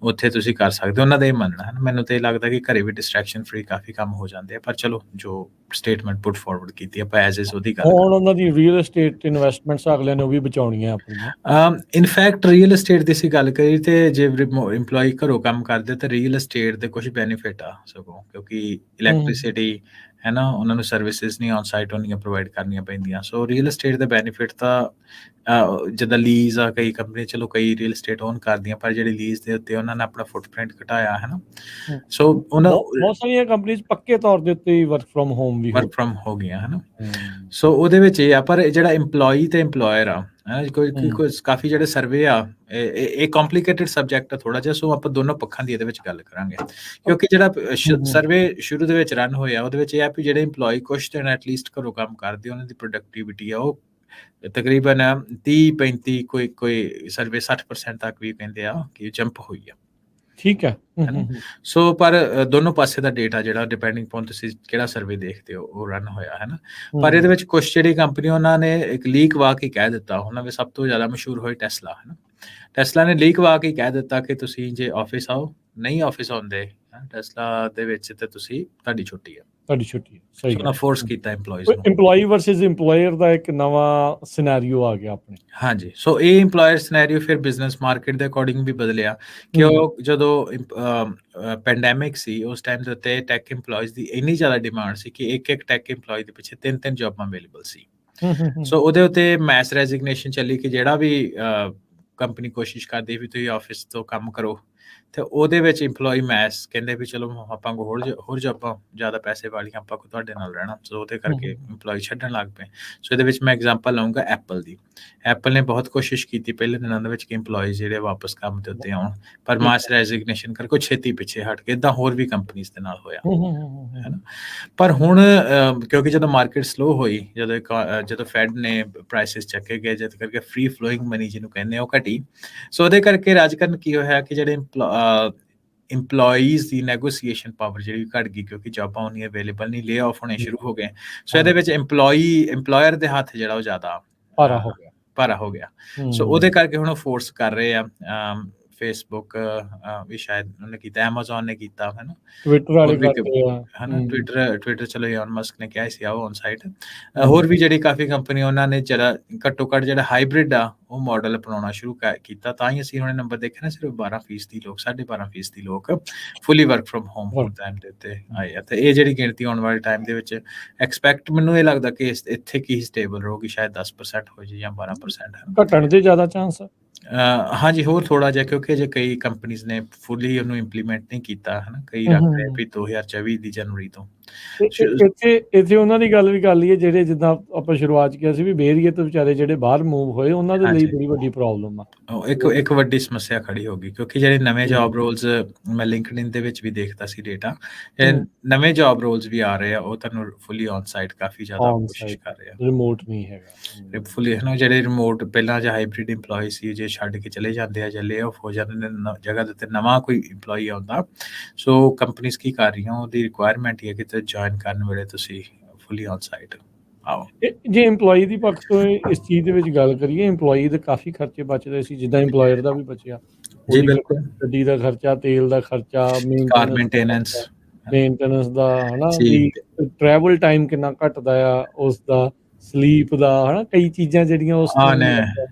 ਉੱਥੇ ਤੁਸੀਂ ਕਰ ਸਕਦੇ ਹੋ। ਉਹਨਾਂ ਦਾ ਇਹ ਮੰਨਣਾ ਹੈ। ਮੈਨੂੰ ਤਾਂ ਇਹ ਲੱਗਦਾ ਕਿ ਘਰੇ ਵੀ ਡਿਸਟਰੈਕਸ਼ਨ ਫ੍ਰੀ ਕਾਫੀ ਕੰਮ ਹੋ ਜਾਂਦੇ ਆ, ਪਰ ਚਲੋ ਜੋ ਸਟੇਟਮੈਂਟ ਪੁੱਟ ਫਾਰਵਰਡ ਕੀਤੀ ਆਪਾਂ ਐਜ਼ ਇਜ਼ ਉਹਦੀ ਗੱਲ ਹੁਣ ਉਹਨਾਂ ਦੀ ਰੀਅਲ ਏਸਟੇਟ ਇਨਵੈਸਟਮੈਂਟਸ ਅਗਲਿਆਂ ਨੇ ਉਹ ਵੀ ਬਚਾਉਣੀਆਂ ਆਪਣੀਆਂ। ਇਨਫੈਕਟ ਰੀਅਲ ਏਸਟੇਟ ਦੀ ਅਸੀਂ ਗੱਲ ਕਰੀ, ਤੇ ਜੇ EMPLOYE ਘਰੋਂ ਕੰਮ ਕਰਦੇ ਤਾਂ ਰੀਅਲ ਏਸਟੇਟ ਦੇ ਕੁਝ ਬੈਨੀਫਿਟ ਆ ਸਗੋਂ, ਕਿਉਂਕਿ ਇਲੈਕਟ੍ਰਿਸਿਟੀ, ਹੈ ਨਾ, ਉਹਨਾਂ ਨੂੰ ਸਰਵਿਸਿਜ਼ ਨਹੀਂ ਔਨ ਸਾਈਟ ਉਹਨੀਆਂ ਪ੍ਰੋਵਾਈਡ ਕਰਨੀਆਂ ਪੈਂਦੀਆਂ। ਸੋ ਰੀਅਲ ਏਸਟੇਟ ਦੇ ਬੈਨੀਫਿਟ ਤਾਂ ਜਿੱਦਾਂ ਲੀਜ਼ ਆ, ਕਈ ਕੰਪਨੀ, ਚਲੋ ਕਈ ਰੀਅਲ ਏਸਟੇਟ ਓਨ ਕਰਦੀਆਂ, ਪਰ ਜਿਹੜੀ ਲੀਜ਼ ਦੇ ਉੱਤੇ ਉਹਨਾਂ ਨੇ ਆਪਣਾ ਫੁੱਟਪ੍ਰਿੰਟ ਘਟਾਇਆ, ਹੈ ਨਾ। ਸੋ ਉਹਨਾਂ ਬਹੁਤ ਸਾਰੀਆਂ ਕੰਪਨੀਆਂ ਪੱਕੇ ਤੌਰ ਦੇ ਉੱਤੇ ਵਰਕ ਫਰਮ ਹੋਮ ਵੀ ਵਰਕ ਫਰਮ ਹੋ ਗਈਆਂ, ਹੈ ਨਾ। ਸੋ ਉਹਦੇ ਵਿੱਚ ਇਹ ਆ, ਪਰ ਜਿਹੜਾ EMPLOYE ਤੇ EMPLOYER ਆ, ਕੋਈ ਕਾਫੀ ਜਿਹੜੇ ਸਰਵੇ ਆ, ਇਹ ਕੰਪਲਿਕੇਟਡ ਸਬਜੈਕਟ ਆ ਥੋੜਾ ਜਿਹਾ, ਸੋ ਆਪਾਂ ਦੋਨੋਂ ਪੱਖਾਂ ਦੀ ਇਹਦੇ ਵਿੱਚ ਗੱਲ ਕਰਾਂਗੇ। ਕਿਉਂਕਿ ਜਿਹੜਾ ਸਰਵੇ ਸ਼ੁਰੂ ਦੇ ਵਿੱਚ ਰਨ ਹੋਇਆ, ਉਹਦੇ ਵਿੱਚ ਇਹ ਆ ਵੀ ਜਿਹੜੇ EMPLOYE ਕੁਛ ਦਿਨ ਐਟਲੀਸਟ ਘਰੋਂ ਕੰਮ ਕਰਦੇ, ਉਹਨਾਂ ਦੀ ਪ੍ਰੋਡਕਟੀਵਿਟੀ ਆ ਉਹ ਤਕਰੀਬਨ 30-35, ਕੋਈ ਸਰਵੇ 60% ਤੱਕ ਵੀ ਕਹਿੰਦੇ ਆ ਕਿ ਜੰਪ ਹੋਈ ਆ। ਠੀਕ ਹੈ। ਸੋ ਪਰ ਦੋਨੋਂ ਪਾਸੇ ਦਾ ਡੇਟਾ ਜਿਹੜਾ ਡਿਪੈਂਡਿੰਗ ਪੌਨ ਤੁਸੀਂ ਕਿਹੜਾ ਸਰਵੇ ਦੇਖਦੇ ਹੋ ਉਹ ਰਨ ਹੋਇਆ, ਹੈ ਨਾ। ਪਰ ਇਹਦੇ ਵਿੱਚ ਕੁਛ ਜਿਹੜੀ ਕੰਪਨੀ, ਉਹਨਾਂ ਨੇ ਇੱਕ ਲੀਕ ਵਾ ਕੇ ਕਹਿ ਦਿੱਤਾ, ਉਹਨਾਂ ਵਿੱਚ ਸਭ ਤੋਂ ਜ਼ਿਆਦਾ ਮਸ਼ਹੂਰ ਹੋਈ ਟੈਸਲਾ, ਹੈ ਨਾ। ਟੈਸਲਾ ਨੇ ਲੀਕ ਵਾ ਕੇ ਕਹਿ ਦਿੱਤਾ ਕਿ ਤੁਸੀਂ ਜੇ ਆਫਿਸ ਆਓ, ਨਹੀਂ ਆਫਿਸ ਆਉਂਦੇ ਟੈਸਲਾ ਦੇ ਵਿੱਚ, ਤੇ ਤੁਹਾਡੀ ਛੁੱਟੀ ਆ, ਤੁਹਾਡੀ ਛੁੱਟੀ। ਸਹੀ ਗੱਲ। ਫੋਰਸ ਕੀਤਾ EMPLOYEES ਨੂੰ। EMPLOYE ਵਰਸਸ EMPLOYER ਦਾ ਇੱਕ ਨਵਾਂ ਸਿਨੈਰੀਓ ਆ ਗਿਆ ਆਪਣੇ। ਹਾਂਜੀ, ਸੋ ਇਹ EMPLOYER ਸਿਨੈਰੀਓ ਫਿਰ ਬਿਜ਼ਨਸ ਮਾਰਕੀਟ ਦੇ ਅਕੋਰਡਿੰਗ ਵੀ ਬਦਲਿਆ, ਕਿ ਉਹ ਜਦੋਂ ਪੈਂਡੈਮਿਕ ਸੀ ਉਸ ਟਾਈਮ ਦੇ ਉੱਤੇ ਟੈਕ EMPLOYEES ਦੀ ਇੰਨੀ ਜ਼ਿਆਦਾ ਡਿਮਾਂਡ ਸੀ ਕਿ ਇੱਕ ਟੈਕ EMPLOYE ਦੇ ਪਿੱਛੇ 3 ਜੌਬਾਂ ਅਵੇਲੇਬਲ ਸੀ। ਸੋ ਉਹਦੇ ਉੱਤੇ ਮੈਸ ਰੈਜ਼ਿਗਨੇਸ਼ਨ ਚੱਲੀ ਕਿ ਜਿਹੜਾ ਵੀ ਕੰਪਨੀ ਕੋਸ਼ਿਸ਼ ਕਰਦੀ ਵੀ ਤੁਸੀਂ ਆਫਿਸ ਤੋਂ ਕੰਮ ਕਰੋ, ਤੇ ਉਹਦੇ ਵਿੱਚ EMPLOYE ਮੈਸ ਕਹਿੰਦੇ ਵੀ ਚਲੋ ਆਪਾਂ ਕੋ ਹੋਰ ਜੌਬਾਂ ਜ਼ਿਆਦਾ ਪੈਸੇ ਵਾਲੀਆਂ, ਆਪਾਂ ਕੋ ਤੁਹਾਡੇ ਨਾਲ ਰਹਿਣਾ। ਸੋ ਉਹਦੇ ਕਰਕੇ EMPLOYE ਛੱਡਣ ਲੱਗ ਪਏ। ਸੋ ਇਹਦੇ ਵਿੱਚ ਮੈਂ ਐਗਜ਼ਾਮਪਲ ਲਊਂਗਾ ਐਪਲ ਦੀ। ਐਪਲ ਨੇ ਬਹੁਤ ਕੋਸ਼ਿਸ਼ ਕੀਤੀ ਪਹਿਲੇ ਦਿਨਾਂ ਦੇ ਵਿੱਚ ਕਿ EMPLOYEES ਜਿਹੜੇ ਵਾਪਸ ਕੰਮ ਦੇ ਉੱਤੇ ਆਉਣ, ਪਰ ਮਾਸ ਰੈਜ਼ਿਗਨੇਸ਼ਨ ਕਰਕੇ ਛੇਤੀ ਪਿੱਛੇ ਹਟ ਕੇ, ਇੱਦਾਂ ਹੋਰ ਵੀ ਕੰਪਨੀਜ਼ ਦੇ ਨਾਲ ਹੋਇਆ, ਹੈ ਨਾ। ਪਰ ਹੁਣ ਕਿਉਂਕਿ ਜਦੋਂ ਮਾਰਕੀਟ ਸਲੋ ਹੋਈ, ਜਦੋਂ ਫੈਡ ਨੇ ਪ੍ਰਾਈਸਿਸ ਚੱਕੇ ਗਏ, ਜਦ ਕਰਕੇ ਫ੍ਰੀ ਫਲੋਇੰਗ ਮਨੀ ਜਿਹਨੂੰ ਕਹਿੰਦੇ ਆ ਉਹ ਘਟੀ। ਸੋ ਉਹਦੇ ਕਰਕੇ ਰਾਜਕਰਨ ਕੀ ਹੋਇਆ ਕਿ ਜਿਹੜੇ EMPLOYEES ਦੀ ਨੈਗੋਸੀਏਸ਼ਨ ਪਾਵਰ ਜਿਹੜੀ ਘਟ ਗਈ, ਕਿਉਂਕਿ ਜੌਬਾਂ ਉਨੀਆਂ ਅਵੇਲੇਬਲ ਨਹੀਂ, ਲੇ ਆਫ ਹੋਣੇ ਸ਼ੁਰੂ ਹੋ ਗਏ। ਸੋ ਇਹਦੇ ਵਿੱਚ EMPLOYER ਦੇ ਹੱਥ ਜਿਹੜਾ ਉਹ ਜ਼ਿਆਦਾ ਭਾਰਾ ਹੋ ਗਿਆ। ਸੋ ਉਹਦੇ ਕਰਕੇ ਹੁਣ ਉਹ ਫੋਰਸ ਕਰ ਰਹੇ ਆ ਫੇਸਬੁੱਕ ਵੀ ਸ਼ਾਇਦ ਉਹਨੇ ਕੀਤਾ, ਐਮਾਜ਼ੋਨ ਨੇ ਕੀਤਾ, ਹੈ ਨਾ। ਟਵਿੱਟਰ ਵਾਲੇ ਹੋਰ ਵੀ ਕਰਦੇ ਆ। ਹੈ ਨਾ, ਹੂੰ, ਟਵਿੱਟਰ ਚਲੋ ਇਲਨ ਮਸਕ ਨੇ ਕਿਹਾ ਸੀ ਆਓ ਔਨ ਸਾਈਟ। ਹੂੰ, ਹੋਰ ਵੀ ਜਿਹੜੀ ਕਾਫੀ ਕੰਪਨੀ ਉਹਨਾਂ ਨੇ ਜਿਹੜਾ ਘੱਟੋ ਘੱਟ ਜਿਹੜਾ ਹਾਈਬ੍ਰਿਡ ਆ ਉਹ ਮਾਡਲ ਅਪਣਾਉਣਾ ਸ਼ੁਰੂ ਕੀਤਾ, ਤਾਂ ਹੀ ਅਸੀਂ ਹੁਣੇ ਨੰਬਰ ਦੇਖਿਆ ਨਾ, ਸਿਰਫ 12% ਲੋਕ, 12.5% ਲੋਕ fully work from home work time ਦੇ ਉੱਤੇ ਆਏ ਆ। ਤੇ ਇਹ ਜਿਹੜੀ ਗਿਣਤੀ ਆਉਣ ਵਾਲੇ ਟਾਈਮ ਦੇ ਵਿੱਚ ਐਕਸਪੈਕਟ, ਮੈਨੂੰ ਇਹ ਲੱਗਦਾ ਕਿ ਇੱਥੇ ਕੀ ਸਟੇਬਲ ਰਹੂਗੀ, ਸ਼ਾਇਦ 10% ਹੋ ਜਾਏ ਜਾਂ 12% ਹੈ। ਘਟਣ ਦੇ ਜ਼ਿਆਦਾ ਚਾਂਸ ਆ। ਹਾਂਜੀ, ਹੋਰ ਥੋੜ੍ਹਾ ਜਿਹਾ, ਕਿਉਂਕਿ ਜੇ ਕਈ ਕੰਪਨੀਜ਼ ਨੇ ਫੁੱਲੀ ਉਹਨੂੰ ਇੰਪਲੀਮੈਂਟ ਨਹੀਂ ਕੀਤਾ, ਹੈ ਨਾ, ਕਈ ਰੱਖ ਰਹੇ ਵੀ 2024 ਦੀ ਜਨਵਰੀ ਤੋਂ। ਇੱਥੇ ਉਹਨਾਂ ਦੀ ਗੱਲ ਵੀ ਕਰ ਲਈਏ, ਜਿਹੜੇ ਜਿੱਦਾਂ ਆਪਾਂ ਸ਼ੁਰੂਆਤ 'ਚ ਕਿਹਾ ਸੀ ਵੀ ਬੇਰੀਏ ਤੋਂ ਵਿਚਾਰੇ ਜਿਹੜੇ ਬਾਹਰ ਮੂਵ ਹੋਏ, ਉਹਨਾਂ ਦੇ ਲਈ ਹਾਂਜੀ, ਬੜੀ ਵੱਡੀ ਪ੍ਰੋਬਲਮ ਆ। ਉਹ ਇੱਕ ਵੱਡੀ ਸਮੱਸਿਆ ਖੜੀ ਹੋ ਗਈ, ਕਿਉਂਕਿ ਜਿਹੜੇ ਨਵੇਂ ਜੌਬ ਰੋਲਸ, ਮੈਂ ਲਿੰਕਡਇਨ ਦੇ ਵਿੱਚ ਵੀ ਦੇਖਦਾ ਸੀ ਡੇਟਾ, ਨਵੇਂ ਜੌਬ ਰੋਲਸ ਵੀ ਆ ਰਹੇ ਆ, ਉਹ ਤੁਹਾਨੂੰ ਫੁੱਲੀ ਔਨ ਸਾਈਟ ਕਾਫੀ ਜ਼ਿਆਦਾ ਔਨ ਕੋਸ਼ਿਸ਼ ਸਾਈਟ ਕਰ ਰਹੇ ਆ। ਰਿਮੋਟ ਨਹੀਂ ਹੈਗਾ। ਫੁੱਲੀ, ਹੈ ਨਾ, ਜਿਹੜੇ ਰਿਮੋਟ ਪਹਿਲਾਂ ਜਾਂ ਹਾਈਬ੍ਰਿਡ ਇੰਪਲੋਈ ਸੀ, ਜੇ ਛੱਡ ਕੇ ਚਲੇ ਜਾਂਦੇ ਆ ਜਾਂ ਲੇ ਆਫ ਹੋ ਜਾਂਦੇ ਨੇ, ਜਗ੍ਹਾ ਦੇ ਉੱਤੇ ਨਵਾਂ ਕੋਈ ਇੰਪਲੋਈ ਆਉਂਦਾ, ਸੋ ਕੰਪਨੀਜ਼ ਕੀ ਕਰ ਰਹੀਆਂ, ਉਹਦੀ ਰਿਕੁਆਇਰਮੈਂਟ ਹੀ ਹੈ ਕਿ ਤੁਸੀਂ ਜੁਆਇਨ ਕਰਨ ਵੇਲੇ ਤੁਸੀਂ ਫੁੱਲੀ ਔਨ ਸਾਈਟ ਆਓ। ਜੇ ਇੰਪਲੋਈ ਦੀ ਪੱਖ ਤੋਂ ਇਸ ਚੀਜ਼ ਦੇ ਵਿੱਚ ਗੱਲ ਕਰੀਏ, ਇੰਪਲੋਈ ਦੇ ਕਾਫੀ ਖਰਚੇ ਬਚਦੇ ਸੀ, ਜਿੱਦਾਂ ਇੰਪਲੋਇਰ ਦਾ ਵੀ ਬਚਿਆ, ਜੀ ਉਹਦੀ ਬਿਲਕੁਲ, ਗੱਡੀ ਦਾ ਖਰਚਾ, ਤੇਲ ਦਾ ਖਰਚਾ, ਕਾਰ ਮੇਨਟੇਨੈਂਸ ਮੇਨਟੇਨੈਂਸ ਦਾ, ਹਨਾ, ਜੀ, ਵੀ ਟਰੈਵਲ ਟਾਈਮ ਕਿੰਨਾ ਘਟਦਾ ਆ, ਉਸ ਦਾ ਸਲੀਪ ਦਾ, ਹਨਾ, ਕਈ ਚੀਜ਼ਾਂ ਜਿਹੜੀਆਂ ਉਸ ਤੋਂ ਨੇ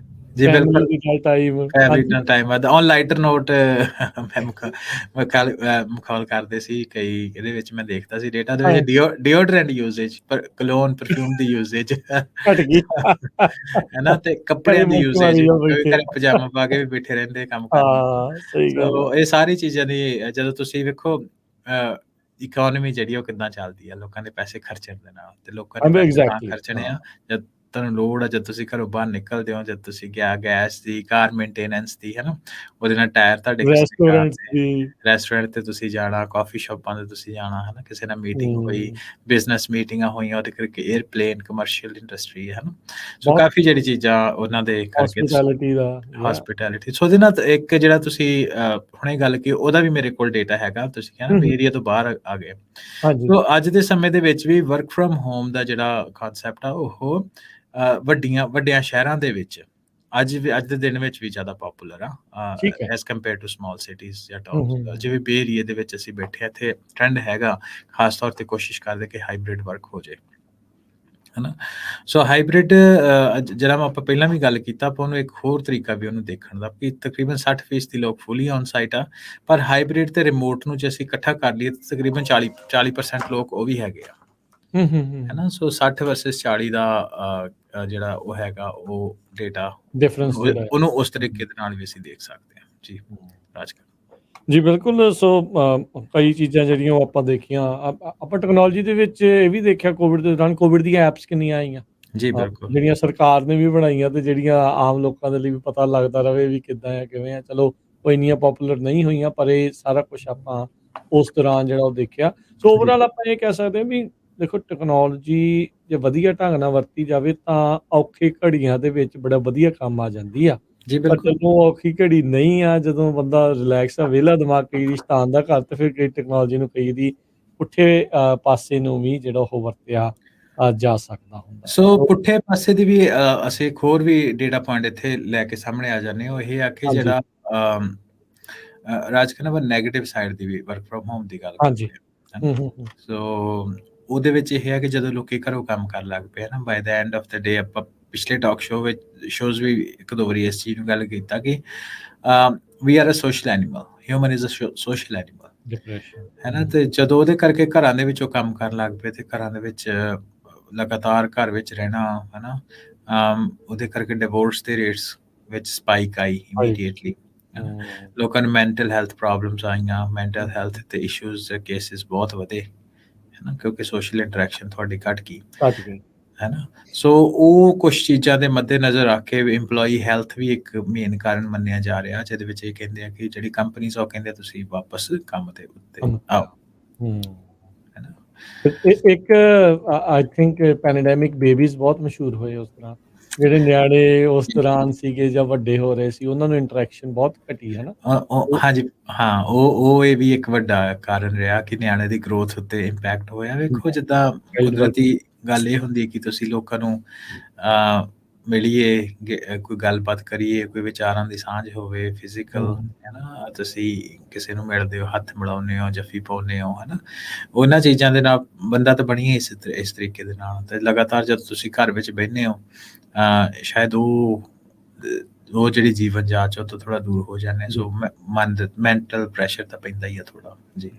ਜੀ ਫੈਮਿਲੀ ਬਿਲਕੁਲ, ਦੇ ਨਾਲ ਟਾਈਮ। ਫੈਬਰਿਕ ਨਾਲ ਟਾਈਮ ਵੱਧਦਾ। ਔਨ ਲਾਈਟਰ ਨੋਟ, ਮੈਂ ਮਖੌਲ ਕਰਦੇ ਸੀ ਕਈ, ਇਹਦੇ ਵਿੱਚ ਮੈਂ ਦੇਖਦਾ ਸੀ ਡੇਟਾ ਦੇ ਵਿੱਚ, ਡਿਓਡਰੈਂਟ ਯੂਸੇਜ, ਪਰ ਕਲੋਨ ਪਰਫਿਊਮ ਦੀ ਯੂਸੇਜ ਘਟ ਗਈ। ਹੈ ਨਾ, ਤੇ ਕੱਪੜਿਆਂ ਦੀ ਯੂਸੇਜ, ਕਿਉਂਕਿ ਘਰੇ ਪਜਾਮਾ ਪਾ ਕੇ ਵੀ ਬੈਠੇ ਰਹਿੰਦੇ ਕੰਮ ਕਰਨ। ਹਾਂ, ਸਹੀ ਗੱਲ ਆ। ਸੋ ਇਹ ਸਾਰੀ ਚੀਜ਼ਾਂ ਦੀ, ਜਦੋਂ ਤੁਸੀਂ ਵੇਖੋ ਇਕਨੋਮੀ ਜਿਹੜੀ ਉਹ ਕਿੱਦਾਂ ਚੱਲਦੀ ਆ, ਲੋਕਾਂ ਦੇ ਪੈਸੇ ਖਰਚਣ ਦੇ ਨਾਲ, ਤੇ ਲੋਕਾਂ ਨੇ ਪੈਸੇ ਤਾਂ ਖਰਚਣੇ ਆ ਜਦ ਤੁਹਾਨੂੰ ਲੋੜ ਆ, ਜਦ ਤੁਸੀਂ ਘਰੋਂ ਬਾਹਰ ਨਿਕਲਦੇ ਹੋ, ਜਦ ਤੁਸੀਂ ਗੈਸ ਦੀ, ਕਾਰ ਮੇਨਟੇਨੈਂਸ ਦੀ, ਹੈ ਨਾ, ਉਹਦੇ ਨਾਲ ਟਾਇਰ ਤੁਹਾਡੇ ਰੈਸਟੋਰੈਂਟ ਤੇ ਤੁਸੀਂ ਜਾਣਾ, ਕਾਫੀ ਸ਼ਾਪਾਂ ਤੇ ਤੁਸੀਂ ਜਾਣਾ, ਹੈ ਨਾ, ਕਿਸੇ ਨਾਲ ਮੀਟਿੰਗ ਹੋਈ, ਬਿਜ਼ਨਸ ਮੀਟਿੰਗਾਂ ਹੋਈਆਂ, ਉਹਦੇ ਕਰਕੇ 에ਅਰਪਲੇਨ, ਕਮਰਸ਼ੀਅਲ ਇੰਡਸਟਰੀ, ਹੈ ਨਾ, ਸੋ ਕਾਫੀ ਜਿਹੜੀ ਚੀਜ਼ਾਂ ਉਹਨਾਂ ਦੇ ਕਰਕੇ, ਹਸਪੀਟੈਲਿਟੀ। ਸੋ ਉਹਦੇ ਨਾਲ ਇੱਕ ਜਿਹੜਾ ਤੁਸੀਂ ਹੁਣੇ ਗੱਲ ਕੀ, ਉਹਦਾ ਵੀ ਮੇਰੇ ਕੋਲ ਡੇਟਾ ਹੈਗਾ, ਤੁਸੀਂ ਕਿਹਾ ਨਾ ਏਰੀਆ ਤੋਂ ਬਾਹਰ ਆ ਗਏ, ਸੋ ਅੱਜ ਦੇ ਸਮੇਂ ਦੇ ਵਿੱਚ ਵੀ ਵਰਕ ਫਰੋਮ ਹੋਮ ਦਾ ਜਿਹੜਾ ਕਾਨਸੈਪਟ ਆ, ਉਹ ਵੱਡਿਆਂ ਸ਼ਹਿਰਾਂ ਦੇ ਵਿੱਚ ਅੱਜ ਦੇ ਦਿਨ ਵਿੱਚ ਵੀ ਜ਼ਿਆਦਾ ਪਪੂਲਰ ਆ, as compare to small cities ਜਾਂ ਟਾਊਨਸ। ਜਿਵੇਂ ਬੇ ਏਰੀਏ ਦੇ ਵਿੱਚ ਅਸੀਂ ਬੈਠੇ, ਇੱਥੇ ਟ੍ਰੈਂਡ ਹੈਗਾ, ਖਾਸ ਤੌਰ ਤੇ ਕੋਸ਼ਿਸ਼ ਕਰਦੇ ਕਿ ਹਾਈਬ੍ਰਿਡ ਵਰਕ ਹੋ ਜਾਏ, ਹੈ ਨਾ। ਸੋ ਹਾਈਬ੍ਰਿਡ, ਜਿਹੜਾ ਆਪਾਂ ਪਹਿਲਾਂ ਵੀ ਗੱਲ ਕੀਤਾ, ਆਪਾਂ ਉਹਨੂੰ ਇੱਕ ਹੋਰ ਤਰੀਕਾ ਵੀ ਉਹਨੂੰ ਦੇਖਣ ਦਾ, ਕਿ ਤਕਰੀਬਨ 60% ਲੋਕ ਫੁੱਲੀ ਔਨ ਸਾਈਟ ਆ, ਪਰ ਹਾਈਬ੍ਰਿਡ ਤੇ ਰਿਮੋਟ ਨੂੰ ਜੇ ਅਸੀਂ ਇਕੱਠਾ ਕਰ ਲਈਏ, ਤਕਰੀਬਨ 40% ਲੋਕ ਉਹ ਵੀ ਹੈਗੇ ਆ, ਹੈ ਨਾ। ਸੋ 60 ਵਰਸਸ 40 ਦਾ ਜਿਹੜਾ ਉਹ ਹੈਗਾ, ਉਹ ਡੇਟਾ ਡਿਫਰੈਂਸ ਉਹਨੂੰ ਉਸ ਤਰੀਕੇ ਦੇ ਨਾਲ ਵੀ ਅਸੀਂ ਦੇਖ ਸਕਦੇ ਹਾਂ। ਜੀ ਰਾਜ ਜੀ ਬਿਲਕੁਲ। ਸੋ ਕਈ ਚੀਜ਼ਾਂ ਜਿਹੜੀਆਂ ਉਹ ਆਪਾਂ ਦੇਖੀਆਂ, ਆਪਾਂ ਟੈਕਨੋਲੋਜੀ ਦੇ ਵਿੱਚ ਇਹ ਵੀ ਦੇਖਿਆ, ਕੋਵਿਡ ਦੇ ਦੌਰਾਨ ਕੋਵਿਡ ਦੀਆਂ ਐਪਸ ਕਿੰਨੀਆਂ ਆਈਆਂ, ਜੀ ਬਿਲਕੁਲ, ਜਿਹੜੀਆਂ ਸਰਕਾਰ ਨੇ ਵੀ ਬਣਾਈਆਂ, ਤੇ ਜਿਹੜੀਆਂ ਆਮ ਲੋਕਾਂ ਦੇ ਲਈ ਵੀ ਪਤਾ ਲੱਗਦਾ ਰਵੇ ਵੀ ਕਿੱਦਾਂ ਆ, ਕਿਵੇਂ ਆ। ਚਲੋ ਉਹ ਇੰਨੀਆਂ ਪੋਪੂਲਰ ਨਹੀਂ ਹੋਈਆਂ, ਪਰ ਇਹ ਸਾਰਾ ਕੁਛ ਆਪਾਂ ਉਸ ਦੌਰਾਨ ਜਿਹੜਾ ਉਹ ਦੇਖਿਆ। ਸੋ ਓਵਰਆਲ ਆਪਾਂ ਇਹ ਕਹਿ ਸਕਦੇ ਹਾਂ ਵੀ ਦੇਖੋ, ਟੈਕਨੋਲੋਜੀ ਜੇ ਵਧੀਆ ਢੰਗ ਨਾਲ ਵਰਤੀ ਜਾਵੇ ਤਾਂ ਔਖੇ ਘੜੀਆਂ ਦੇ ਵਿੱਚ ਬੜਾ ਵਧੀਆ ਕੰਮ ਆ ਜਾਂਦੀ ਆ। ਜੀ ਪਰ ਬਿਲਕੁਲ, ਜਦੋਂ ਔਖੀ ਘੜੀ ਨਹੀਂ ਆ, ਜਦੋਂ ਬੰਦਾ ਰਿਲੈਕਸ ਆ, ਵਿਹਲਾ ਦਿਮਾਗ ਕਈ ਵਾਰੀ ਸ਼ੈਤਾਨ ਦਾ ਘਰ, ਤੇ ਫਿਰ ਕਈ ਟੈਕਨੋਲੋਜੀ ਨੂੰ ਕਈ ਦੀ ਪੁੱਠੇ ਪਾਸੇ ਨੂੰ ਵੀ ਜਿਹੜਾ ਉਹ ਵਰਤਿਆ ਜਾ ਸਕਦਾ ਹੁੰਦਾ। ਸੋ ਪੁੱਠੇ ਪਾਸੇ ਦੀ ਵੀ ਅਸੀਂ ਇੱਕ ਹੋਰ ਵੀ ਡੇਟਾ ਪੁਆਇੰਟ ਇੱਥੇ ਲੈ ਕੇ ਸਾਹਮਣੇ ਆ ਜਾਂਦੇ ਹਾਂ, ਉਹ ਇਹ ਆ ਕਿ ਜਿਹੜਾ ਰਾਜ ਕਹਿੰਦਾ negative side the we work from home ਦੀ ਗੱਲ ਕਰਦੇ ਹਾਂ। ਸੋ ਉਹਦੇ ਵਿੱਚ ਇਹ ਹੈ ਕਿ ਜਦੋਂ ਲੋਕੀ ਘਰੋਂ ਕੰਮ ਕਰਨ ਲੱਗ ਪਏ ਨਾ, ਬਾਈ ਦਾ ਐਂਡ ਆਫ ਦ ਡੇ, ਆਪਾਂ ਪਿਛਲੇ ਟਾਕ ਸ਼ੋਜ਼ ਵੀ ਇੱਕ ਦੋ ਵਾਰੀ ਇਸ ਚੀਜ਼ ਨੂੰ ਗੱਲ ਕੀਤਾ ਕਿ we are a social animal, human is a social animal, depression, ਹੈ ਨਾ। ਤੇ ਜਦੋਂ ਉਹਦੇ ਕਰਕੇ ਘਰਾਂ ਦੇ ਵਿੱਚੋਂ ਕੰਮ ਕਰਨ ਲੱਗ ਪਏ, ਤੇ ਘਰਾਂ ਦੇ ਵਿੱਚ ਲਗਾਤਾਰ ਘਰ ਵਿੱਚ ਰਹਿਣਾ, ਹੈ ਨਾ, ਉਹਦੇ ਕਰਕੇ ਡਿਵੋਰਸ ਦੇ ਰੇਟਸ ਵਿੱਚ ਸਪਾਈਕ ਆਈ ਇਮੀਡੀਏਟਲੀ, ਲੋਕਾਂ ਨੂੰ ਮੈਂਟਲ ਹੈਲਥ ਪ੍ਰੋਬਲਮਸ ਆਈਆਂ, ਮੈਂਟਲ ਹੈਲਥ ਤੇ ਇਸ਼ੂਜ਼ ਦੇ ਕੇਸਿਸ ਬਹੁਤ ਵਧੇ, ਹੈ ਨਾ, ਕਿਉਂਕਿ ਸੋਸ਼ਲ ਇੰਟਰੈਕਸ਼ਨ ਤੁਹਾਡੀ ਘਟ ਗਈ, ਹੈ ਨਾ। ਸੋ ਉਹ ਕੁਛ ਚੀਜ਼ਾਂ ਦੇ ਮੱਦੇ ਨਜ਼ਰ ਰੱਖ ਕੇ ਇੰਪਲੋਈ ਹੈਲਥ ਵੀ ਇੱਕ ਮੇਨ ਕਾਰਨ ਮੰਨਿਆ ਜਾ ਰਿਹਾ, ਜਿਹਦੇ ਵਿੱਚ ਇਹ ਕਹਿੰਦੇ ਆ ਕਿ ਜਿਹੜੀ ਕੰਪਨੀਜ਼ ਉਹ ਕਹਿੰਦੇ ਤੁਸੀਂ ਵਾਪਸ ਕੰਮ ਦੇ ਉੱਤੇ ਆਓ, ਹੈ ਨਾ। ਇੱਕ ਆਈ ਥਿੰਕ ਪੈਂਡੈਮਿਕ ਬੇਬੀਜ਼ ਬਹੁਤ ਮਸ਼ਹੂਰ ਹੋਏ ਉਸ ਤਰ੍ਹਾਂ, ਜਿਹੜੇ ਨਿਆਣੇ ਉਸ ਦੌਰਾਨ ਸੀਗੇ ਜਾਂ ਵੱਡੇ ਹੋ ਰਹੇ ਸੀ, ਉਹਨਾਂ ਨੂੰ ਇੰਟਰੈਕਸ਼ਨ ਬਹੁਤ ਘਟੀ, ਹੈ ਨਾ। ਹਾਂਜੀ, ਹਾਂ, ਉਹ ਇਹ ਵੀ ਇੱਕ ਵੱਡਾ ਕਾਰਨ ਰਿਹਾ ਕਿ ਨਿਆਣੇ ਦੀ ਗਰੋਥ ਉੱਤੇ ਇੰਪੈਕਟ ਹੋਇਆ। ਵੇਖੋ, ਜਿੱਦਾਂ ਕੁਦਰਤੀ ਗੱਲ ਇਹ ਹੁੰਦੀ ਕਿ ਤੁਸੀਂ ਲੋਕਾਂ ਨੂੰ ਮਿਲੀਏ, ਕੋਈ ਗੱਲਬਾਤ ਕਰੀਏ, ਕੋਈ ਵਿਚਾਰਾਂ ਦੀ ਸਾਂਝ ਹੋਵੇ, ਫਿਜ਼ੀਕਲ ਹੂੰ। ਹੈ ਨਾ, ਤੁਸੀਂ ਕਿਸੇ ਨੂੰ ਮਿਲਦੇ ਹੋ, ਹੱਥ ਮਿਲਾਉਂਦੇ ਹੋ, ਜੱਫੀ ਪਾਉਂਦੇ ਹੋ, ਹੈ ਨਾ, ਉਹਨਾਂ ਚੀਜ਼ਾਂ ਦੇ ਨਾਲ ਬੰਦਾ ਤਾਂ ਬਣੀ ਇਸ ਤਰੀਕੇ ਦੇ ਨਾਲ। ਅਤੇ ਲਗਾਤਾਰ ਜਦੋਂ ਤੁਸੀਂ ਘਰ ਵਿੱਚ ਬਹਿੰਦੇ ਹੋ, ਸ਼ਾਇਦ ਉਹ ਜਿਹੜੀ ਜੀਵਨ ਜਾਂਚ ਉਹ ਤੋਂ ਥੋੜ੍ਹਾ ਦੂਰ ਹੋ ਜਾਂਦੇ। ਸੋ ਮੈਂਟਲ ਪ੍ਰੈਸ਼ਰ ਤਾਂ ਪੈਂਦਾ ਹੀ ਆ ਥੋੜ੍ਹਾ ਜੀ।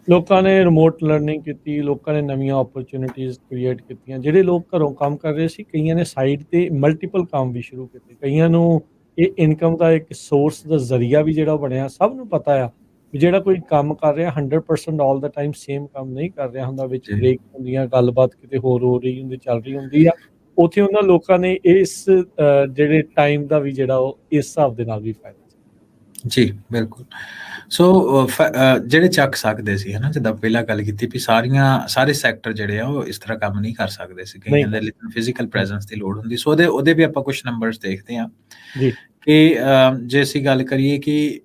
ਲੋਕਾਂ ਨੇ ਰਿਮੋਟ ਲਰਨਿੰਗ ਕੀਤੀ, ਲੋਕਾਂ ਨੇ ਨਵੀਆਂ ਓਪਰਚੁਨਿਟੀਜ਼ ਕ੍ਰੀਏਟ ਕੀਤੀਆਂ। ਜਿਹੜੇ ਲੋਕ ਘਰੋਂ ਕੰਮ ਕਰ ਰਹੇ ਸੀ, ਕਈਆਂ ਨੇ ਸਾਈਡ ਤੇ ਮਲਟੀਪਲ ਕੰਮ ਵੀ ਸ਼ੁਰੂ ਕੀਤੇ। ਕਈਆਂ ਨੂੰ ਇਹ ਇਨਕਮ ਦਾ ਇੱਕ ਸੋਰਸ ਦਾ ਜ਼ਰੀਆ ਵੀ ਜਿਹੜਾ ਬਣਿਆ। ਸਭ ਨੂੰ ਪਤਾ ਆ ਵੀ ਜਿਹੜਾ ਕੋਈ ਕੰਮ ਕਰ ਰਿਹਾ 100% ਆਲ ਦਾ ਟਾਈਮ ਸੇਮ ਕੰਮ ਨਹੀਂ ਕਰ ਰਿਹਾ ਹੁੰਦਾ, ਵਿੱਚ ਜੀ ਬ੍ਰੇਕ ਹੁੰਦੀਆਂ, ਗੱਲਬਾਤ ਕਿਤੇ ਹੋਰ ਹੋ ਰਹੀ ਹੁੰਦੀ, ਚੱਲ ਰਹੀ ਹੁੰਦੀ ਆ। ਉੱਥੇ ਉਹਨਾਂ ਲੋਕਾਂ ਨੇ ਇਸ ਜਿਹੜੇ ਟਾਈਮ ਦਾ ਵੀ ਜਿਹੜਾ ਉਹ ਇਸ ਹਿਸਾਬ ਦੇ ਨਾਲ ਵੀ ਫਾਇਦਾ ਜੀ ਬਿਲਕੁਲ। ਸੋ ਜਿਹੜੇ ਚੱਕ ਸਕਦੇ ਸੀ, ਹੈ ਨਾ, ਜਿੱਦਾਂ ਪਹਿਲਾਂ ਗੱਲ ਕੀਤੀ ਵੀ ਸਾਰੇ ਸੈਕਟਰ ਜਿਹੜੇ ਆ ਉਹ ਇਸ ਤਰ੍ਹਾਂ ਕੰਮ ਨਹੀਂ ਕਰ ਸਕਦੇ ਸੀ। ਨਹੀਂ ਕਈਆਂ ਦੇ ਕਰ ਲਈ ਫਿਜ਼ੀਕਲ ਪ੍ਰੈਜ਼ੈਂਸ ਦੀ ਲੋੜ ਹੁੰਦੀ। ਸੋ ਉਹਦੇ ਵੀ ਆਪਾਂ ਕੁਛ ਨੰਬਰਸ ਦੇਖਦੇ ਹਾਂ ਜੀ। ਕਿ ਜੇ ਅਸੀਂ ਗੱਲ ਕਰੀਏ ਕਿ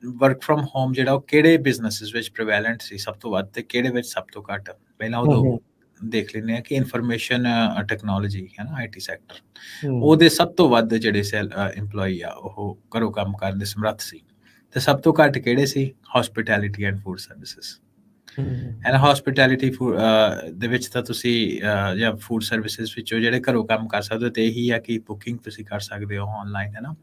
ਵਰਕ ਫਰੋਮ ਹੋਮ ਜਿਹੜਾ ਉਹ ਕਿਹੜੇ ਬਿਜ਼ਨੈਸਿਸ ਵਿੱਚ ਪ੍ਰੀਵੈਲੈਂਟ ਸੀ ਸਭ ਤੋਂ ਵੱਧ, ਤੇ ਕਿਹੜੇ ਵਿੱਚ ਸਭ ਤੋਂ ਘੱਟ। ਪਹਿਲਾਂ ਉਦੋਂ ਦੇਖ ਲੈਂਦੇ ਹਾਂ ਕਿ ਇਨਫੋਰਮੇਸ਼ਨ ਟੈਕਨੋਲੋਜੀ ਹੈ ਨਾ, IT ਸੈਕਟਰ, ਉਹਦੇ ਸਭ ਤੋਂ ਵੱਧ ਜਿਹੜੇ EMPLOYE ਆ ਉਹ ਘਰੋਂ ਕੰਮ ਕਰਨ ਦੇ ਸਮਰੱਥ ਸੀ। ਤੇ ਸਭ ਤੋਂ ਘੱਟ ਕਿਹੜੇ ਸੀ? Hospitality and food services. And hospitality ਦੇ ਵਿੱਚ ਤਾਂ ਤੁਸੀਂ ਜਾਂ ਫੂਡ ਸਰਵਿਸਿਜ਼ ਵਿੱਚੋਂ ਜਿਹੜੇ ਘਰੋਂ ਕੰਮ ਕਰ ਸਕਦੇ ਹੋ, ਤੇ ਇਹੀ ਆ ਕਿ ਬੁਕਿੰਗ ਤੁਸੀਂ ਕਰ ਸਕਦੇ ਹੋ ਆਨਲਾਈਨ, ਹੈ ਨਾ,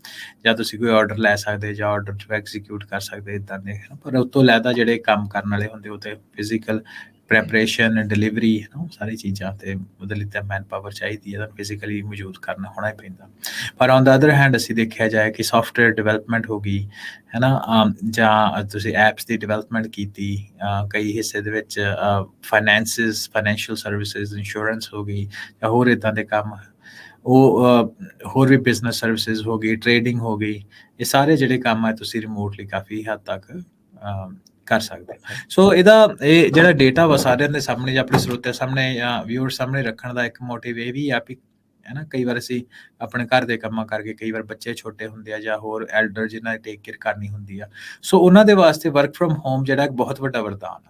ਜਾਂ ਤੁਸੀਂ ਕੋਈ ਆਰਡਰ ਲੈ ਸਕਦੇ, ਜਾਂ ਆਰਡਰ ਐਗਜ਼ੀਕਿਊਟ ਕਰ ਸਕਦੇ, ਇੱਦਾਂ ਦੇ। ਪਰ ਉਸ ਤੋਂ ਇਲਾਵਾ ਜਿਹੜੇ ਕੰਮ ਕਰਨ ਵਾਲੇ ਹੁੰਦੇ ਉਹ ਤੇ ਫਿਜ਼ੀਕਲ ਪ੍ਰੈਪਰੇਸ਼ਨ, ਡਿਲੀਵਰੀ, ਹੈ ਨਾ, ਸਾਰੀ ਚੀਜ਼ਾਂ, ਤੇ ਉਹਦੇ ਲਈ ਤਾਂ ਮੈਨ ਪਾਵਰ ਚਾਹੀਦੀ ਹੈ, ਫਿਜ਼ੀਕਲੀ ਮੌਜੂਦ ਕਰਨਾ ਹੋਣਾ ਹੀ ਪੈਂਦਾ। ਪਰ ਔਨ ਦਾ ਅਦਰ ਹੈਂਡ ਅਸੀਂ ਦੇਖਿਆ ਜਾਏ ਕਿ ਸੌਫਟਵੇਅਰ ਡਿਵੈਲਪਮੈਂਟ ਹੋ ਗਈ, ਹੈ ਨਾ, ਜਾਂ ਤੁਸੀਂ ਐਪਸ ਦੀ ਡਿਵੈਲਪਮੈਂਟ ਕੀਤੀ, ਕਈ ਹਿੱਸੇ ਦੇ ਵਿੱਚ ਫਾਈਨੈਂਸ਼ੀਅਲ ਸਰਵਿਸਿਜ਼, ਇੰਸ਼ੋਰੈਂਸ ਹੋ ਗਈ, ਜਾਂ ਹੋਰ ਇੱਦਾਂ ਦੇ ਕੰਮ, ਉਹ ਹੋਰ ਵੀ ਬਿਜ਼ਨਸ ਸਰਵਿਸਿਜ਼ ਹੋ ਗਈ, ਟ੍ਰੇਡਿੰਗ ਹੋ ਗਈ। ਇਹ ਸਾਰੇ ਜਿਹੜੇ ਕੰਮ ਹੈ ਤੁਸੀਂ ਰਿਮੋਟਲੀ ਕਾਫੀ ਹੱਦ ਤੱਕ ਕਰ ਸਕਦੇ। ਸੋ ਇਹ ਜਿਹੜਾ ਡੇਟਾ ਵਾ ਸਾਰਿਆਂ ਦੇ ਸਾਹਮਣੇ, ਜਾਂ ਆਪਣੇ ਸਰੋਤਿਆਂ ਸਾਹਮਣੇ ਜਾਂ ਵਿਊਅਰ ਸਾਹਮਣੇ ਰੱਖਣ ਦਾ ਇੱਕ ਮੋਟਿਵ ਇਹ ਵੀ ਆ ਵੀ, ਹੈ ਨਾ, ਕਈ ਵਾਰ ਅਸੀਂ ਆਪਣੇ ਘਰ ਦੇ ਕੰਮਾਂ ਕਰਕੇ, ਕਈ ਵਾਰ ਬੱਚੇ ਛੋਟੇ ਹੁੰਦੇ ਆ ਜਾਂ ਹੋਰ ਐਲਡਰ ਜਿਨ੍ਹਾਂ ਦੀ ਟੇਕ ਕੇਅਰ ਕਰਨੀ ਹੁੰਦੀ ਆ, ਸੋ ਉਹਨਾਂ ਦੇ ਵਾਸਤੇ ਵਰਕ ਫਰੋਮ ਹੋਮ ਜਿਹੜਾ ਇੱਕ ਬਹੁਤ ਵੱਡਾ ਵਰਦਾਨ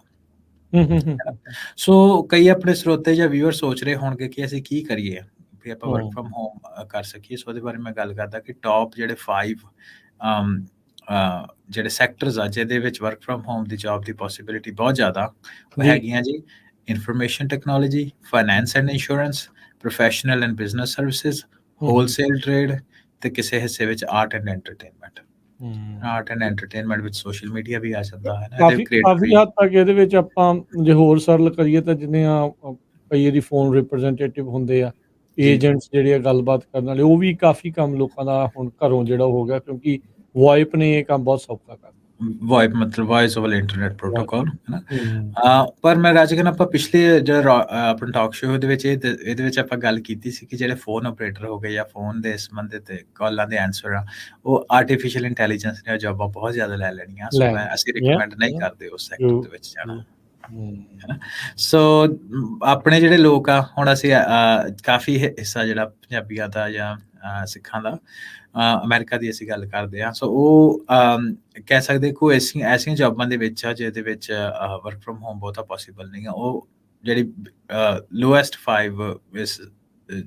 ਆ। ਸੋ ਕਈ ਆਪਣੇ ਸਰੋਤੇ ਜਾਂ ਵਿਊਅਰ ਸੋਚ ਰਹੇ ਹੋਣਗੇ ਕਿ ਅਸੀਂ ਕੀ ਕਰੀਏ ਵੀ ਆਪਾਂ ਵਰਕ ਫਰੋਮ ਹੋਮ ਕਰ ਸਕੀਏ। ਸੋ ਉਹਦੇ ਬਾਰੇ ਮੈਂ ਗੱਲ ਕਰਦਾ ਕਿ ਟੌਪ ਜਿਹੜੇ 5 ਜਿਹੜੇ ਸੈਕਟਰਸ ਆ ਜਿਹਦੇ ਵਿੱਚ work from home the job the possibility ਬਹੁਤ ਜ਼ਿਆਦਾ, ਉਹ ਹੈਗੀਆਂ ਜੀ information technology, finance and insurance, professional and business services, wholesale trade, ਤੇ ਕਿਸੇ ਹਿੱਸੇ ਵਿੱਚ art and entertainment. Art and entertainment ਵਿੱਚ ਸੋਸ਼ਲ ਮੀਡੀਆ ਵੀ ਆ ਜਾਂਦਾ ਹੈ ਨਾ, ਕਾਫੀ ਹੱਦ ਤੱਕ ਇਹਦੇ ਵਿੱਚ ਆਪਾਂ ਜੇ ਹੋਰ ਸਰਲ ਕਰੀਏ ਤਾਂ ਜਿੰਨੇ ਕਈ ਵਾਰੀ ਫੋਨ ਰਿਪਰੈਜ਼ੈਂਟੇਟਿਵ ਹੁੰਦੇ ਆ, ਏਜੰਟਸ ਜਿਹੜੇ ਆ ਗੱਲਬਾਤ ਕਰਨ ਵਾਲੇ, ਉਹ ਵੀ ਕਾਫੀ ਕੰਮ ਲੋਕਾਂ ਦਾ ਹੁਣ ਘਰੋਂ ਜਿਹੜਾ ਹੋ ਗਿਆ, ਕਿਉਂਕਿ ਵੋਇਪ ਨੇ ਇਹ ਕੰਮ ਬਹੁਤ ਸੌਖਾ ਕਰਤਾ। ਵੋਇਪ ਮਤਲਬ ਵੌਇਸ ਓਵਰ ਇੰਟਰਨੈਟ ਪ੍ਰੋਟੋਕਾਲ, ਹੈ ਨਾ। ਪਰ ਮੈਂ ਰਾਜਗਨ ਆਪਾਂ ਪਿਛਲੇ ਜਿਹੜਾ ਆਪਣਾ ਟਾਕ ਸ਼ੋਅ ਦੇ ਵਿੱਚ ਇਹਦੇ ਵਿੱਚ ਆਪਾਂ ਗੱਲ ਕੀਤੀ ਸੀ ਕਿ ਜਿਹੜੇ ਫੋਨ ਆਪਰੇਟਰ ਹੋ ਗਏ ਜਾਂ ਫੋਨ ਦੇ ਸੰਬੰਧਿਤ ਕਾਲਾਂ ਦੇ ਆਨਸਰ ਆ, ਉਹ ਆਰਟੀਫਿਸ਼ੀਅਲ ਇੰਟੈਲੀਜੈਂਸ ਦੀਆਂ ਜੌਬਾਂ ਬਹੁਤ ਜ਼ਿਆਦਾ ਲੈ ਲੈਣੀਆਂ। ਸੋ ਅਸੀਂ ਰਿਕਮੈਂਡ ਨਹੀਂ ਕਰਦੇ ਉਸ ਸੈਕਟਰ ਦੇ ਵਿੱਚ ਜਾਣਾ, ਹੈ ਨਾ। ਸੋ ਆਪਣੇ ਜਿਹੜੇ ਲੋਕ ਆ, ਹੁਣ ਅਸੀਂ ਕਾਫੀ ਹਿੱਸਾ ਜਿਹੜਾ ਪੰਜਾਬੀਆਂ ਦਾ ਜਾਂ ਸਿੱਖਾਂ ਦਾ ਅਮਰੀਕਾ ਦੀ ਅਸੀਂ ਗੱਲ ਕਰਦੇ ਹਾਂ। ਸੋ ਉਹ ਕਹਿ ਸਕਦੇ ਕੋਈ ਐਸੀਆਂ ਜੌਬਾਂ ਦੇ ਵਿੱਚ ਆ ਜਿਹਦੇ ਵਿੱਚ ਵਰਕ ਫਰੋਮ ਹੋਮ ਬਹੁਤਾ ਪੋਸੀਬਲ ਨਹੀਂ ਆ। ਉਹ ਜਿਹੜੀ ਲੋਐਸਟ 5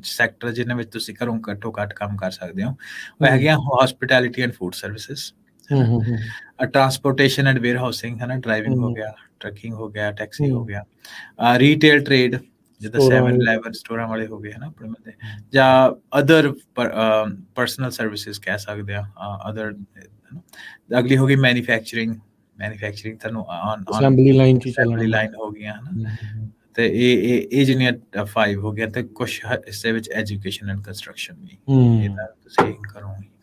ਸੈਕਟਰ ਜਿਹਨਾਂ ਵਿੱਚ ਤੁਸੀਂ ਘਰੋਂ ਘੱਟੋ ਘੱਟ ਕੰਮ ਕਰ ਸਕਦੇ ਹੋ, ਉਹ ਹੈਗੀਆਂ hospitality and food services, transportation and warehousing, ਹੈ ਨਾ, ਡਰਾਈਵਿੰਗ ਹੋ ਗਿਆ, ਟਰੱਕਿੰਗ ਹੋ ਗਿਆ, ਟੈਕਸੀ ਹੋ ਗਿਆ, ਰੀਟੇਲ ਟ੍ਰੇਡ ਜਿੱਦਾਂ 7-11 ਸਟੋਰਾਂ ਵਾਲੇ ਹੋ ਗਏ, ਹੈ ਨਾ, ਆਪਣੇ ਬੰਦੇ, ਜਾਂ ਅਦਰ ਪਰਸਨਲ ਸਰਵਿਸਿਜ਼ ਕਹਿ ਸਕਦੇ ਆ। ਅਦਰ ਅਗਲੀ ਹੋ ਗਈ ਮੈਨੂਫੈਕਚਰਿੰਗ ਤੁਹਾਨੂੰ ਅਸੈਂਬਲੀ ਲਾਈਨ ਹੋ ਗਈਆਂ, ਹੈ ਨਾ। ਤੇ ਇਹ ਜਿਹੜੀਆਂ 5 ਹੋ ਗਈਆਂ, ਤੇ ਕੁਛ ਹਿੱਸੇ ਵਿੱਚ ਐਜੂਕੇਸ਼ਨ ਐਂਡ ਕੰਸਟਰਕਸ਼ਨ ਵੀ, ਇਹਦਾ ਤੁਸੀਂ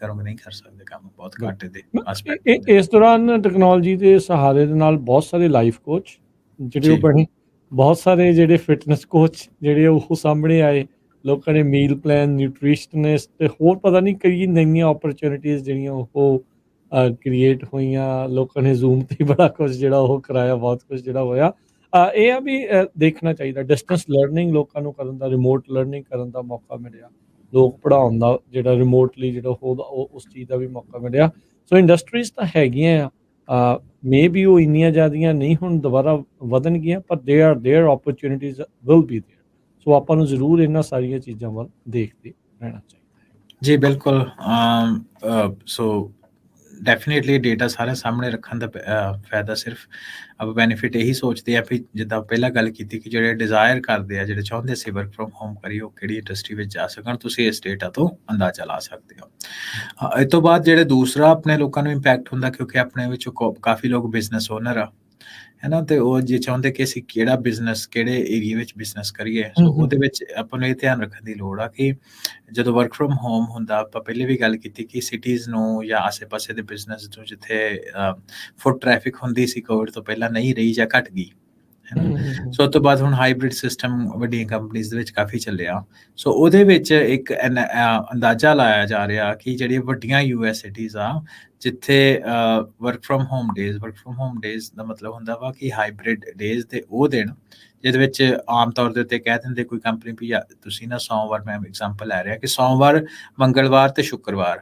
ਘਰੋਂ ਨਹੀਂ ਕਰ ਸਕਦੇ ਕੰਮ, ਬਹੁਤ ਘੱਟ ਦੇ ਐਸਪੈਕਟ। ਇਸ ਦੌਰਾਨ ਟੈਕਨੋਲੋਜੀ ਦੇ ਸਹਾਰੇ ਦੇ ਨਾਲ ਬਹੁਤ ਸਾਰੇ ਲਾਈਫ ਕੋਚ ਜਿਹੜੇ ਉਹ ਬਣੇ, ਬਹੁਤ ਸਾਰੇ ਜਿਹੜੇ ਫਿਟਨੈਸ ਕੋਚ ਜਿਹੜੇ ਉਹ ਸਾਹਮਣੇ ਆਏ, ਲੋਕਾਂ ਨੇ ਮੀਲ ਪਲਾਨ, ਨਿਊਟ੍ਰੀਸ਼ਨਿਸਟ, ਤੇ ਹੋਰ ਪਤਾ ਨਹੀਂ ਕਈ ਨਵੀਆਂ ਓਪਰਚੁਨਿਟੀਜ਼ ਜਿਹੜੀਆਂ ਉਹ ਕ੍ਰੀਏਟ ਹੋਈਆਂ। ਲੋਕਾਂ ਨੇ ਜ਼ੂਮ 'ਤੇ ਬੜਾ ਕੁਝ ਜਿਹੜਾ ਉਹ ਕਰਾਇਆ, ਬਹੁਤ ਕੁਝ ਜਿਹੜਾ ਹੋਇਆ। ਇਹ ਆ ਵੀ ਦੇਖਣਾ ਚਾਹੀਦਾ ਡਿਸਟੈਂਸ ਲਰਨਿੰਗ ਲੋਕਾਂ ਨੂੰ ਕਰਨ ਦਾ, ਰਿਮੋਟ ਲਰਨਿੰਗ ਕਰਨ ਦਾ ਮੌਕਾ ਮਿਲਿਆ, ਲੋਕ ਪੜ੍ਹਾਉਣ ਦਾ ਜਿਹੜਾ ਰਿਮੋਟਲੀ ਜਿਹੜਾ ਉਹ ਉਸ ਚੀਜ਼ ਦਾ ਵੀ ਮੌਕਾ ਮਿਲਿਆ। ਸੋ ਇੰਡਸਟਰੀਜ਼ ਤਾਂ ਹੈਗੀਆਂ ਆ, ਮੇ ਬੀ ਉਹ ਇੰਨੀਆਂ ਜ਼ਿਆਦੀਆਂ ਨਹੀਂ ਹੁਣ ਦੁਬਾਰਾ ਵਧਣਗੀਆਂ, ਪਰ there opportunities will be there. So ਆਪਾਂ ਨੂੰ ਜ਼ਰੂਰ ਇਹਨਾਂ ਸਾਰੀਆਂ ਚੀਜ਼ਾਂ ਵੱਲ ਦੇਖਦੇ ਰਹਿਣਾ ਚਾਹੀਦਾ ਹੈ। ਜੀ ਬਿਲਕੁਲ। ਸੋ ਡੈਫੀਨੇਟਲੀ ਡੇਟਾ ਸਾਰੇ ਸਾਹਮਣੇ ਰੱਖਣ ਦਾ ਫਾਇਦਾ ਸਿਰਫ ਆਪਾਂ ਬੈਨੀਫਿਟ ਇਹੀ ਸੋਚਦੇ ਆ ਵੀ ਜਿੱਦਾਂ ਪਹਿਲਾਂ ਗੱਲ ਕੀਤੀ ਕਿ ਜਿਹੜੇ ਡਿਜ਼ਾਇਰ ਕਰਦੇ ਆ, ਜਿਹੜੇ ਚਾਹੁੰਦੇ ਸੀ ਵਰਕ ਫਰੋਮ ਹੋਮ ਕਰੀਏ, ਉਹ ਕਿਹੜੀ ਇੰਡਸਟਰੀ ਵਿੱਚ ਜਾ ਸਕਣ, ਤੁਸੀਂ ਇਸ ਡੇਟਾ ਤੋਂ ਅੰਦਾਜ਼ਾ ਲਾ ਸਕਦੇ ਹੋ। ਇਸ ਤੋਂ ਬਾਅਦ ਜਿਹੜੇ ਦੂਸਰਾ ਆਪਣੇ ਲੋਕਾਂ ਨੂੰ ਇੰਪੈਕਟ ਹੁੰਦਾ, ਕਿਉਂਕਿ ਆਪਣੇ ਵਿੱਚੋਂ ਕਾਫੀ ਲੋਕ ਬਿਜ਼ਨਸ ਓਨਰ ਆ, ਹੈ ਨਾ, ਤੇ ਉਹ ਜੇ ਚਾਹੁੰਦੇ ਕਿ ਅਸੀਂ ਕਿਹੜਾ ਬਿਜ਼ਨਸ, ਕਿਹੜੇ ਏਰੀਏ ਵਿੱਚ ਬਿਜ਼ਨਸ ਕਰੀਏ, ਸੋ ਉਹਦੇ ਵਿੱਚ ਆਪਾਂ ਨੂੰ ਇਹ ਧਿਆਨ ਰੱਖਣ ਦੀ ਲੋੜ ਆ ਕਿ ਜਦੋਂ ਵਰਕ ਫਰੋਮ ਹੋਮ ਹੁੰਦਾ, ਆਪਾਂ ਪਹਿਲੇ ਵੀ ਗੱਲ ਕੀਤੀ ਕਿ ਸਿਟੀਜ਼ ਨੂੰ ਜਾਂ ਆਸੇ-ਪਾਸੇ ਦੇ ਬਿਜ਼ਨਸ ਤੋਂ ਜਿੱਥੇ ਫੁੱਟ ਟ੍ਰੈਫਿਕ ਹੁੰਦੀ ਸੀ ਕੋਵਿਡ ਤੋਂ ਪਹਿਲਾਂ, ਨਹੀਂ ਰਹੀ ਜਾਂ ਘਟ ਗਈ, ਹੈ ਨਾ। ਸੋ ਉਸ ਤੋਂ ਬਾਅਦ ਹੁਣ ਹਾਈਬ੍ਰਿਡ ਸਿਸਟਮ ਵੱਡੀਆਂ ਕੰਪਨੀਜ਼ ਦੇ ਵਿੱਚ ਕਾਫੀ ਚੱਲਿਆ। ਸੋ ਉਹਦੇ ਵਿੱਚ ਇੱਕ ਅੰਦਾਜ਼ਾ ਲਾਇਆ ਜਾ ਰਿਹਾ ਕਿ ਜਿਹੜੀਆਂ ਵੱਡੀਆਂ US ਸਿਟੀਜ਼ ਆ, ਜਿੱਥੇ ਵਰਕ ਫਰੋਮ ਹੋਮ ਡੇਜ਼ ਦਾ ਮਤਲਬ ਹੁੰਦਾ ਵਾ ਕਿ ਹਾਈਬ੍ਰਿਡ ਡੇਜ਼ ਦੇ ਉਹ ਦਿਨ ਜਿਹਦੇ ਵਿੱਚ ਆਮ ਤੌਰ ਦੇ ਉੱਤੇ ਕਹਿ ਦਿੰਦੇ ਕੋਈ ਕੰਪਨੀ ਵੀ ਤੁਸੀਂ ਨਾ ਸੋਮਵਾਰ, ਮੈਂ ਐਗਜ਼ਾਮਪਲ ਲੈ ਰਿਹਾ ਕਿ ਸੋਮਵਾਰ, ਮੰਗਲਵਾਰ ਤੇ ਸ਼ੁੱਕਰਵਾਰ,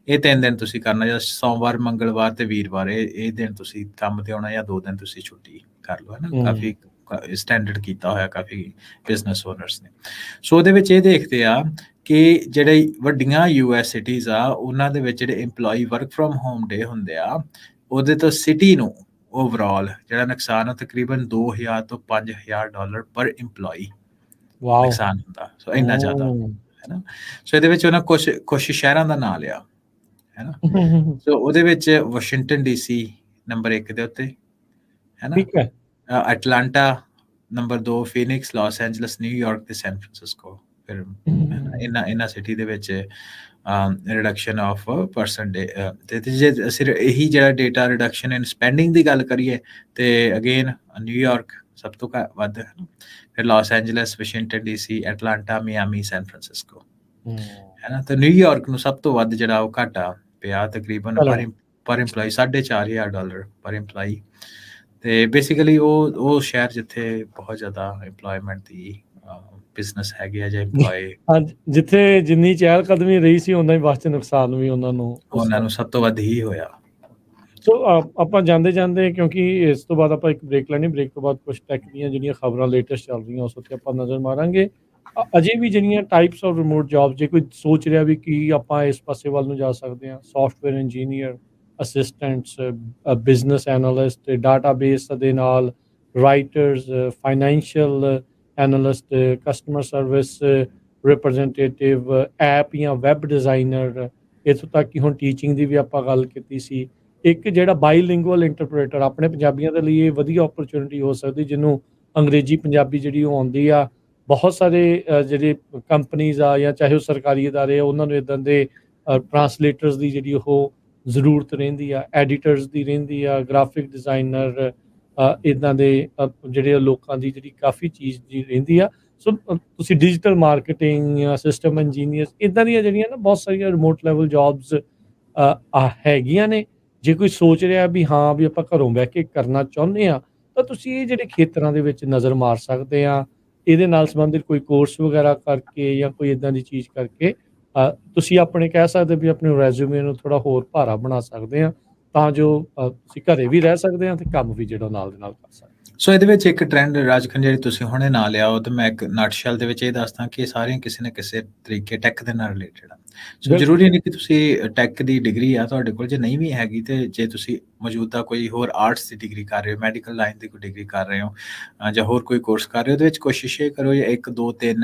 ਇਹ 3 ਦਿਨ ਤੁਸੀਂ ਕਰਨਾ, ਜਾਂ ਸੋਮਵਾਰ, ਮੰਗਲਵਾਰ ਤੇ ਵੀਰਵਾਰ, ਇਹ ਦਿਨ ਤੁਸੀਂ ਕੰਮ ਤੇ ਆਉਣਾ, ਜਾਂ 2 ਦਿਨ ਤੁਸੀਂ ਛੁੱਟੀ ਕਰ ਲਓ, ਹੈ ਨਾ। ਕਾਫੀ ਸਟੈਂਡਰਡ ਕੀਤਾ ਹੋਇਆ ਕਾਫੀ ਬਿਜ਼ਨਸ ਓਨਰਸ ਨੇ। ਸੋ ਉਹਦੇ ਵਿੱਚ ਇਹ ਦੇਖਦੇ ਆ ਕਿ ਜਿਹੜੇ ਵੱਡੀਆਂ US ਸਿਟੀਜ਼ ਆ, ਉਹਨਾਂ ਦੇ ਵਿੱਚ ਜਿਹੜੇ EMPLOYEE ਵਰਕ ਫਰੋਮ ਹੋਮ ਡੇ ਹੁੰਦੇ ਆ, ਉਹਦੇ ਤੋਂ ਸਿਟੀ ਨੂੰ ਓਵਰਆਲ ਜਿਹੜਾ ਨੁਕਸਾਨ ਆ, ਤਕਰੀਬਨ $2,000 ਤੋਂ $5,000 ਪਰ EMPLOYEE ਨੁਕਸਾਨ ਹੁੰਦਾ। ਸੋ ਇੰਨਾ ਜ਼ਿਆਦਾ, ਹੈ ਨਾ। ਸੋ ਇਹਦੇ ਵਿੱਚ ਉਹਨਾਂ ਕੁਛ ਸ਼ਹਿਰਾਂ ਦਾ ਨਾਂ ਲਿਆ, ਹੈ ਨਾ। ਸੋ ਉਹਦੇ ਵਿੱਚ ਵਾਸ਼ਿੰਗਟਨ DC ਨੰਬਰ 1 ਦੇ ਉੱਤੇ, ਹੈ ਨਾ। ਠੀਕ ਹੈ। Atlanta number 2, Phoenix, Los Angeles, New York ਤੇ ਸੈਨ ਫਰਾਂਸਿਸਕੋ। ਫਿਰ ਇਹਨਾਂ ਸਿਟੀ ਦੇ ਵਿੱਚ ਰਿਡਕਸ਼ਨ ਆਫ ਪਰਸਨ ਡੇ। ਤੇ ਜੇ ਅਸੀਂ ਇਹੀ ਜਿਹੜਾ ਡੇਟਾ ਰਿਡਕਸ਼ਨ ਇਨ ਸਪੈਂਡਿੰਗ ਦੀ ਗੱਲ ਕਰੀਏ, ਤੇ ਅਗੇਨ ਨਿਊਯਾਰਕ ਸਭ ਤੋਂ ਵੱਧ, ਹੈ ਨਾ। ਫਿਰ Los Angeles, Washington DC, Atlanta, Miami, San Francisco, ਹੈ ਨਾ। ਤੇ ਨਿਊਯਾਰਕ ਨੂੰ ਸਭ ਤੋਂ ਵੱਧ ਜਿਹੜਾ ਉਹ ਘਾਟਾ ਪਿਆ, ਤਕਰੀਬਨ ਪਰ EMPLOYEE $4,500 ਪਰ EMPLOYEE। ਤੇ ਬੇਸਿਕਲੀ ਉਹ ਸ਼ਹਿਰ ਜਿੱਥੇ ਬਹੁਤ ਜ਼ਿਆਦਾ EMPLOYMENT ਦੀ ਬਿਜ਼ਨਸ ਹੈਗੇ ਆ, ਜਾਂ EMPLOYE ਜਿੱਥੇ ਜਿੰਨੀ ਚਹਿਲ ਕਦਮੀ ਰਹੀ ਸੀ, ਉਹਨਾਂ ਹੀ ਬਸ 'ਚ ਨੁਕਸਾਨ ਵੀ ਉਹਨਾਂ ਨੂੰ ਸਭ ਤੋਂ ਵੱਧ ਹੀ ਹੋਇਆ। ਸੋ ਆਪਾਂ ਜਾਂਦੇ ਕਿਉਂਕਿ ਇਸ ਤੋਂ ਬਾਅਦ ਆਪਾਂ ਇੱਕ ਬ੍ਰੇਕ ਲੈਣੀ, ਬ੍ਰੇਕ ਤੋਂ ਬਾਅਦ ਕੁਝ ਟੈਕ ਦੀਆਂ ਜਿਹੜੀਆਂ ਖਬਰਾਂ ਲੇਟੈਸਟ ਚੱਲ ਰਹੀਆਂ ਉਸ ਉੱਤੇ ਆਪਾਂ ਨਜ਼ਰ ਮਾਰਾਂਗੇ। ਅਜੇ ਵੀ ਜਿਹੜੀਆਂ ਟਾਈਪਸ ਆਫ ਰਿਮੋਟ ਜੌਬ, ਜੇ ਕੋਈ ਸੋਚ ਰਿਹਾ ਵੀ ਕੀ ਆਪਾਂ ਇਸ ਪਾਸੇ ਵੱਲ ਨੂੰ ਜਾ ਸਕਦੇ ਹਾਂ, software engineer, assistants, business analyst, database ਦੇ ਨਾਲ writers, financial analyst, customer service representative, app ਜਾਂ ਵੈਬ ਡਿਜ਼ਾਈਨਰ, ਇੱਥੋਂ ਤੱਕ ਕਿ ਹੁਣ ਟੀਚਿੰਗ ਦੀ ਵੀ ਆਪਾਂ ਗੱਲ ਕੀਤੀ ਸੀ। ਇੱਕ ਜਿਹੜਾ ਬਾਈਲਿੰਗੁਅਲ ਇੰਟਰਪ੍ਰੇਟਰ, ਆਪਣੇ ਪੰਜਾਬੀਆਂ ਦੇ ਲਈ ਇਹ ਵਧੀਆ ਓਪਰਚੁਨਿਟੀ ਹੋ ਸਕਦੀ, ਜਿਹਨੂੰ ਅੰਗਰੇਜ਼ੀ ਪੰਜਾਬੀ ਜਿਹੜੀ ਉਹ ਆਉਂਦੀ ਆ। ਬਹੁਤ ਸਾਰੇ ਜਿਹੜੇ ਕੰਪਨੀਜ਼ ਆ, ਜਾਂ ਚਾਹੇ ਉਹ ਸਰਕਾਰੀ ਅਦਾਰੇ ਆ, ਉਹਨਾਂ ਨੂੰ ਇੱਦਾਂ ਦੇ ਟਰਾਂਸਲੇਟਰਸ ਦੀ ਜਿਹੜੀ ਉਹ ਜ਼ਰੂਰਤ ਰਹਿੰਦੀ ਆ, ਐਡੀਟਰਸ ਦੀ ਰਹਿੰਦੀ ਆ, ਗ੍ਰਾਫਿਕ ਡਿਜ਼ਾਈਨਰ, ਇੱਦਾਂ ਦੇ ਜਿਹੜੇ ਲੋਕਾਂ ਦੀ ਜਿਹੜੀ ਕਾਫੀ ਚੀਜ਼ ਦੀ ਰਹਿੰਦੀ ਆ। ਸੋ ਤੁਸੀਂ ਡਿਜੀਟਲ ਮਾਰਕੀਟਿੰਗ ਜਾਂ ਸਿਸਟਮ ਇੰਜੀਨੀਅਰਸ, ਇੱਦਾਂ ਦੀਆਂ ਜਿਹੜੀਆਂ ਨਾ ਬਹੁਤ ਸਾਰੀਆਂ ਰਿਮੋਟ ਲੈਵਲ ਜੌਬਸ ਹੈਗੀਆਂ ਨੇ। ਜੇ ਕੋਈ ਸੋਚ ਰਿਹਾ ਵੀ ਹਾਂ ਵੀ ਆਪਾਂ ਘਰੋਂ ਬਹਿ ਕੇ ਕਰਨਾ ਚਾਹੁੰਦੇ ਆ, ਤਾਂ ਤੁਸੀਂ ਇਹ ਜਿਹੜੇ ਖੇਤਰਾਂ ਦੇ ਵਿੱਚ ਨਜ਼ਰ ਮਾਰ ਸਕਦੇ ਆ। ਇਹਦੇ ਨਾਲ ਸੰਬੰਧਿਤ ਕੋਈ ਕੋਰਸ ਵਗੈਰਾ ਕਰਕੇ ਜਾਂ ਕੋਈ ਇੱਦਾਂ ਦੀ ਚੀਜ਼ ਕਰਕੇ ਤੁਸੀਂ ਆਪਣੇ ਕਹਿ ਸਕਦੇ ਵੀ ਆਪਣੇ ਰੈਜ਼ਿਊਮੇ ਨੂੰ ਥੋੜ੍ਹਾ ਹੋਰ ਭਾਰਾ ਬਣਾ ਸਕਦੇ ਆ, ਤਾਂ ਜੋ ਤੁਸੀਂ ਘਰੇ ਵੀ ਰਹਿ ਸਕਦੇ ਆ ਤੇ ਕੰਮ ਵੀ ਜਿਹੜਾ ਨਾਲ ਦੇ ਨਾਲ ਕਰ ਸਕਦੇ। ਸੋ ਇਹਦੇ ਵਿੱਚ ਇੱਕ ਟ੍ਰੈਂਡ ਰਾਜਖਨ ਜਿਹੜੀ ਤੁਸੀਂ ਹੁਣੇ ਨਾਂ ਲਿਆ, ਉਹ ਤੇ ਮੈਂ ਇੱਕ ਨਟਸ਼ੈਲ ਦੇ ਵਿੱਚ ਇਹ ਦੱਸਦਾ ਕਿ ਇਹ ਸਾਰੀਆਂ ਕਿਸੇ ਨਾ ਕਿਸੇ ਤਰੀਕੇ ਟੈਕ ਦੇ ਨਾਲ ਰਿਲੇਟਡ ਆ। ਸੋ ਜ਼ਰੂਰੀ ਨਹੀਂ ਕਿ ਤੁਸੀਂ ਟੈਕ ਦੀ ਡਿਗਰੀ ਆ ਤੁਹਾਡੇ ਕੋਲ, ਜੇ ਨਹੀਂ ਵੀ ਹੈਗੀ, ਤੇ ਜੇ ਤੁਸੀਂ ਮੌਜੂਦਾ ਕੋਈ ਹੋਰ ਆਰਟਸ ਦੀ ਡਿਗਰੀ ਕਰ ਰਹੇ ਹੋ, ਮੈਡੀਕਲ ਲਾਈਨ ਦੀ ਕੋਈ ਡਿਗਰੀ ਕਰ ਰਹੇ ਹੋ, ਜਾਂ ਹੋਰ ਕੋਈ ਕੋਰਸ ਕਰ ਰਹੇ ਹੋ, ਉਹਦੇ ਵਿੱਚ ਕੋਸ਼ਿਸ਼ ਇਹ ਕਰੋ 1, 2, 3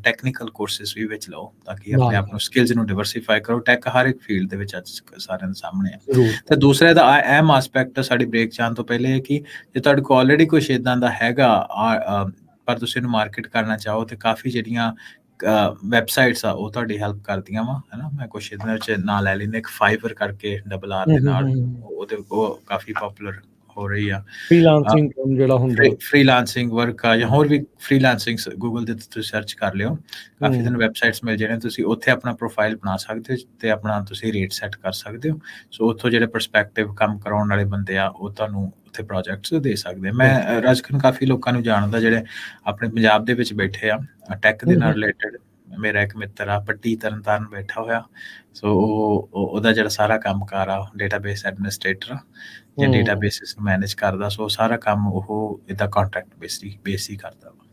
ਟੈਕਨੀਕਲ ਕੋਰਸਿਸ ਵੀ ਵਿੱਚ ਲਓ, ਤਾਂ ਕਿ ਆਪਣੇ ਆਪ ਨੂੰ ਸਕਿੱਲਸ ਨੂੰ ਡਿਵਰਸੀਫਾਈ ਕਰੋ। ਟੈਕ ਹਰ ਇੱਕ ਫੀਲਡ ਦੇ ਵਿੱਚ ਅੱਜ ਸਾਰਿਆਂ ਦੇ ਸਾਹਮਣੇ ਆ। ਤੇ ਦੂਸਰਾ ਦਾ ਅਹਿਮ ਆਸਪੈਕਟ ਸਾਡੀ ਬ੍ਰੇਕ ਜਾਣ ਤੋਂ ਪਹਿਲੇ ਕਿ ਜੇ ਤੁਹਾਡੇ ਕੋਲ ਆਲਰੇਡੀ ਕੁਛ ਇੱਦਾਂ ਦਾ ਹੈਗਾ, ਪਰ ਤੁਸੀਂ ਇਹਨੂੰ ਮਾਰਕੀਟ ਕਰਨਾ ਚਾਹੋ, ਤੇ ਕਾਫੀ ਜਿਹੜੀਆਂ ਵੈਬਸਾਈਟਸ ਆ ਉਹ ਤੁਹਾਡੀ ਹੈਲਪ ਕਰਦੀਆਂ ਵਾ, ਹੈ ਨਾ। ਮੈਂ ਕੁਛ ਇਹਦੇ ਵਿੱਚ ਨਾਂ ਲੈ ਲੈਂਦੇ, ਇੱਕ ਫਾਈਵਰ ਕਰਕੇ RR ਦੇ ਨਾਲ, ਉਹ ਕਾਫੀ ਪੋਪੂਲਰ ਹੋ ਰਹੀ ਆ। ਫ੍ਰੀਲਾਂਸਿੰਗ ਜਿਹੜਾ ਹੁੰਦਾ, ਫ੍ਰੀਲਾਂਸਿੰਗ ਵਰਕ ਆ, ਜਾਂ ਹੋਰ ਵੀ ਫ੍ਰੀਲਾਂਸਿੰਗ ਗੂਗਲ ਦੇ ਤੁਸੀਂ ਸਰਚ ਕਰ ਲਿਓ, ਕਾਫੀ ਤੁਹਾਨੂੰ ਵੈਬਸਾਈਟਸ ਮਿਲ ਜਾਣੇ, ਤੁਸੀਂ ਉੱਥੇ ਆਪਣਾ ਪ੍ਰੋਫਾਈਲ ਬਣਾ ਸਕਦੇ ਹੋ ਤੇ ਆਪਣਾ ਤੁਸੀਂ ਰੇਟ ਸੈੱਟ ਕਰ ਸਕਦੇ ਹੋ। ਸੋ ਉੱਥੋਂ ਜਿਹੜੇ ਪਰਸਪੈਕਟਿਵ ਕੰਮ ਕਰਾਉਣ ਵਾਲੇ ਬੰਦੇ ਆ, ਉਹ ਤੁਹਾਨੂੰ ਉੱਥੇ ਪ੍ਰੋਜੈਕਟਸ ਦੇ ਸਕਦੇ। ਮੈਂ ਰਾਜਖਨ ਕਾਫੀ ਲੋਕਾਂ ਨੂੰ ਜਾਣਦਾ ਜਿਹੜੇ ਆਪਣੇ ਪੰਜਾਬ ਦੇ ਵਿੱਚ ਬੈਠੇ ਆ, ਟੈਕ ਦੇ ਨਾਲ ਰਿਲੇਟਡ। ਮੇਰਾ ਇੱਕ ਮਿੱਤਰ ਆ ਪੱਟੀ ਤਰਨਤਾਰਨ ਬੈਠਾ ਹੋਇਆ, ਸੋ ਉਹਦਾ ਜਿਹੜਾ ਸਾਰਾ ਕੰਮ ਕਾਰ ਆ, ਡੇਟਾਬੇਸ ਐਡਮਿਨਿਸਟ੍ਰੇਟਰ, ਜਾਂ ਡੇਟਾਬੇਸਿਸ ਨੂੰ ਮੈਨੇਜ ਕਰਦਾ। ਸੋ ਸਾਰਾ ਕੰਮ ਉਹ ਇੱਦਾਂ ਕੰਟਰੈਕਟ ਬੇਸ ਹੀ ਕਰਦਾ ਵਾ।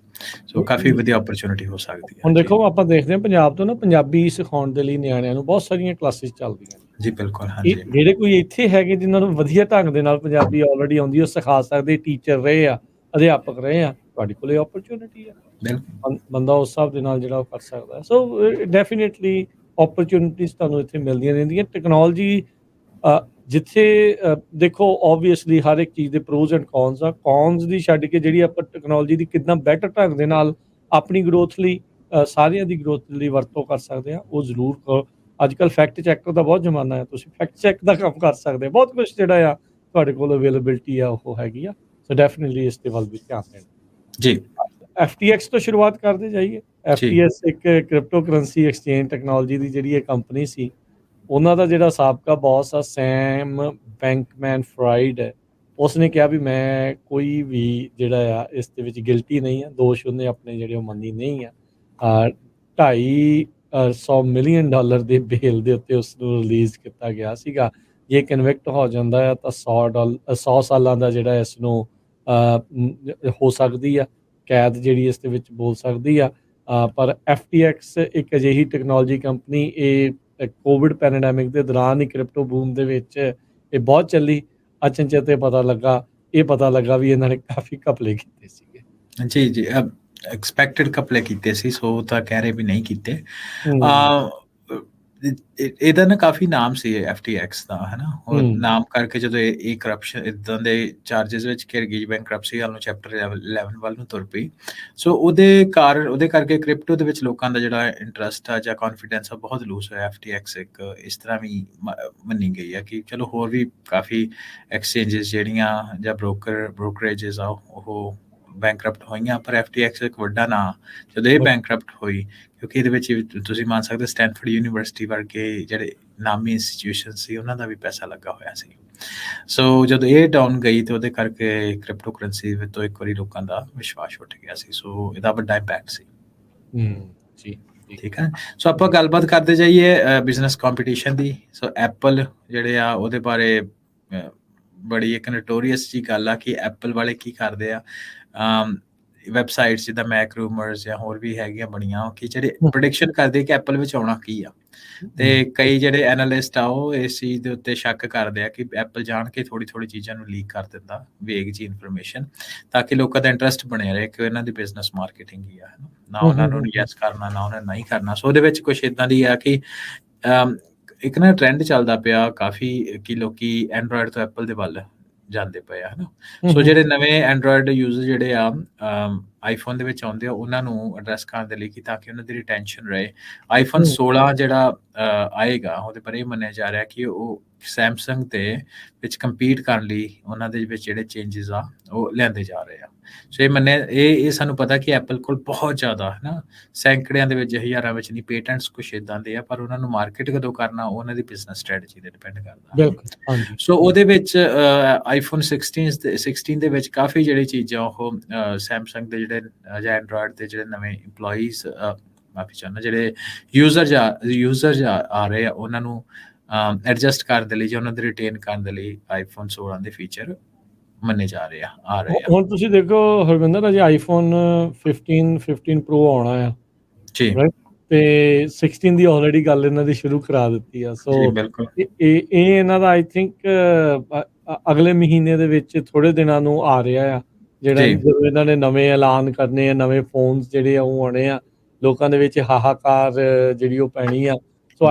ਸੋ ਕਾਫੀ ਵਧੀਆ ਓਪਰਚੁਨਿਟੀ ਹੋ ਸਕਦੀ ਹੈ ਹੁਣ ਜੀ। ਦੇਖੋ ਆਪਾਂ ਦੇਖਦੇ ਹਾਂ ਪੰਜਾਬ ਤੋਂ ਨਾ ਪੰਜਾਬੀ ਸਿਖਾਉਣ ਦੇ ਲਈ ਨਿਆਣਿਆਂ ਨੂੰ ਬਹੁਤ ਸਾਰੀਆਂ ਕਲਾਸਿਸ ਚੱਲਦੀਆਂ ਨੇ। ਜੀ ਬਿਲਕੁਲ, ਇਹ ਹਾਂਜੀ ਜਿਹੜੇ ਕੋਈ ਇੱਥੇ ਹੈਗੇ ਜਿਨ੍ਹਾਂ ਨੂੰ ਵਧੀਆ ਢੰਗ ਦੇ ਨਾਲ ਪੰਜਾਬੀ ਆਲਰੇਡੀ ਆਉਂਦੀ, ਉਹ ਸਿਖਾ ਸਕਦੇ, ਟੀਚਰ ਰਹੇ ਆ, ਅਧਿਆਪਕ ਰਹੇ ਆ, ਤੁਹਾਡੇ ਕੋਲੇ ਓਪਰਚੁਨਿਟੀ ਆ। ਬਿਲਕੁਲ ਬੰਦਾ ਉਸ ਹਿਸਾਬ ਦੇ ਨਾਲ ਜਿਹੜਾ ਉਹ ਕਰ ਸਕਦਾ। ਸੋ ਡੈਫੀਨੇਟਲੀ ਓਪਰਚੁਨਿਟੀਜ਼ ਤੁਹਾਨੂੰ ਇੱਥੇ ਮਿਲਦੀਆਂ ਰਹਿੰਦੀਆਂ। ਟੈਕਨੋਲੋਜੀ ਜਿੱਥੇ ਦੇਖੋ ਓਬਵੀਅਸਲੀ ਹਰ ਇੱਕ ਚੀਜ਼ ਦੇ ਪ੍ਰੋਜ਼ ਐਂਡ ਕੌਨਸ ਆ। ਕੌਨਸ ਦੀ ਛੱਡ ਕੇ ਜਿਹੜੀ ਆਪਾਂ ਟੈਕਨੋਲੋਜੀ ਦੀ ਕਿੱਦਾਂ ਬੈਟਰ ਢੰਗ ਦੇ ਨਾਲ ਆਪਣੀ ਗਰੋਥ ਲਈ ਸਾਰਿਆਂ ਦੀ ਗਰੋਥ ਲਈ ਵਰਤੋਂ ਕਰ ਸਕਦੇ ਆ, ਉਹ ਜ਼ਰੂਰ ਕਰੋ। ਅੱਜ ਕੱਲ੍ਹ ਫੈਕਟ ਚੈੱਕਰ ਦਾ ਬਹੁਤ ਜ਼ਮਾਨਾ ਹੈ, ਤੁਸੀਂ ਫੈਕਟ ਚੈੱਕ ਦਾ ਕੰਮ ਕਰ ਸਕਦੇ ਆ। ਬਹੁਤ ਕੁਝ ਜਿਹੜਾ ਆ ਤੁਹਾਡੇ ਕੋਲ ਅਵੇਲੇਬਿਲਟੀ ਆ ਉਹ ਹੈਗੀ ਆ। ਸੋ ਡੈਫੀਨੇਟਲੀ ਇਸ ਦੇ ਵੱਲ ਵੀ ਧਿਆਨ ਦੇਣਾ ਜੀ। FTX ਤੋਂ ਸ਼ੁਰੂਆਤ ਕਰਦੇ ਜਾਈਏ। ਜੀ FTX ਇੱਕ ਕ੍ਰਿਪਟੋ ਕਰੰਸੀ ਐਕਸਚੇਂਜ ਟੈਕਨੋਲੋਜੀ ਦੀ ਜਿਹੜੀ ਇਹ ਕੰਪਨੀ ਸੀ, ਉਹਨਾਂ ਦਾ ਜਿਹੜਾ ਸਾਬਕਾ ਬੌਸ ਆ ਸੈਮ ਬੈਂਕਮੈਨ ਫਰਾਈਡ ਹੈ, ਉਸਨੇ ਕਿਹਾ ਵੀ ਮੈਂ ਕੋਈ ਵੀ ਜਿਹੜਾ ਆ ਇਸ ਦੇ ਵਿੱਚ ਗਿਲਟੀ ਨਹੀਂ ਆ, ਦੋਸ਼ ਉਹਨੇ ਆਪਣੇ ਜਿਹੜੇ ਉਹ ਮੰਨੀ ਨਹੀਂ ਆ। $250 ਮਿਲੀਅਨ ਦੇ ਬੇਲ ਦੇ ਉੱਤੇ ਉਸ ਨੂੰ ਰਿਲੀਜ਼ ਕੀਤਾ ਗਿਆ ਸੀਗਾ। ਜੇ ਕਨਵਿਕਟ ਹੋ ਜਾਂਦਾ ਆ ਤਾਂ $100 ਸਾਲਾਂ ਦਾ ਜਿਹੜਾ ਇਸ ਨੂੰ ਹੋ ਸਕਦੀ ਆ ਕੈਦ, ਜਿਹੜੀ ਇਸ ਦੇ ਵਿੱਚ ਬੋਲ ਸਕਦੀ ਆ। ਪਰ FTX ਇੱਕ ਅਜਿਹੀ ਟੈਕਨੋਲੋਜੀ ਕੰਪਨੀ, ਇਹ ਕੋਵਿਡ ਪੈਂਡੈਮਿਕ ਦੇ ਦੌਰਾਨ ਹੀ ਕ੍ਰਿਪਟੋ ਬੂਮ ਦੇ ਵਿੱਚ ਇਹ ਬਹੁਤ ਚੱਲੀ। ਅਚਨਚੇਤ ਪਤਾ ਲੱਗਾ ਵੀ ਇਹਨਾਂ ਨੇ ਕਾਫੀ ਘਪਲੇ ਕੀਤੇ ਸੀਗੇ। ਜੀ ਜੀ ਐਕਸਪੈਕਟਡ ਘਪਲੇ ਕੀਤੇ ਸੀ, ਸੋ ਤਾਂ ਕਹਿ ਰਹੇ ਵੀ ਨਹੀਂ ਕੀਤੇ। ਇਹਦਾ ਨਾ ਕਾਫੀ ਨਾਮ ਸੀ FTX ਦਾ, ਹੈ ਨਾ। ਉਹ ਨਾਮ ਕਰਕੇ ਜਦੋਂ ਇਹ ਕਰਪਸ਼ਨ ਇਦਾਂ ਦੇ ਚਾਰजेस ਵਿੱਚ ਘਿਰ ਗਈ, ਬੈਂਕਰਪਸੀ ਵੱਲ ਨੂੰ, ਚੈਪਟਰ 11 ਵੱਲ ਨੂੰ ਤੁਰ ਪਈ। ਸੋ ਉਹਦੇ ਕਰਕੇ ਕ੍ਰਿਪਟੋ ਦੇ ਵਿੱਚ ਲੋਕਾਂ ਦਾ ਜਿਹੜਾ ਇੰਟਰਸਟ ਆ ਜਾਂ ਕੌਨਫੀਡੈਂਸ ਆ ਬਹੁਤ ਲੂਜ਼ ਹੋਇਆ। FTX ਇੱਕ ਇਸ ਤਰ੍ਹਾਂ ਵੀ ਮੰਨੀ ਗਈ ਆ ਕਿ ਚਲੋ ਹੋਰ ਵੀ ਕਾਫੀ ਐਕਸਚੇਂਜਸ ਜਿਹੜੀਆਂ ਜਾਂ ਬ੍ਰੋਕਰੇਜਸ ਆ ਉਹ ਬੈਂਕਰਪਟ ਹੋਈਆਂ, ਪਰ FTX ਇੱਕ ਵੱਡਾ ਨਾਂ ਜਦੋਂ ਇਹ ਬੈਂਕਰਪਟ ਹੋਈ, ਕਿਉਂਕਿ ਇਹਦੇ ਵਿੱਚ ਤੁਸੀਂ ਮੰਨ ਸਕਦੇ ਸਟੈਨਫੋਰਡ ਯੂਨੀਵਰਸਿਟੀ ਵਰਗੇ ਜਿਹੜੇ ਨਾਮੀ ਇੰਸਟੀਟਿਊਸ਼ਨ ਸੀ, ਉਹਨਾਂ ਦਾ ਵੀ ਪੈਸਾ ਲੱਗਾ ਹੋਇਆ ਸੀ। ਸੋ ਜਦੋਂ ਇਹ ਡਾਊਨ ਗਈ ਤੇ ਉਹਦੇ ਕਰਕੇ ਕ੍ਰਿਪਟੋ ਕਰੰਸੀ ਤੋਂ ਇੱਕ ਵਾਰੀ ਲੋਕਾਂ ਦਾ ਵਿਸ਼ਵਾਸ ਉੱਠ ਗਿਆ ਸੀ। ਸੋ ਇਹਦਾ ਵੱਡਾ ਇੰਪੈਕਟ ਸੀ। ਜੀ ਠੀਕ ਹੈ। ਸੋ ਆਪਾਂ ਗੱਲਬਾਤ ਕਰਦੇ ਜਾਈਏ ਬਿਜ਼ਨਸ ਕੰਪੀਟੀਸ਼ਨ ਦੀ। ਸੋ ਐਪਲ ਜਿਹੜੇ ਆ ਉਹਦੇ ਬਾਰੇ ਬੜੀ ਇੱਕ ਨੋਟੋਰੀਅਸ ਜੀ ਗੱਲ ਆ ਕਿ ਐਪਲ ਵਾਲੇ ਕੀ ਕਰਦੇ ਆ, ਵੈਬਸਾਈਟਸ ਜਿੱਦਾਂ ਮੈਕਰੂਮਰਸ ਜਾਂ ਹੋਰ ਵੀ ਹੈਗੀਆਂ ਬਣੀਆਂ ਕਿ ਜਿਹੜੇ ਪ੍ਰੈਡਿਕਸ਼ਨ ਕਰਦੇ ਕਿ ਐਪਲ ਵਿੱਚ ਆਉਣਾ ਕੀ ਆ। ਤੇ ਕਈ ਜਿਹੜੇ ਐਨਾਲਿਸਟ ਆ ਉਹ ਇਸ ਚੀਜ਼ ਦੇ ਉੱਤੇ ਸ਼ੱਕ ਕਰਦੇ ਆ ਕਿ ਐਪਲ ਜਾਣ ਕੇ ਥੋੜੀ ਚੀਜ਼ਾਂ ਨੂੰ ਲੀਕ ਕਰ ਦਿੰਦਾ, ਵੇਗ ਜੀ ਇਨਫੋਰਮੇਸ਼ਨ, ਤਾਂ ਕਿ ਲੋਕਾਂ ਦਾ ਇੰਟਰਸਟ ਬਣਿਆ ਰਹੇ ਕਿ ਇਹਨਾਂ ਦੀ ਬਿਜ਼ਨਸ ਮਾਰਕੀਟਿੰਗ ਹੀ ਆ, ਨਾ ਉਹਨਾਂ ਨੂੰ ਯੈਸ ਕਰਨਾ, ਨਾ ਉਹਨਾਂ ਨਹੀਂ ਕਰਨਾ। ਸੋ ਉਹਦੇ ਵਿੱਚ ਕੁਛ ਇੱਦਾਂ ਦੀ ਆ ਕਿ ਇੱਕ ਨਾ ਟ੍ਰੈਂਡ ਚੱਲਦਾ ਪਿਆ ਕਾਫੀ ਕਿ ਲੋਕੀ ਐਂਡਰੋਇਡ ਤੋਂ ਐਪਲ ਦੇ ਵੱਲ ਜਾਂਦੇ ਪਏ ਆ, ਹੈ ਨਾ। ਸੋ ਜਿਹੜੇ ਨਵੇਂ ਐਂਡਰੋਇਡ ਯੂਜ਼ਰ ਜਿਹੜੇ ਆ ਆਈਫੋਨ ਦੇ ਵਿੱਚ ਆਉਂਦੇ ਆ, ਉਹਨਾਂ ਨੂੰ ਐਡਰੈਸ ਕਰਨ ਦੇ ਲਈ ਕਿ ਤਾਂ ਕਿ ਉਹਨਾਂ ਦੀ ਰਿਟੈਂਸ਼ਨ ਰਹੇ। ਆਈਫੋਨ 16 ਜਿਹੜਾ ਆਏਗਾ ਉਹਦੇ ਪਰ ਇਹ ਮੰਨਿਆ ਜਾ ਰਿਹਾ ਕਿ ਉਹ ਸੈਮਸੰਗ ਦੇ ਵਿੱਚ ਕੰਪੀਟ ਕਰਨ ਲਈ ਉਹਨਾਂ ਦੇ ਵਿੱਚ ਜਿਹੜੇ ਚੇਂਜਸ ਆ ਉਹ ਲਿਆਂਦੇ ਜਾ ਰਹੇ ਆ। ਸੋ ਇਹ ਸਾਨੂੰ ਪਤਾ ਕਿ ਐਪਲ ਕੋਲ ਬਹੁਤ ਜ਼ਿਆਦਾ, ਹੈ ਨਾ, ਸੈਂਕੜਿਆਂ ਦੇ ਵਿੱਚ, ਹਜ਼ਾਰਾਂ ਵਿੱਚ ਨਹੀਂ, ਪੇਟੈਂਟਸ ਕੁਛ ਇੱਦਾਂ ਦੇ ਆ, ਪਰ ਉਹਨਾਂ ਨੂੰ ਮਾਰਕੀਟ ਕਦੋਂ ਕਰਨਾ ਉਹਨਾਂ ਦੀ ਬਿਜ਼ਨਸ ਸਟ੍ਰੈਟਜੀ ਤੇ ਡਿਪੈਂਡ ਕਰਦਾ। ਸੋ ਉਹਦੇ ਵਿੱਚ ਆਈਫੋਨ 16 ਦੇ ਵਿੱਚ ਕਾਫੀ ਜਿਹੜੀ ਚੀਜ਼ਾਂ ਉਹ ਸੈਮਸੰਗ ਦੇ ਜਿਹੜੇ ਜਾਂ ਐਂਡਰੋਇਡ ਦੇ ਜਿਹੜੇ ਨਵੇਂ ਇੰਪਲੋਈਜ਼, ਮਾਫੀ ਚਾਹੁੰਦਾ, ਜਿਹੜੇ ਯੂਜ਼ਰ ਆ ਰਹੇ ਆ, ਉਹਨਾਂ ਨੂੰ ਐਡਜਸਟ ਕਰਨ ਦੇ ਲਈ ਜਾਂ ਉਹਨਾਂ ਦੇ ਰਿਟੇਨ ਕਰਨ ਦੇ ਲਈ ਆਈਫੋਨ 16 ਦੇ ਫੀਚਰ ਮੰਨੇ ਜਾ ਰਹੇ ਆ ਰਹੇ ਆ। ਹੁਣ ਤੁਸੀਂ ਦੇਖੋ ਹਰਵਿੰਦਰ, ਅਜੇ ਆਈਫੋਨ 15 ਪ੍ਰੋ ਆਉਣਾ ਆ ਜੀ, ਤੇ 16 ਦੀ ਆਲਰੇਡੀ ਗੱਲ ਇਹਨਾਂ ਦੀ ਸ਼ੁਰੂ ਕਰਾ ਦਿੱਤੀ ਆ। ਸੋ ਬਿਲਕੁਲ ਇਹ ਇਹਨਾਂ ਦਾ ਆਈ ਥਿੰਕ ਅਗਲੇ ਮਹੀਨੇ ਦੇ ਵਿੱਚ ਥੋੜੇ ਦਿਨਾਂ ਨੂੰ ਆ ਰਿਹਾ ਆ, ਜਿਹੜਾ ਜਦੋਂ ਇਹਨਾਂ ਨੇ ਨਵੇਂ ਐਲਾਨ ਕਰਨੇ ਆ, ਨਵੇਂ ਫੋਨਸ ਜਿਹੜੇ ਆ ਉਹ ਆਉਣੇ ਆ, ਲੋਕਾਂ ਦੇ ਵਿੱਚ ਹਾਹਾਕਾਰ ਜਿਹੜੀ ਉਹ ਪੈਣੀ ਆ। ਸੋ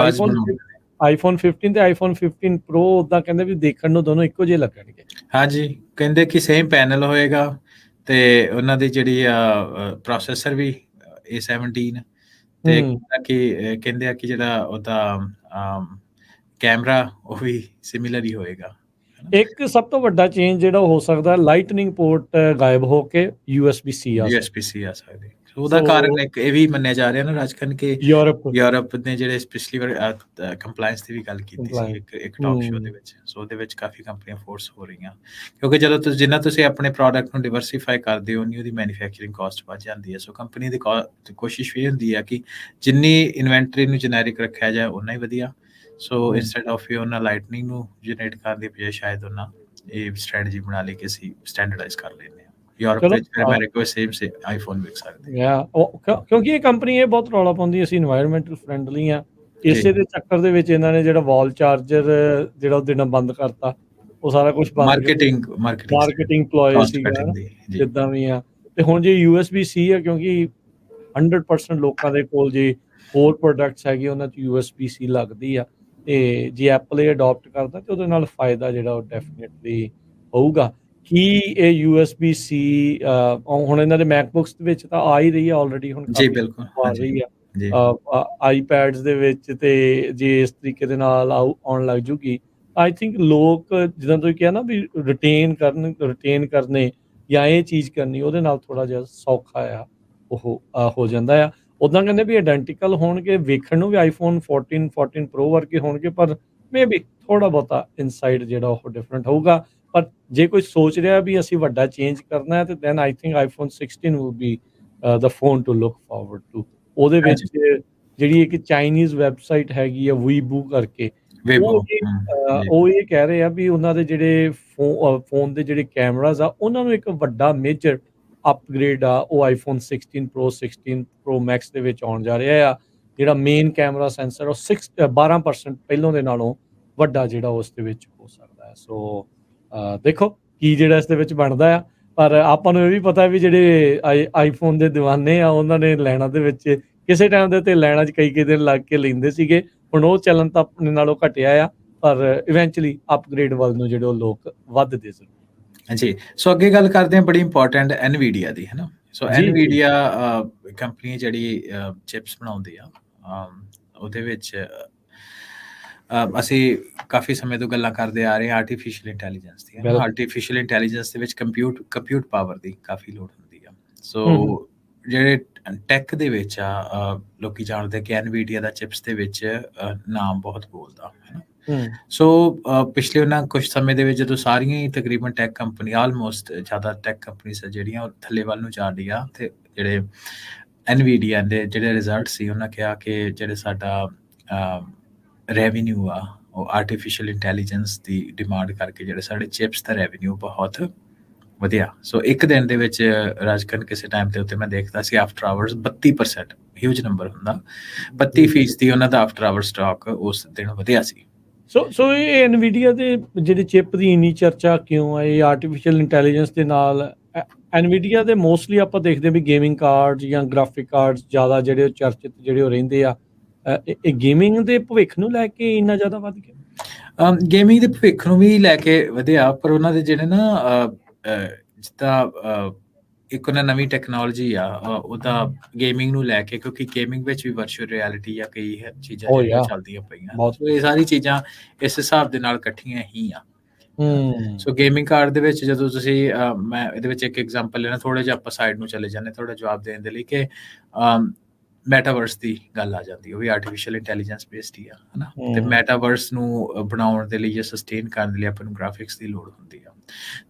ਆਈਫੋਨ 15 ਤੇ ਆਈਫੋਨ 15 ਪ੍ਰੋ ਉਦਾਂ ਕਹਿੰਦੇ ਵੀ ਦੇਖਣ ਨੂੰ ਦੋਨੋਂ ਇੱਕੋ ਜਿਹੇ ਲੱਗਣਗੇ। ਹਾਂਜੀ, ਕਹਿੰਦੇ ਕਿ ਸੇਮ ਪੈਨਲ ਹੋਏਗਾ ਤੇ ਉਹਨਾਂ ਦੀ ਜਿਹੜੀ ਪ੍ਰੋਸੈਸਰ ਵੀ A17 ਤੇ ਕਿ ਕਹਿੰਦੇ ਆ ਕਿ ਜਿਹੜਾ ਉਹਦਾ ਕੈਮਰਾ ਉਹ ਵੀ ਸਿਮਿਲਰ ਹੀ ਹੋਏਗਾ। ਇੱਕ ਸਭ ਤੋਂ ਵੱਡਾ ਚੇਂਜ ਜਿਹੜਾ ਹੋ ਸਕਦਾ, ਲਾਈਟਨਿੰਗ ਪੋਰਟ ਗਾਇਬ ਹੋ ਕੇ USB-C ਆ ਸਕਦੀ। ਉਹਦਾ ਕਾਰਨ ਇੱਕ ਇਹ ਵੀ ਮੰਨਿਆ ਜਾ ਰਿਹਾ ਨਾ ਰਾਜਕਨ ਕਿ ਯੂਰਪ ਨੇ ਜਿਹੜੇ ਪਿਛਲੀ ਵਾਰ ਕੰਪਲਾਈਂਸ ਦੀ ਵੀ ਗੱਲ ਕੀਤੀ ਸੀ ਇੱਕ ਟਾਕ ਸ਼ੋ ਦੇ ਵਿੱਚ। ਸੋ ਉਹਦੇ ਵਿੱਚ ਕਾਫੀ ਕੰਪਨੀਆਂ ਫੋਰਸ ਹੋ ਰਹੀਆਂ, ਕਿਉਂਕਿ ਜਦੋਂ ਜਿੰਨਾ ਤੁਸੀਂ ਆਪਣੇ ਪ੍ਰੋਡਕਟ ਨੂੰ ਡਿਵਰਸੀਫਾਈ ਕਰਦੇ ਹੋ ਉਨੀ ਉਹਦੀ ਮੈਨੂਫੈਕਚਰਿੰਗ ਕਾਸਟ ਵੱਧ ਜਾਂਦੀ ਹੈ। ਸੋ ਕੰਪਨੀ ਦੀ ਕੋਸ਼ਿਸ਼ ਇਹ ਹੁੰਦੀ ਹੈ ਕਿ ਜਿੰਨੀ ਇਨਵੈਂਟਰੀ ਨੂੰ ਜਨੈਰਿਕ ਰੱਖਿਆ ਜਾਏ ਉਨਾ ਹੀ ਵਧੀਆ। ਸੋ ਇੰਸਟੈਡ ਆਫ ਉਹਨਾਂ ਲਾਈਟਨਿੰਗ ਨੂੰ ਜਨਰੇਟ ਕਰਨ ਦੀ ਬਜਾਏ ਸ਼ਾਇਦ ਉਹਨਾਂ ਇਹ ਸਟ੍ਰੈਟਜੀ ਬਣਾ ਲਈ ਕਿ ਅਸੀਂ ਸਟੈਂਡਰਡਾਈਜ਼ ਕਰ ਲੈਂਦੇ ਹਾਂ। ਯੂਰਪ ਚਲੋ ਵਿੱਚ ਫਿਰ ਅਮਰੀਕਾ ਵਿੱਚ ਸੇਮ ਆਈਫੋਨ ਵਿਕ ਸਕਦੇ। ਕਿਉਂਕਿ ਇਹ ਕੰਪਨੀ ਇਹ ਬਹੁਤ ਰੌਲਾ ਪਾਉਂਦੀ, ਅਸੀਂ ਇਨਵਾਇਰਮੈਂਟਲ ਫਰੈਂਡਲੀ ਆ, ਜੀ ਇਸੇ ਦੇ ਚੱਕਰ ਦੇ ਵਿੱਚ ਇਹਨਾਂ ਨੇ ਜਿਹੜਾ ਵਾਲ ਚਾਰਜਰ ਜਿਹੜਾ ਉਹ ਦੇਣਾ ਬੰਦ ਕਰਤਾ, ਉਹ ਸਾਰਾ ਕੁਝ ਬੰਦ ਮਾਰਕੀਟਿੰਗ ਪਲੋਏ ਸੀਗਾ ਨਾ, ਜਿੱਦਾਂ ਵੀ ਆ। ਤੇ ਹੁਣ ਜੇ USB-C ਆ, ਕਿਉਂਕਿ 100% ਲੋਕਾਂ ਦੇ ਕੋਲ ਜੇ ਹੋਰ ਪ੍ਰੋਡਕਟਸ ਹੈਗੇ ਉਹਨਾਂ 'ਚ USB-C ਲੱਗਦੀ ਆ, ਤੇ ਜੇ ਐਪਲ ਇਹ ਅਡੋਪਟ ਕਰਦਾ ਤੇ ਉਹਦੇ ਨਾਲ ਫਾਇਦਾ ਜਿਹੜਾ ਉਹ ਡੈਫੀਨਿਟਲੀ ਹੋਊਗਾ। ਕੀ ਇਹ USB-C ਹੁਣ ਇਹਨਾਂ ਦੇ ਮੈਕਬੁੱਕਸ ਦੇ ਵਿੱਚ ਤਾਂ ਆ ਹੀ ਰਹੀ ਆ ਆਲਰੇਡੀ, ਹੁਣ ਜੀ ਬਿਲਕੁਲ ਆ ਰਹੀ ਆ ਆਈਪੈਡਸ ਦੇ ਵਿੱਚ, ਤੇ ਜੇ ਇਸ ਤਰੀਕੇ ਦੇ ਨਾਲ ਆਉਣ ਲੱਗ ਜੂਗੀ, ਆਈ ਥਿੰਕ ਲੋਕ ਜਿੱਦਾਂ ਤੁਸੀਂ ਕਿਹਾ ਨਾ ਵੀ ਰਿਟੇਨ ਕਰਨੇ ਜਾਂ ਇਹ ਚੀਜ਼ ਕਰਨੀ, ਉਹਦੇ ਨਾਲ ਥੋੜਾ ਜਿਹਾ ਸੌਖਾ ਆ ਉਹ ਹੋ ਜਾਂਦਾ ਆ। ਉੱਦਾਂ ਕਹਿੰਦੇ ਵੀ ਆਇਡੈਂਟੀਕਲ ਹੋਣਗੇ, ਵੇਖਣ ਨੂੰ ਵੀ ਆਈਫੋਨ 14 ਪ੍ਰੋ ਵਰਗੇ ਹੋਣਗੇ, ਪਰ ਮੇ ਬੀ ਥੋੜਾ ਬਹੁਤਾ ਇਨਸਾਈਡ ਜਿਹੜਾ ਉਹ ਡਿਫਰੈਂਟ ਹੋਊਗਾ। ਪਰ ਜੇ ਕੋਈ ਸੋਚ ਰਿਹਾ ਵੀ ਅਸੀਂ ਵੱਡਾ ਚੇਂਜ ਕਰਨਾ ਹੈ, ਤੇ then I think iPhone 16 will be the phone to look forward to. ਉਹਦੇ ਵਿੱਚ ਜਿਹੜੀ ਇੱਕ ਚਾਈਨੀਜ਼ ਵੈਬਸਾਈਟ ਹੈਗੀ ਆ ਵੀਬੂ ਕਰਕੇ, ਉਹ ਇਹ ਕਹਿ ਰਹੇ ਆ ਵੀ ਉਹਨਾਂ ਦੇ ਜਿਹੜੇ ਫੋਨ ਦੇ ਜਿਹੜੇ ਕੈਮਰਾਜ਼ ਆ, ਉਹਨਾਂ ਨੂੰ ਇੱਕ ਵੱਡਾ ਮੇਜਰ ਅਪਗ੍ਰੇਡ ਆ ਉਹ ਆਈਫੋਨ 16 ਪ੍ਰੋ 16 ਪ੍ਰੋ ਮੈਕਸ ਦੇ ਵਿੱਚ ਆਉਣ ਜਾ ਰਿਹਾ ਆ। ਜਿਹੜਾ ਮੇਨ ਕੈਮਰਾ ਸੈਂਸਰ ਉਹ 12% ਪਹਿਲੋਂ ਦੇ ਨਾਲੋਂ ਵੱਡਾ ਜਿਹੜਾ ਉਸ ਦੇ ਵਿੱਚ ਹੋ ਸਕਦਾ ਹੈ। ਸੋ ਦੇਖੋ ਕੀ ਜਿਹੜਾ ਇਸ ਦੇ ਵਿੱਚ ਬਣਦਾ ਆ। ਪਰ ਆਪਾਂ ਨੂੰ ਇਹ ਵੀ ਪਤਾ ਵੀ ਜਿਹੜੇ ਆਈਫੋਨ ਦੇ ਦੀਵਾਨੇ ਆ, ਉਹਨਾਂ ਨੇ ਲੈਣਾ ਦੇ ਵਿੱਚ ਕਿਸੇ ਟਾਈਮ ਦੇ ਉੱਤੇ ਲੈਣਾ 'ਚ ਕਈ ਦਿਨ ਲੱਗ ਕੇ ਲੈਂਦੇ ਸੀਗੇ, ਹੁਣ ਉਹ ਚੱਲਣ ਤਾਂ ਆਪਣੇ ਨਾਲੋਂ ਘਟਿਆ ਆ, ਪਰ ਇਵੈਂਚੁਅਲੀ ਅਪਗ੍ਰੇਡ ਵੱਲ ਨੂੰ ਜਿਹੜੇ ਉਹ ਲੋਕ ਵੱਧਦੇ ਜ਼ਰੂਰ। ਜੀ, ਸੋ ਅੱਗੇ ਗੱਲ ਕਰਦੇ ਹਾਂ ਬੜੀ ਇੰਪੋਰਟੈਂਟ ਐਨਵੀਡੀਆ ਦੀ, ਹੈ ਨਾ। ਸੋ ਐਨਵੀਡੀਆ ਕੰਪਨੀ ਜਿਹੜੀ ਚਿਪਸ ਬਣਾਉਂਦੀ ਆ, ਉਹਦੇ ਵਿੱਚ ਅਸੀਂ ਕਾਫੀ ਸਮੇਂ ਤੋਂ ਗੱਲਾਂ ਕਰਦੇ ਆ ਰਹੇ ਹਾਂ ਆਰਟੀਫਿਸ਼ੀਅਲ ਇੰਟੈਲੀਜੈਂਸ ਦੀ। ਆਰਟੀਫਿਸ਼ੀਅਲ ਇੰਟੈਲੀਜੈਂਸ ਦੇ ਵਿੱਚ ਕੰਪਿਊਟ ਪਾਵਰ ਦੀ ਕਾਫੀ ਲੋੜ ਹੁੰਦੀ ਆ। ਸੋ ਜਿਹੜੇ ਟੈਕ ਦੇ ਵਿੱਚ ਆ, ਲੋਕੀ ਜਾਣਦੇ ਕਿ ਐਨਵੀਡੀਆ ਦਾ ਚਿਪਸ ਦੇ ਵਿੱਚ ਨਾਮ ਬਹੁਤ ਬੋਲਦਾ, ਹੈ ਨਾ। ਸੋ ਪਿਛਲੇ ਉਹਨਾਂ ਕੁਝ ਸਮੇਂ ਦੇ ਵਿੱਚ ਜਦੋਂ ਸਾਰੀਆਂ ਹੀ ਤਕਰੀਬਨ ਟੈਕ ਕੰਪਨੀ, ਆਲਮੋਸਟ ਜ਼ਿਆਦਾ ਟੈਕ ਕੰਪਨੀਜ਼ ਜਿਹੜੀਆਂ ਉਹ ਥੱਲੇ ਵੱਲ ਨੂੰ ਜਾ ਰਹੀਆਂ, ਤੇ ਜਿਹੜੇ ਐਨਵੀਡੀਆ ਦੇ ਜਿਹੜੇ ਰਿਜ਼ਲਟ ਸੀ, ਉਹਨਾਂ ਕਿਹਾ ਕਿ ਜਿਹੜੇ ਸਾਡਾ ਰੈਵਨਿਊ ਆ, ਉਹ ਆਰਟੀਫਿਸ਼ੀਅਲ ਇੰਟੈਲੀਜੈਂਸ ਦੀ ਡਿਮਾਂਡ ਕਰਕੇ ਜਿਹੜੇ ਸਾਡੇ ਚਿਪਸ ਦਾ ਰੈਵਨਿਊ ਬਹੁਤ ਵਧਿਆ। ਸੋ ਇੱਕ ਦਿਨ ਦੇ ਵਿੱਚ ਰਾਜਕਨ ਕਿਸੇ ਟਾਈਮ ਦੇ ਉੱਤੇ ਮੈਂ ਦੇਖਦਾ ਸੀ ਆਫਟਰ ਆਵਰਸ 32%, ਹਿਊਜ ਨੰਬਰ ਹੁੰਦਾ, 32% ਉਹਨਾਂ ਦਾ ਆਫਟਰ ਆਵਰ ਸਟਾਕ ਉਸ ਦਿਨ ਵਧਿਆ ਸੀ। ਸੋ ਇਹ ਐਨਵੀਡੀਆ ਦੇ ਜਿਹੜੇ ਚਿਪ ਦੀ ਇੰਨੀ ਚਰਚਾ ਕਿਉਂ ਹੈ? ਇਹ ਆਰਟੀਫਿਸ਼ੀਅਲ ਇੰਟੈਲੀਜੈਂਸ ਦੇ ਨਾਲ ਐਨਵੀਡੀਆ ਦੇ ਮੋਸਟਲੀ ਆਪਾਂ ਦੇਖਦੇ ਵੀ ਗੇਮਿੰਗ ਕਾਰਡ ਜਾਂ ਗ੍ਰਾਫਿਕ ਕਾਰਡ ਜ਼ਿਆਦਾ ਜਿਹੜੇ ਚਰਚਿਤ ਜਿਹੜੇ ਉਹ ਰਹਿੰਦੇ ਆ, ਇਹ ਗੇਮਿੰਗ ਦੇ ਭਵਿੱਖ ਨੂੰ ਲੈ ਕੇ ਇੰਨਾ ਜ਼ਿਆਦਾ ਵੱਧ ਗਿਆ? ਗੇਮਿੰਗ ਦੇ ਭਵਿੱਖ ਨੂੰ ਵੀ ਲੈ ਕੇ ਵਧਿਆ, ਪਰ ਉਹਨਾਂ ਦੇ ਜਿਹੜੇ ਨਾ ਜਿੱਦਾਂ ਇੱਕ ਉਹਨਾਂ ਨਵੀਂ ਟੈਕਨੋਲੋਜੀ ਆ, ਉਹਦਾ ਗੇਮਿੰਗ ਨੂੰ ਲੈ ਕੇ, ਕਿਉਂਕਿ ਗੇਮਿੰਗ ਵਿੱਚ ਵੀ ਵਰਚੁਅਲ ਰਿਐਲਿਟੀ ਜਾਂ ਕਈ ਚੀਜ਼ਾਂ ਜਿਹੜੀਆਂ ਚੱਲਦੀਆਂ ਪਈਆਂ, ਸੋ ਇਹ ਸਾਰੀ ਚੀਜ਼ਾਂ ਇਸ ਹਿਸਾਬ ਦੇ ਨਾਲ ਇਕੱਠੀਆਂ ਹੀ ਆ। ਸੋ ਗੇਮਿੰਗ ਕਾਰਡ ਦੇ ਵਿੱਚ ਜਦੋਂ ਤੁਸੀਂ ਮੈਂ ਇਹਦੇ ਵਿੱਚ ਇੱਕ ਐਗਜ਼ਾਮਪਲ ਲੈਣਾ, ਥੋੜਾ ਜਿਹਾ ਆਪਾਂ ਸਾਈਡ ਨੂੰ ਚਲੇ ਜਾਂਦੇ ਥੋੜਾ ਜਵਾਬ ਦੇਣ ਦੇ ਲਈ, ਕਿ ਮੈਟਾਵਰਸ ਦੀ ਗੱਲ ਆ ਜਾਂਦੀ, ਉਹ ਵੀ ਆਰਟੀਫਿਸ਼ੀਅਲ ਇੰਟੈਲੀਜੈਂਸ ਬੇਸਡ ਹੀ ਆ, ਹਨਾ। ਤੇ ਮੈਟਾਵਰਸ ਨੂੰ ਬਣਾਉਣ ਦੇ ਲਈ ਜਾਂ ਸਸਟੇਨ ਕਰਨ ਦੇ ਲਈ ਆਪਾਂ ਨੂੰ ਗ੍ਰਾਫਿਕਸ ਦੀ ਲੋੜ ਹੁੰਦੀ ਆ।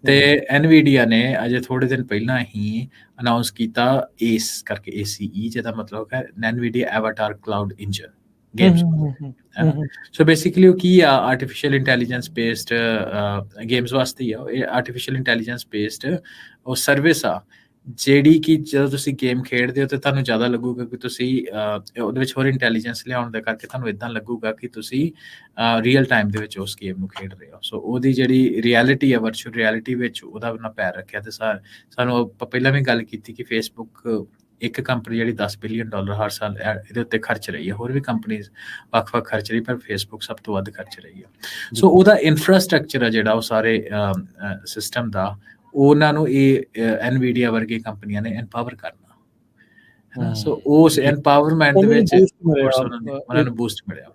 ਤੇ ਐਨਵੀਡੀਆ ਨੇ ਅਜੇ ਥੋੜੇ ਦਿਨ ਪਹਿਲਾਂ ਹੀ ਅਨਾਉਂਸ ਕੀਤਾ ਏਸ ਕਰਕੇ, ACE, ਜਿਹਦਾ ਮਤਲਬ ਹੈ Nvidia avatar cloud engine games. So basically ਉਹ ਕੀ ਆ, ਆਰਟੀਫਿਸ਼ੀਅਲ ਇੰਟੈਲੀਜੈਂਸ ਬੇਸਡ ਗੇਮਸ ਵਾਸਤੇ ਹੀ ਆ। ਇਹ ਆਰਟੀਫਿਸ਼ੀਅਲ ਇੰਟੈਲੀਜੈਂਸ ਬੇਸਡ ਉਹ ਸਰਵਿਸ ਆ, ਜਿਹੜੀ ਕਿ ਜਦੋਂ ਤੁਸੀਂ ਗੇਮ ਖੇਡਦੇ ਹੋ ਤਾਂ ਤੁਹਾਨੂੰ ਜ਼ਿਆਦਾ ਲੱਗੂਗਾ ਕਿ ਤੁਸੀਂ ਉਹਦੇ ਵਿੱਚ ਹੋਰ ਇੰਟੈਲੀਜੈਂਸ ਲਿਆਉਣ ਦੇ ਕਰਕੇ ਤੁਹਾਨੂੰ ਇੱਦਾਂ ਲੱਗੂਗਾ ਕਿ ਤੁਸੀਂ ਰੀਅਲ ਟਾਈਮ ਦੇ ਵਿੱਚ ਉਸ ਗੇਮ ਨੂੰ ਖੇਡ ਰਹੇ ਹੋ। ਸੋ ਉਹਦੀ ਜਿਹੜੀ ਰਿਐਲਿਟੀ ਆ, ਵਰਚੁਅਲ ਰਿਐਲਿਟੀ ਵਿੱਚ ਉਹਦਾ ਉਹਨਾਂ ਪੈਰ ਰੱਖਿਆ। ਤੇ ਸਾਨੂੰ ਪਹਿਲਾਂ ਵੀ ਗੱਲ ਕੀਤੀ ਕਿ ਫੇਸਬੁੱਕ ਇੱਕ ਕੰਪਨੀ ਜਿਹੜੀ $10 ਬਿਲੀਅਨ ਹਰ ਸਾਲ ਇਹਦੇ ਉੱਤੇ ਖਰਚ ਰਹੀ ਹੈ, ਹੋਰ ਵੀ ਕੰਪਨੀਜ਼ ਵੱਖ-ਵੱਖ ਖਰਚ ਰਹੀ, ਪਰ ਫੇਸਬੁੱਕ ਸਭ ਤੋਂ ਵੱਧ ਖਰਚ ਰਹੀ ਹੈ। ਸੋ ਉਹਦਾ ਇਨਫਰਾਸਟਰਕਚਰ ਆ ਜਿਹੜਾ, ਉਹ ਸਾਰੇ ਸਿਸਟਮ ਦਾ, ਉਹਨਾਂ ਨੂੰ ਇਹ ਐਨਵੀਡੀਆ ਵਰਗੀ ਕੰਪਨੀਆਂ ਨੇ ਐਮਪਾਵਰ ਕਰਨਾ, ਹੈ ਨਾ। ਸੋ ਉਸ ਐਮਪਾਵਰਮੈਂਟ ਦੇ ਵਿੱਚ ਉਹਨਾਂ ਨੂੰ ਬੂਸਟ ਮਿਲਿਆ,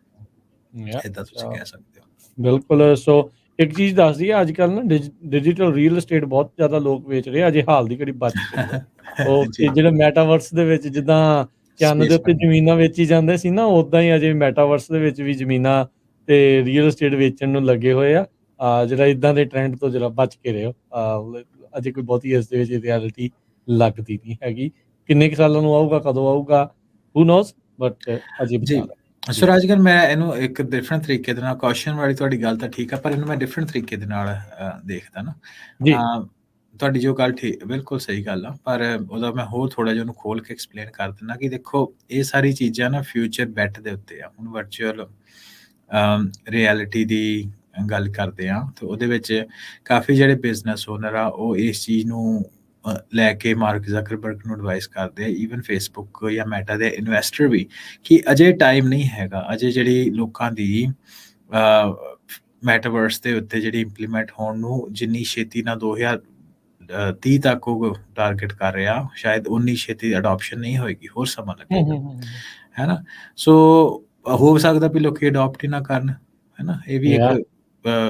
ਏਦਾਂ ਤੁਸੀਂ ਕਹਿ ਸਕਦੇ ਹੋ। ਬਿਲਕੁਲ। ਸੋ ਇੱਕ ਚੀਜ਼ ਦੱਸਦੀ ਹੈ, ਅੱਜ ਕੱਲ੍ਹ ਨਾ ਡਿਜੀਟਲ ਰੀਅਲ estate ਬਹੁਤ ਜ਼ਿਆਦਾ ਲੋਕ ਵੇਚ ਰਹੇ, ਅਜੇ ਹਾਲ ਦੀ ਘੜੀ ਬਚ ਗਈ ਉਹ ਜਿਹੜੇ ਮੈਟਾਵਰਸ ਦੇ ਵਿੱਚ ਜਿੱਦਾਂ ਚੰਨ ਦੇ ਉੱਤੇ ਜ਼ਮੀਨਾਂ ਵੇਚੀ ਜਾਂਦੇ ਸੀ ਨਾ, ਉੱਦਾਂ ਹੀ ਅਜੇ ਮੈਟਾਵਰਸ ਦੇ ਵਿੱਚ ਵੀ ਜ਼ਮੀਨਾਂ ਤੇ ਰੀਅਲ estate ਵੇਚਣ ਨੂੰ ਲੱਗੇ ਹੋਏ ਆ। ਜਿਹੜਾ ਇੱਦਾਂ ਦੇ ਟ੍ਰੈਂਡ ਤੋਂ ਜਿਹੜਾ ਬਚ ਕੇ ਰਹੋ, ਅਜੇ ਕੋਈ ਬਹੁਤੀ ਇਸ ਦੇ ਵਿੱਚ ਰਿਐਲਿਟੀ ਲੱਗਦੀ ਨਹੀਂ ਹੈਗੀ। ਕਿੰਨੇ ਕੁ ਸਾਲਾਂ ਨੂੰ ਆਊਗਾ, ਕਦੋਂ ਆਊਗਾ, who knows, ਬਟ ਅਜੇ ਬਚਾ। ਸੋ ਰਾਜਗਰ, ਮੈਂ ਇਹਨੂੰ ਇੱਕ ਡਿਫਰੈਂਟ ਤਰੀਕੇ ਦੇ ਨਾਲ, ਕੁਐਸਚਨ ਵਾਲੀ ਤੁਹਾਡੀ ਗੱਲ ਤਾਂ ਠੀਕ ਆ, ਪਰ ਇਹਨੂੰ ਮੈਂ ਡਿਫਰੈਂਟ ਤਰੀਕੇ ਦੇ ਨਾਲ ਦੇਖਦਾ ਨਾ। ਤੁਹਾਡੀ ਜੋ ਗੱਲ ਬਿਲਕੁਲ ਸਹੀ ਗੱਲ ਆ, ਪਰ ਉਹਦਾ ਮੈਂ ਹੋਰ ਥੋੜ੍ਹਾ ਜਿਹਾ ਉਹਨੂੰ ਖੋਲ ਕੇ ਐਕਸਪਲੇਨ ਕਰ ਦਿੰਦਾ ਕਿ ਦੇਖੋ ਇਹ ਸਾਰੀ ਚੀਜ਼ਾਂ ਨਾ ਫਿਊਚਰ ਬੈਟ ਦੇ ਉੱਤੇ ਆ। ਹੁਣ ਵਰਚੁਅਲ ਰਿਐਲਿਟੀ ਦੀ ਗੱਲ ਕਰਦੇ ਆ ਤੇ ਉਹਦੇ ਵਿੱਚ ਕਾਫੀ ਜਿਹੜੇ ਬਿਜ਼ਨਸ ਓਨਰ ਆ ਉਹ ਇਸ ਚੀਜ਼ ਨੂੰ ਲੈ ਕੇ ਮਾਰਕ ਜ਼ਕਰਬਰਗ ਨੂੰ ਐਡਵਾਈਸ ਕਰਦੇ ਆ, ਈਵਨ ਫੇਸਬੁੱਕ ਜਾਂ ਮੈਟਾ ਦੇ ਇਨਵੈਸਟਰ ਵੀ, ਕਿ ਅਜੇ ਟਾਈਮ ਨਹੀਂ ਹੈਗਾ, ਅਜੇ ਜਿਹੜੀ ਲੋਕਾਂ ਦੀ ਮੈਟਾਵਰਸ ਦੇ ਉੱਤੇ ਜਿਹੜੀ ਇੰਪਲੀਮੈਂਟ ਹੋਣ ਨੂੰ ਜਿੰਨੀ ਛੇਤੀ ਨਾਲ 2030 ਤੱਕ ਉਹ ਟਾਰਗੇਟ ਕਰ ਰਿਹਾ, ਸ਼ਾਇਦ ਉਨੀ ਛੇਤੀ ਅਡੋਪਸ਼ਨ ਨਹੀਂ ਹੋਏਗੀ, ਹੋਰ ਸਮਾਂ ਲੱਗੇਗਾ, ਹੈ ਨਾ। ਸੋ ਹੋ ਸਕਦਾ ਵੀ ਲੋਕੀ ਅਡੋਪਟ ਹੀ ਨਾ ਕਰਨ, ਹੈ ਨਾ, ਇਹ ਵੀ ਇੱਕ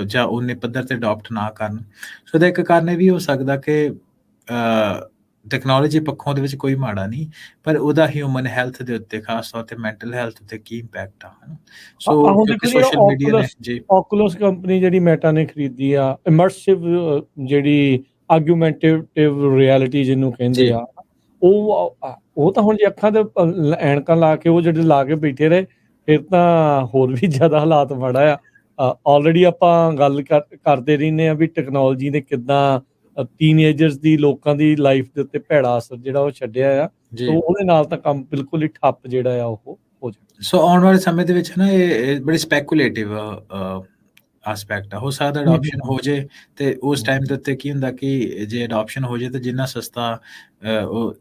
ਜਾਂ ਉਨੇ ਪੱਧਰ ਤੇ ਅਡੋਪਟ ਨਾ ਕਰਨ। ਸੋ ਇਹਦਾ ਇੱਕ ਕਾਰਨ ਇਹ ਵੀ ਹੋ ਸਕਦਾ ਕਿ ਟੈਕਨੋਲੋਜੀ ਪੱਖੋਂ ਦੇ ਵਿੱਚ ਕੋਈ ਮਾੜਾ ਨਹੀਂ, ਪਰ ਉਹਦਾ ਹਿਊਮਨ ਹੈਲਥ ਦੇ ਉੱਤੇ, ਖਾਸ ਤੌਰ ਤੇ ਮੈਂਟਲ ਹੈਲਥ ਉੱਤੇ ਕੀ ਇੰਪੈਕਟ ਆ, ਹੈ ਨਾ। ਸੋ ਕਿਉਂਕਿ ਸੋਸ਼ਲ ਮੀਡੀਆ ਨੇ ਜੀ ਓਕੂਲਸ ਕੰਪਨੀ ਜਿਹੜੀ ਮੈਟਾ ਨੇ ਖਰੀਦੀ ਆ, ਇਮਰਸਿਵ ਜਿਹੜੀ ਆਰਗੂਮੈਂਟੇਟਿਵ ਰਿਐਲਿਟੀ ਜਿਹਨੂੰ ਕਹਿੰਦੇ ਆ, ਉਹ ਤਾਂ ਹੁਣ ਜੇ ਅੱਖਾਂ ਤੇ ਐਨਕਾਂ ਲਾ ਕੇ ਉਹ ਜਿਹੜੇ ਲਾ ਕੇ ਬੈਠੇ ਰਹੇ, ਫਿਰ ਤਾਂ ਹੋਰ ਵੀ ਜ਼ਿਆਦਾ ਹਾਲਾਤ ਮਾੜਾ ਆ। ਆਲਰੇਡੀ ਆਪਾਂ ਗੱਲ ਕਰਦੇ ਰਹਿੰਦੇ ਆ ਵੀ ਟੈਕਨੋਲੋਜੀ ਨੇ ਕਿੱਦਾਂ ਟੀਨਏਜਰਸ ਦੀ, ਲੋਕਾਂ ਦੀ ਲਾਈਫ ਦੇ ਉੱਤੇ ਭੈੜਾ ਅਸਰ ਜਿਹੜਾ ਉਹ ਛੱਡਿਆ ਆ, ਸੋ ਉਹਦੇ ਨਾਲ ਤਾਂ ਕੰਮ ਬਿਲਕੁਲ ਹੀ ਠੱਪ ਜਿਹੜਾ ਆ ਉਹ ਹੋ ਜਾਵੇ। ਸੋ ਆਉਣ ਵਾਲੇ ਸਮੇਂ ਦੇ ਵਿੱਚ ਨਾ ਇਹ ਬੜੀ ਸਪੈਕੂਲੇਟਿਵ ਆਸਪੈਕਟ ਆ। ਹੋ ਸਕਦਾ ਅਡੋਪਸ਼ਨ ਹੋ ਜੇ ਤੇ ਉਸ ਟਾਈਮ ਦੇ ਉੱਤੇ ਕੀ ਹੁੰਦਾ ਕਿ ਜੇ ਅਡੋਪਸ਼ਨ ਹੋ ਜੇ ਤੇ ਜਿੰਨਾ ਸਸਤਾ ਉਹ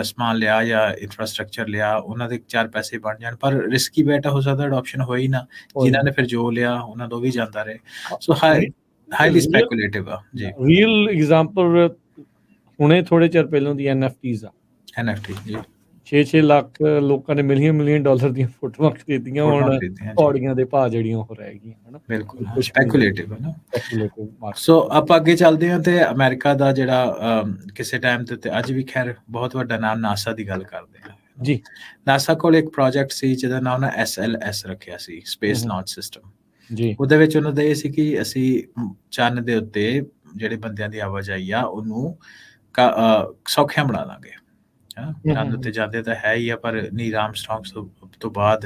ਸਮਾਨ ਲਿਆ ਜਾਂ ਇਨਫਰਾਸਟ੍ਰਕਚਰ ਲਿਆ, ਉਹਨਾਂ ਦੇ 4 ਪੈਸੇ ਬਣ ਜਾਣ, ਪਰ ਰਿਸਕੀ ਬੈਟ ਹੋ ਸਕਦਾ ਅਡੋਪਸ਼ਨ ਹੋਏ ਹੀ ਨਾ, ਜਿਨ੍ਹਾਂ ਨੇ ਫਿਰ ਜੋ ਲਿਆ ਉਹਨਾਂ ਤੋਂ ਵੀ ਜਾਂਦਾ ਰਹੇ। ਸੋ ਹਾਈਲੀ ਸਪੈਕੂਲੇਟਿਵ ਆ ਜੀ। ਰੀਅਲ ਐਗਜ਼ਾਮਪਲ ਹੁਣੇ ਥੋੜੇ ਚਿਰ ਪਹਿਲਾਂ ਦੀ NFTs ਆ, NFT ਜੀ 6-6 ਲੱਖ ਲੋਕਾਂ ਨੇ ਮਿਲੀਅਨ ਡਾਲਰ ਦੀਆਂ ਫੋਟੋਆਂ ਖਰੀਦੀਆਂ, ਹੁਣ ਪੌੜੀਆਂ ਦੇ ਭਾਅ ਜਿਹੜੀਆਂ ਉਹ ਰਹਿ ਗਈਆਂ, ਹਨਾ। ਬਿਲਕੁਲ ਸਪੈਕੂਲੇਟਿਵ ਹੈ ਨਾ। ਸਪੈਕੂਲੇਟਿਵ। ਸੋ ਆਪਾਂ ਅੱਗੇ ਚੱਲਦੇ ਹਾਂ ਤੇ ਅਮਰੀਕਾ ਦਾ ਜਿਹੜਾ ਕਿਸੇ ਟਾਈਮ ਤੇ ਅੱਜ ਵੀ ਖੈਰ ਬਹੁਤ ਵੱਡਾ ਨਾਮ ਨਾਸਾ ਦੀ ਗੱਲ ਕਰਦੇ ਹਾਂ ਜੀ। ਨਾਸਾ ਕੋਲ ਇੱਕ ਪ੍ਰੋਜੈਕਟ ਸੀ ਜਿਹਦਾ ਨਾਮ ਨਾ SLS ਰੱਖਿਆ ਸੀ, ਸਪੇਸ ਲਾਂਚ ਸਿਸਟਮ ਜੀ। ਉਹਦੇ ਵਿੱਚ ਉਹਨਾਂ ਦਾ ਇਹ ਸੀ ਕਿ ਅਸੀਂ ਚੰਨ ਦੇ ਉੱਤੇ ਜਿਹੜੇ ਬੰਦਿਆਂ ਦੀ ਆਵਾਜਾਈ ਆ ਉਹਨੂੰ ਸੌਖਿਆਂ ਬਣਾ ਦਾਂਗੇ। ਚੰਦ ਉੱਤੇ ਜਾਂਦੇ ਤਾਂ ਹੈ ਹੀ ਆ, ਪਰ ਨੀਲ ਆਰਮਸਟਰੌਂਗ ਤੋਂ ਬਾਅਦ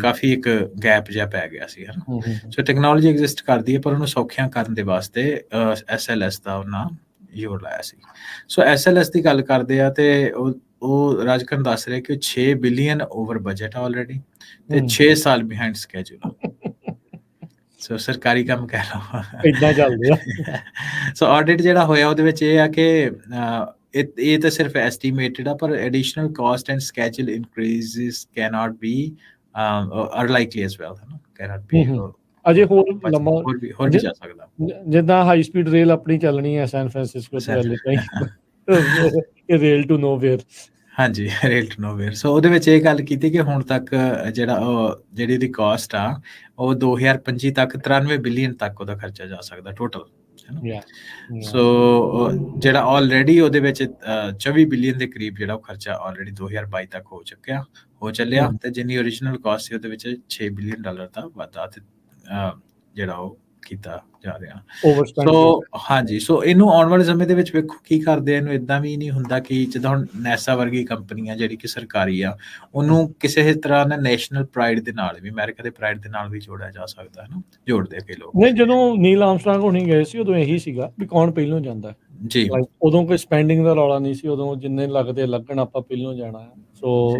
ਕਾਫੀ ਇੱਕ ਗੈਪ ਜਿਹਾ ਪੈ ਗਿਆ ਸੀ, ਹਨਾ। ਸੋ ਟੈਕਨੋਲੋਜੀ ਐਗਜ਼ਿਸਟ ਕਰਦੀ ਹੈ, ਪਰ ਉਹਨੂੰ ਸੌਖਿਆਂ ਕਰਨ ਦੇ ਵਾਸਤੇ SLS ਦਾ ਉਹਨਾਂ ਜ਼ੋਰ ਲਾਇਆ ਸੀ। ਸੋ SLS ਦੀ ਗੱਲ ਕਰਦੇ ਆ ਤੇ ਉਹ ਰਾਜਕਰਨ ਦੱਸ ਰਿਹਾ ਕਿ 6 ਬਿਲੀਅਨ ਓਵਰ ਬਜਟ ਆ ਆਲਰੇਡੀ ਤੇ 6 ਸਾਲ ਬਿਹਾਈਂਡ ਸਕੇਜੂਲ। ਸੋ ਸਰਕਾਰੀ ਕੰਮ ਕਹਿ ਲਓ, ਏਦਾਂ ਚੱਲਦੇ ਆ। ਸੋ ਆਡਿਟ ਜਿਹੜਾ ਹੋਇਆ ਉਹਦੇ ਵਿੱਚ ਇਹ ਆ ਕਿ ਇਹ ਤਾਂ ਸਿਰਫ ਐਸਟੀਮੇਟਡ ਆ, ਪਰ additional cost and schedule increases cannot be are likely as well, ਹੈ ਨਾ, ਕੈਨੋਟ ਬੀ ਅਜੇ ਹੋਰ ਲੰਮਾ ਹੋਰ ਵੀ ਜਾ ਸਕਦਾ, ਜਿੱਦਾਂ ਹਾਈ ਸਪੀਡ ਰੇਲ ਆਪਣੀ ਚੱਲਣੀ ਹੈ ਸੈਨ ਫਰਾਂਸਿਸਕੋ ਤੋਂ LA ਤਾਈਂ, ਰੇਲ ਟੂ ਨੋਵੇਅਰ। ਹਾਂਜੀ, ਰੇਲ ਟੂ ਨੋਵੇਅਰ। ਸੋ ਉਹਦੇ ਵਿੱਚ ਇਹ ਗੱਲ ਕੀਤੀ ਕਿ ਹੁਣ ਤੱਕ ਜਿਹੜੀ ਉਹਦੀ ਕਾਸਟ ਆ ਉਹ 2025 ਤੱਕ 93 ਬਿਲੀਅਨ ਤੱਕ ਉਹਦਾ ਖਰਚਾ ਜਾ ਸਕਦਾ ਟੋਟਲ, ਹੈ ਨਾ। ਸੋ ਜਿਹੜਾ ਆਲਰੇਡੀ ਉਹਦੇ ਵਿੱਚ 24 ਬਿਲੀਅਨ ਦੇ ਕਰੀਬ ਜਿਹੜਾ ਉਹ ਖਰਚਾ ਆਲਰੇਡੀ 2022 ਤੱਕ ਹੋ ਚੱਲਿਆ ਤੇ ਜਿੰਨੀ ਓਰੀਜਨਲ ਕਾਸਟ ਸੀ ਉਹਦੇ ਵਿੱਚ 6 ਬਿਲੀਅਨ ਡਾਲਰ ਦਾ ਵਾਧਾ ਤੇ ਜਿਹੜਾ ਉਹ ਕੀਤਾ ਜਾ ਰਿਹਾ। ਸੋ ਹਾਂਜੀ, ਸੋ ਇਹਨੂੰ ਆਉਣ ਵਾਲੇ ਸਮੇਂ ਦੇ ਵਿੱਚ ਵੇਖੋ ਕੀ ਕਰਦੇ ਆ। ਇਹਨੂੰ ਇਦਾਂ ਵੀ ਨਹੀਂ ਹੁੰਦਾ ਕਿ ਜਿੱਦਾਂ ਹੁਣ NASA ਵਰਗੀ ਕੰਪਨੀ ਆ ਜਿਹੜੀ ਕਿ ਸਰਕਾਰੀ ਆ, ਉਹਨੂੰ ਕਿਸੇ ਤਰ੍ਹਾਂ ਨਾਲ ਨੈਸ਼ਨਲ ਪ੍ਰਾਈਡ ਦੇ ਨਾਲ ਵੀ, ਅਮਰੀਕਾ ਦੇ ਪ੍ਰਾਈਡ ਦੇ ਨਾਲ ਵੀ ਜੋੜਿਆ ਜਾ ਸਕਦਾ, ਹੈ ਨਾ, ਜੋੜਦੇ ਕਈ ਲੋਕ। ਨਹੀਂ, ਜਦੋਂ ਨੀਲ ਆਰਮਸਟਰਾਂਗ ਹੋਣੀ ਗਏ ਸੀ ਉਦੋਂ ਇਹੀ ਸੀਗਾ ਵੀ ਕੌਣ ਪਹਿਲੋਂ ਜਾਂਦਾ ਜੀ। ਉਦੋਂ ਕੋਈ ਸਪੈਂਡਿੰਗ ਦਾ ਰੌਲਾ ਨਹੀਂ ਸੀ, ਉਦੋਂ ਜਿੰਨੇ ਲੱਗਣ ਆਪਾਂ ਪਹਿਲੋਂ ਜਾਣਾ ਆ। ਸੋ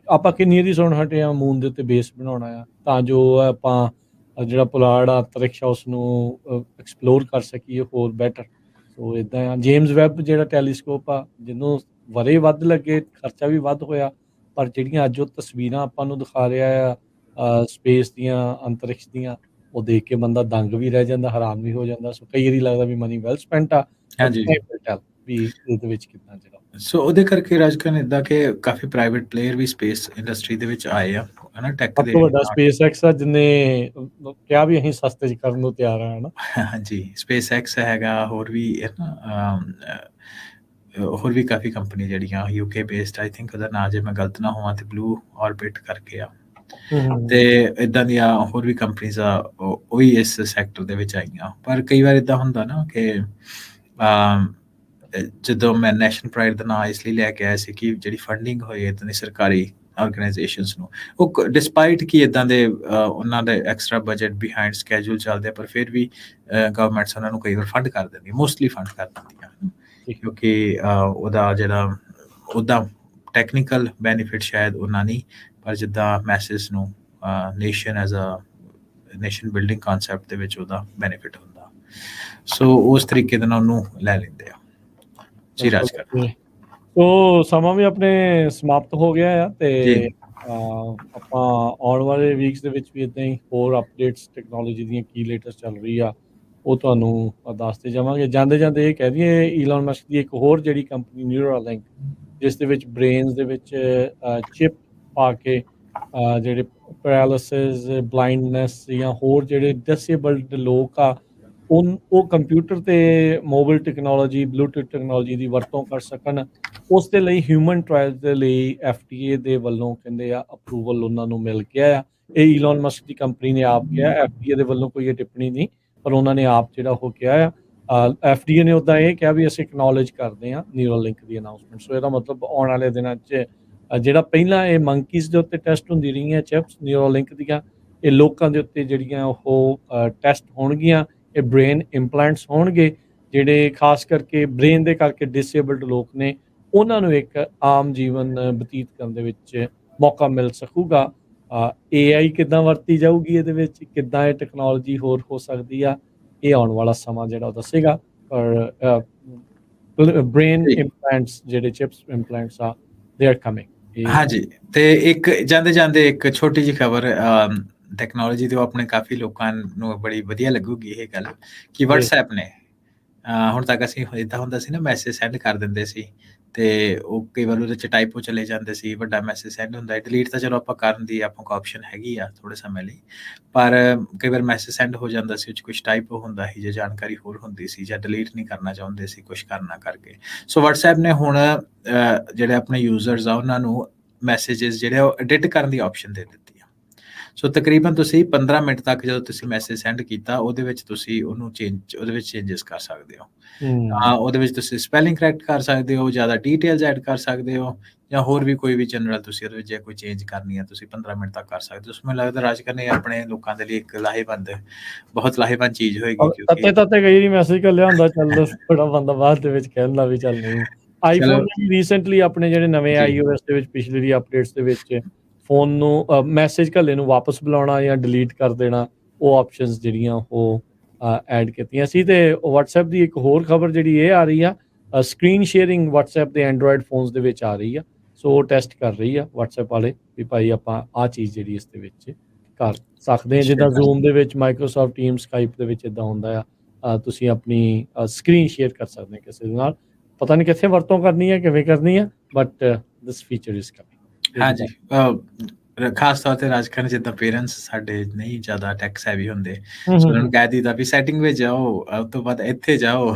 ਆਪਾਂ ਕਿੰਨੀ ਦੀ ਸੁਣ ਹਟੇ ਆ, ਮੂਨ ਦੇ ਉੱਤੇ ਬੇਸ ਬਣਾਉਣਾ ਆ ਤਾਂ ਜੋ ਆਪਾਂ ਜਿਹੜਾ ਪੁਲਾੜ ਆ ਅੰਤਰਿਕਸ਼ ਉਸ ਨੂੰ ਐਕਸਪਲੋਰ ਕਰ ਸਕੀਏ ਹੋਰ ਬੈਟਰ। ਸੋ ਇਦਾਂ ਆ। ਜੇਮਸ ਵੈਬ ਜਿਹੜਾ ਟੈਲੀਸਕੋਪ ਆ, ਜਿਹਨੂੰ ਵਰੇ ਵੱਧ ਲੱਗੇ, ਖਰਚਾ ਵੀ ਵੱਧ ਹੋਇਆ, ਪਰ ਜਿਹੜੀਆਂ ਅੱਜ ਉਹ ਤਸਵੀਰਾਂ ਆਪਾਂ ਨੂੰ ਦਿਖਾ ਰਿਹਾ ਆ ਸਪੇਸ ਦੀਆਂ, ਅੰਤਰਿਕਸ਼ ਦੀਆਂ, ਉਹ ਦੇਖ ਕੇ ਬੰਦਾ ਦੰਗ ਵੀ ਰਹਿ ਜਾਂਦਾ, ਹੈਰਾਨ ਵੀ ਹੋ ਜਾਂਦਾ। ਸੋ ਕਈ ਵਾਰੀ ਲੱਗਦਾ ਵੀ ਮਨੀ ਵੈਲ ਸਪੈਂਟ ਆ ਵੀ ਇਹਦੇ ਵਿੱਚ ਕਿੰਨਾ ਜਿਹੜਾ। ਸੋ ਉਹਦੇ ਕਰਕੇ ਰਾਜਕਰਨ ਇੱਦਾਂ ਕਿ ਕਾਫੀ ਪ੍ਰਾਈਵੇਟ ਪਲੇਅਰ ਵੀ ਸਪੇਸ ਇੰਡਸਟਰੀ ਦੇ ਵਿੱਚ ਆਏ ਆ, ਹਨਾ। ਟੈਕ ਦੇ ਵੱਡਾ SpaceX ਆ ਜਿਹਨੇ ਕਿਹਾ ਵੀ ਅਸੀਂ ਸਸਤੇ 'ਚ ਕਰਨ ਨੂੰ ਤਿਆਰ ਆ, ਹਨਾ। ਹਾਂਜੀ, SpaceX ਹੈਗਾ, ਹੋਰ ਵੀ ਹੈ ਨਾ, ਹੋਰ ਵੀ ਕਾਫੀ ਕੰਪਨੀ ਜਿਹੜੀਆਂ UK ਬੇਸਡ, ਆਈ ਥਿੰਕ ਉਹਦਾ ਨਾਂ ਜੇ ਮੈਂ ਗਲਤ ਨਾ ਹੋਵਾਂ ਤੇ ਬਲੂ ਆਰਬਿਟ ਕਰਕੇ ਆ, ਤੇ ਇਦਾਂ ਦੀਆਂ ਹੋਰ ਵੀ ਕੰਪਨੀਜ਼ ਆ, ਉਹ ਵੀ ਇਸ ਸੈਕਟਰ ਦੇ ਵਿੱਚ ਆਈਆਂ। ਪਰ ਕਈ ਵਾਰ ਇਦਾਂ ਹੁੰਦਾ ਨਾ ਕਿ ਜਦੋਂ ਮੈਂ ਨੈਸ਼ਨਲ ਪ੍ਰਾਈਡ ਦਾ ਨਾਂ ਇਸ ਲਈ ਲੈ ਕੇ ਆਇਆ ਸੀ ਕਿ ਜਿਹੜੀ ਫੰਡਿੰਗ ਹੋਈ ਇੱਦਾਂ ਦੀ ਸਰਕਾਰੀ ਆਰਗੇਨਾਈਜੇਸ਼ਨਸ ਨੂੰ। ਉਹ ਡਿਸਪਾਈਟ ਕਿ ਇੱਦਾਂ ਦੇ ਉਹਨਾਂ ਦੇ ਐਕਸਟਰਾ ਬਜਟ ਬਿਹਾਈਂਡ ਸਕੈਜੂਲ ਚੱਲਦੇ, ਪਰ ਫਿਰ ਵੀ ਗਵਰਨਮੈਂਟਸ ਉਹਨਾਂ ਨੂੰ ਕਈ ਵਾਰ ਫੰਡ ਕਰ ਦਿੰਦੀ, ਮੋਸਟਲੀ ਫੰਡ ਕਰ ਦਿੰਦੀਆਂ, ਕਿਉਂਕਿ ਉਹਦਾ ਜਿਹੜਾ ਉੱਦਾਂ ਟੈਕਨੀਕਲ ਬੈਨੀਫਿਟ ਸ਼ਾਇਦ ਉਹਨਾਂ ਨਹੀਂ, ਪਰ ਜਿੱਦਾਂ ਮੈਸੇਜ ਨੂੰ nation as a nation building concept ਦੇ ਵਿੱਚ ਉਹਦਾ ਬੈਨੀਫਿਟ ਹੁੰਦਾ, ਸੋ ਉਸ ਤਰੀਕੇ ਦੇ ਨਾਲ ਉਹਨੂੰ ਲੈ ਲੈਂਦੇ ਆ। ਜੀ ਰਾਜ ਕਰ। ਸੋ ਸਮਾਂ ਵੀ ਆਪਣੇ ਸਮਾਪਤ ਹੋ ਗਿਆ ਆ, ਤੇ ਆਪਾਂ ਆਉਣ ਵਾਲੇ ਵੀਕਸ ਦੇ ਵਿੱਚ ਵੀ ਇੱਦਾਂ ਹੀ ਹੋਰ ਅਪਡੇਟਸ ਟੈਕਨੋਲੋਜੀ ਦੀਆਂ ਕੀ ਲੇਟੈਸਟ ਚੱਲ ਰਹੀ ਆ ਉਹ ਤੁਹਾਨੂੰ ਦੱਸਦੇ ਜਾਵਾਂਗੇ। ਜਾਂਦੇ ਜਾਂਦੇ ਇਹ ਕਹਿ ਦਈਏ, ਈਲਨ ਮਸਕ ਦੀ ਇੱਕ ਹੋਰ ਜਿਹੜੀ ਕੰਪਨੀ ਨਿਊਰਾਲਿੰਕ, ਜਿਸ ਦੇ ਵਿੱਚ ਬ੍ਰੇਨਸ ਦੇ ਵਿੱਚ ਚਿਪ ਪਾ ਕੇ ਜਿਹੜੇ ਪੈਰਾਲਿਸਿਸ, ਬਲਾਈਂਡਨੈਸ ਜਾਂ ਹੋਰ ਜਿਹੜੇ ਡਿਸੇਬਲਡ ਲੋਕ ਆ ਉਹ ਕੰਪਿਊਟਰ ਤੇ ਮੋਬਾਈਲ ਟੈਕਨੋਲੋਜੀ, ਬਲੂਟੂਥ ਟੈਕਨੋਲੋਜੀ ਦੀ ਵਰਤੋਂ ਕਰ ਸਕਣ, ਉਸ ਦੇ ਲਈ ਹਿਊਮਨ ਟ੍ਰਾਇਲਸ ਦੇ ਲਈ FDA ਦੇ ਵੱਲੋਂ ਕਹਿੰਦੇ ਆ ਅਪਰੂਵਲ ਉਹਨਾਂ ਨੂੰ ਮਿਲ ਗਿਆ ਆ। ਇਹ ਈਲਨ ਮਸਕ ਦੀ ਕੰਪਨੀ ਨੇ ਆਪ ਕਿਹਾ, FDA ਦੇ ਵੱਲੋਂ ਕੋਈ ਇਹ ਟਿੱਪਣੀ ਨਹੀਂ, ਪਰ ਉਹਨਾਂ ਨੇ ਆਪ ਜਿਹੜਾ ਉਹ ਕਿਹਾ ਆ। FDA ਨੇ ਉੱਦਾਂ ਇਹ ਕਿਹਾ ਵੀ ਅਸੀਂ ਐਕਨੋਲੇਜ ਕਰਦੇ ਹਾਂ ਨਿਊਰਾਲਿੰਕ ਦੀ ਅਨਾਊਂਸਮੈਂਟ। ਸੋ ਇਹਦਾ ਮਤਲਬ ਆਉਣ ਵਾਲੇ ਦਿਨਾਂ 'ਚ ਜਿਹੜਾ ਪਹਿਲਾਂ ਇਹ ਮੰਕੀਜ਼ ਦੇ ਉੱਤੇ ਟੈਸਟ ਹੁੰਦੀ ਰਹੀਆਂ ਚਿਪਸ ਨਿਊਰਾਲਿੰਕ ਦੀਆਂ, ਇਹ ਲੋਕਾਂ ਦੇ ਉੱਤੇ ਜਿਹੜੀਆਂ ਉਹ ਟੈਸਟ ਹੋਣਗੀਆਂ। ਇਹ ਬ੍ਰੇਨ ਇੰਪਲਾਂਟਸ ਹੋਣਗੇ, ਜਿਹੜੇ ਖਾਸ ਕਰਕੇ ਬ੍ਰੇਨ ਦੇ ਕਰਕੇ ਡਿਸੇਬਲਡ ਲੋਕ ਨੇ, ਉਹਨਾਂ ਨੂੰ ਇੱਕ ਆਮ ਜੀਵਨ ਬਤੀਤ ਕਰਨ ਦੇ ਵਿੱਚ ਮੌਕਾ ਮਿਲ ਸਕੂਗਾ। AI ਕਿੱਦਾਂ ਵਰਤੀ ਜਾਊਗੀ ਇਹਦੇ ਵਿੱਚ, ਕਿੱਦਾਂ ਇਹ ਟੈਕਨੋਲੋਜੀ ਹੋਰ ਹੋ ਸਕਦੀ ਆ, ਇਹ ਆਉਣ ਵਾਲਾ ਸਮਾਂ ਜਿਹੜਾ ਉਹ ਦੱਸੇਗਾ। ਪਰ ਬ੍ਰੇਨ ਇੰਪਲਾਂਟਸ ਜਿਹੜੇ ਚਿਪਸ ਇੰਪਲਾਂਟਸ ਆ, ਦੇ ਆਰ ਕਮਿੰਗ। ਹਾਂਜੀ, ਤੇ ਇੱਕ ਜਾਂਦੇ ਜਾਂਦੇ ਇੱਕ ਛੋਟੀ ਜਿਹੀ ਖਬਰ ਟੈਕਨੋਲੋਜੀ ਤੋਂ ਆਪਣੇ ਕਾਫੀ ਲੋਕਾਂ ਨੂੰ ਬੜੀ ਵਧੀਆ ਲੱਗੂਗੀ ਇਹ ਗੱਲ, ਕਿ WhatsApp ਨੇ ਹੁਣ ਤੱਕ ਅਸੀਂ ਇੱਦਾਂ ਹੁੰਦਾ ਸੀ ਨਾ, ਮੈਸੇਜ ਸੈਂਡ ਕਰ ਦਿੰਦੇ ਸੀ ਤੇ ਉਹ ਕਈ ਵਾਰ ਉਹਦੇ 'ਚ ਟਾਈਪੋ ਚਲੇ ਜਾਂਦੇ ਸੀ, ਵੱਡਾ ਮੈਸੇਜ ਸੈਂਡ ਹੁੰਦਾ, ਡਿਲੀਟ ਤਾਂ ਚਲੋ ਆਪਾਂ ਕਰਨ ਦੀ ਆਪਾਂ ਕੋਲ ਆਪਸ਼ਨ ਹੈਗੀ ਆ ਥੋੜ੍ਹੇ ਸਮੇਂ ਲਈ, ਪਰ ਕਈ ਵਾਰ ਮੈਸੇਜ ਸੈਂਡ ਹੋ ਜਾਂਦਾ ਸੀ, ਉਹ 'ਚ ਕੁਛ ਟਾਈਪੋ ਹੁੰਦਾ ਸੀ ਜਾਂ ਜਾਣਕਾਰੀ ਹੋਰ ਹੁੰਦੀ ਸੀ, ਜਾਂ ਡਿਲੀਟ ਨਹੀਂ ਕਰਨਾ ਚਾਹੁੰਦੇ ਸੀ ਕੁਛ ਕਰਨਾ ਕਰਕੇ। ਸੋ WhatsApp ਨੇ ਹੁਣ ਜਿਹੜੇ ਆਪਣੇ ਯੂਜ਼ਰਸ ਆ ਉਹਨਾਂ ਨੂੰ ਮੈਸੇਜਸ ਜਿਹੜੇ ਉਹ ਐਡਿਟ ਕਰਨ ਦੀ ਆਪਸ਼ਨ ਦੇ ਦਿੱਤੀ ਆ। ਸੋ ਤਕਰੀਬਨ ਤੁਸੀਂ 15 ਮਿੰਟ ਤੱਕ ਜਦੋਂ ਤੁਸੀਂ ਮੈਸੇਜ ਸੈਂਡ ਕੀਤਾ, ਉਹਦੇ ਵਿੱਚ ਤੁਸੀਂ ਉਹਨੂੰ ਉਹਦੇ ਵਿੱਚ ਚੇਂਜਸ ਕਰ ਸਕਦੇ ਹੋ। ਉਹਦੇ ਵਿੱਚ ਤੁਸੀਂ ਸਪੈਲਿੰਗ ਕਰੈਕਟ ਕਰ ਸਕਦੇ ਹੋ, ਜ਼ਿਆਦਾ ਡਿਟੇਲਸ ਐਡ ਕਰ ਸਕਦੇ ਹੋ, ਜਾਂ ਹੋਰ ਵੀ ਕੋਈ ਵੀ ਜਨਰਲ ਤੁਸੀਂ ਉਹਦੇ ਵਿੱਚ ਜੇ ਕੋਈ ਚੇਂਜ ਕਰਨੀ ਹੈ ਤੁਸੀਂ 15 ਮਿੰਟ ਤੱਕ ਕਰ ਸਕਦੇ ਹੋ। ਮੈਨੂੰ ਲੱਗਦਾ ਰਾਜ ਕਰਨੇ ਆਪਣੇ ਲੋਕਾਂ ਦੇ ਲਈ ਇੱਕ ਬਹੁਤ ਲਾਹੇਵੰਦ ਚੀਜ਼ ਹੋਏਗੀ। ਤੱਤੇ ਕਈ ਮੈਸੇਜ ਕਰ ਲਿਆ ਹੁੰਦਾ, ਚੱਲ ਥੋੜਾ ਬੰਦਾ ਬਾਅਦ ਦੇ ਵਿੱਚ ਕਹਿੰਦਾ ਵੀ ਚੱਲ ਨਹੀਂ। ਆਈਫੋਨ ਨੇ ਰੀਸੈਂਟਲੀ ਆਪਣੇ ਜਿਹੜੇ ਨਵੇਂ iOS ਦੇ ਵਿੱਚ ਪਿਛਲੇ ਦੀ ਅਪਡੇਟਸ ਦੇ ਵਿੱਚ ਫੋਨ ਨੂੰ ਮੈਸੇਜ ਘੱਲੇ ਨੂੰ ਵਾਪਸ ਬੁਲਾਉਣਾ ਜਾਂ ਡਿਲੀਟ ਕਰ ਦੇਣਾ, ਉਹ ਆਪਸ਼ਨਸ ਜਿਹੜੀਆਂ ਉਹ ਐਡ ਕੀਤੀਆਂ ਸੀ। ਤੇ WhatsApp ਦੀ ਇੱਕ ਹੋਰ ਖਬਰ ਜਿਹੜੀ ਇਹ ਆ ਰਹੀ ਆ, ਸਕਰੀਨ ਸ਼ੇਅਰਿੰਗ WhatsApp ਦੇ ਐਂਡਰੋਇਡ ਫੋਨਸ ਦੇ ਵਿੱਚ ਆ ਰਹੀ ਆ। ਸੋ ਉਹ ਟੈਸਟ ਕਰ ਰਹੀ ਆ WhatsApp ਵਾਲੇ ਵੀ ਭਾਈ ਆਪਾਂ ਆਹ ਚੀਜ਼ ਜਿਹੜੀ ਇਸ ਦੇ ਵਿੱਚ ਕਰ ਸਕਦੇ ਹਾਂ, ਜਿੱਦਾਂ ਜ਼ੂਮ ਦੇ ਵਿੱਚ, ਮਾਈਕਰੋਸਾਫਟ ਟੀਮ, ਸਕਾਈਪ ਦੇ ਵਿੱਚ ਇੱਦਾਂ ਹੁੰਦਾ ਆ, ਤੁਸੀਂ ਆਪਣੀ ਸਕਰੀਨ ਸ਼ੇਅਰ ਕਰ ਸਕਦੇ ਹੋ ਕਿਸੇ ਦੇ ਨਾਲ। ਪਤਾ ਨਹੀਂ ਕਿੱਥੇ ਵਰਤੋਂ ਕਰਨੀ ਹੈ, ਕਿਵੇਂ ਕਰਨੀ ਹੈ, but this feature is coming. ਹਾਂਜੀ, ਖਾਸ ਤੌਰ ਤੇ ਰਾਜਖਾਨ ਜਿੱਦਾਂ ਪੇਰੈਂਟਸ ਸਾਡੇ ਨਹੀਂ ਜ਼ਿਆਦਾ ਟੈਕ ਸੈਵੀ ਹੁੰਦੇ, ਸੋ ਉਹਨਾਂ ਨੂੰ ਕਹਿ ਦਿੱਤਾ ਵੀ ਸੈਟਿੰਗ ਵਿੱਚ ਜਾਓ, ਉਸ ਤੋਂ ਬਾਅਦ ਇੱਥੇ ਜਾਓ।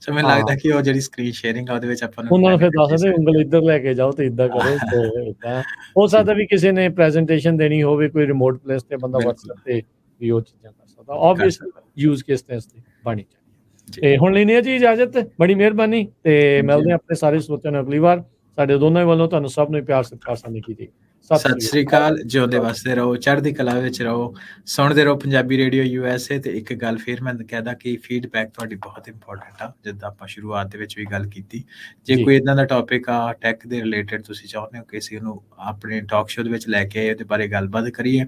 ਸੋ ਮੈਨੂੰ ਲੱਗਦਾ ਕਿ ਉਹ ਜਿਹੜੀ ਸਕਰੀਨ ਸ਼ੇਅਰਿੰਗ ਆ ਉਹਦੇ ਵਿੱਚ ਆਪਾਂ ਉਹਨਾਂ ਨੂੰ ਫਿਰ ਦੱਸ ਦਿੰਦੇ ਉਂਗਲ ਇੱਧਰ ਲੈ ਕੇ ਜਾਓ ਤੇ ਇੱਦਾਂ ਕਰੋ। ਤੇ ਇੱਦਾਂ ਹੋ ਸਕਦਾ ਵੀ ਕਿਸੇ ਨੇ ਪ੍ਰੈਜੈਂਟੇਸ਼ਨ ਦੇਣੀ ਹੋਵੇ ਕੋਈ ਰਿਮੋਟ ਪਲੇਸ ਤੇ, ਬੰਦਾ WhatsApp ਤੇ ਵੀ ਉਹ ਚੀਜ਼ਾਂ ਕਰ ਸਕਦਾ। ਆਬਵੀਅਸਲੀ ਯੂਜ਼ ਕੇਸ ਤੇ ਬਣੀ ਚਾਹੀਦੀ। ਤੇ ਹੁਣ ਲੈਣੀ ਹੈ ਜੀ ਇਜਾਜ਼ਤ, ਬੜੀ ਮਿਹਰਬਾਨੀ, ਤੇ ਮਿਲਦੇ ਹਾਂ ਆਪਣੇ ਸਾਰੇ ਸਰੋਤਿਆਂ ਨੂੰ ਅਗਲੀ ਵਾਰ। ਸਾਡੇ ਦੋਨਾਂ ਵੱਲੋਂ ਤੁਹਾਨੂੰ ਸਭ ਨੂੰ ਪਿਆਰ ਸਤਿਕਾਰ ਸਾਂਝੀ ਕੀਤੀ। ਸਤਿ ਸ੍ਰੀ ਅਕਾਲ, ਜਿਉਂਦੇ ਵਸਦੇ ਰਹੋ, ਚੜ੍ਹਦੀ ਕਲਾ ਵਿੱਚ ਰਹੋ, ਸੁਣਦੇ ਰਹੋ ਪੰਜਾਬੀ ਰੇਡੀਓ USA। ਤੇ ਇੱਕ ਗੱਲ ਫਿਰ ਮੈਂ ਕਹਿੰਦਾ ਕਿ ਫੀਡਬੈਕ ਤੁਹਾਡੀ ਬਹੁਤ ਇੰਪੋਰਟੈਂਟ ਆ, ਜਿੱਦਾਂ ਆਪਾਂ ਸ਼ੁਰੂਆਤ ਦੇ ਵਿੱਚ ਵੀ ਗੱਲ ਕੀਤੀ। ਜੇ ਕੋਈ ਇੱਦਾਂ ਦਾ ਟੌਪਿਕ ਆ ਟੈਕ ਦੇ ਰਿਲੇਟਡ ਤੁਸੀਂ ਚਾਹੁੰਦੇ ਹੋ ਕਿ ਅਸੀਂ ਉਹਨੂੰ ਆਪਣੇ ਟਾਕ ਸ਼ੋਅ ਦੇ ਵਿੱਚ ਲੈ ਕੇ ਉਹਦੇ ਬਾਰੇ ਗੱਲਬਾਤ ਕਰੀਏ,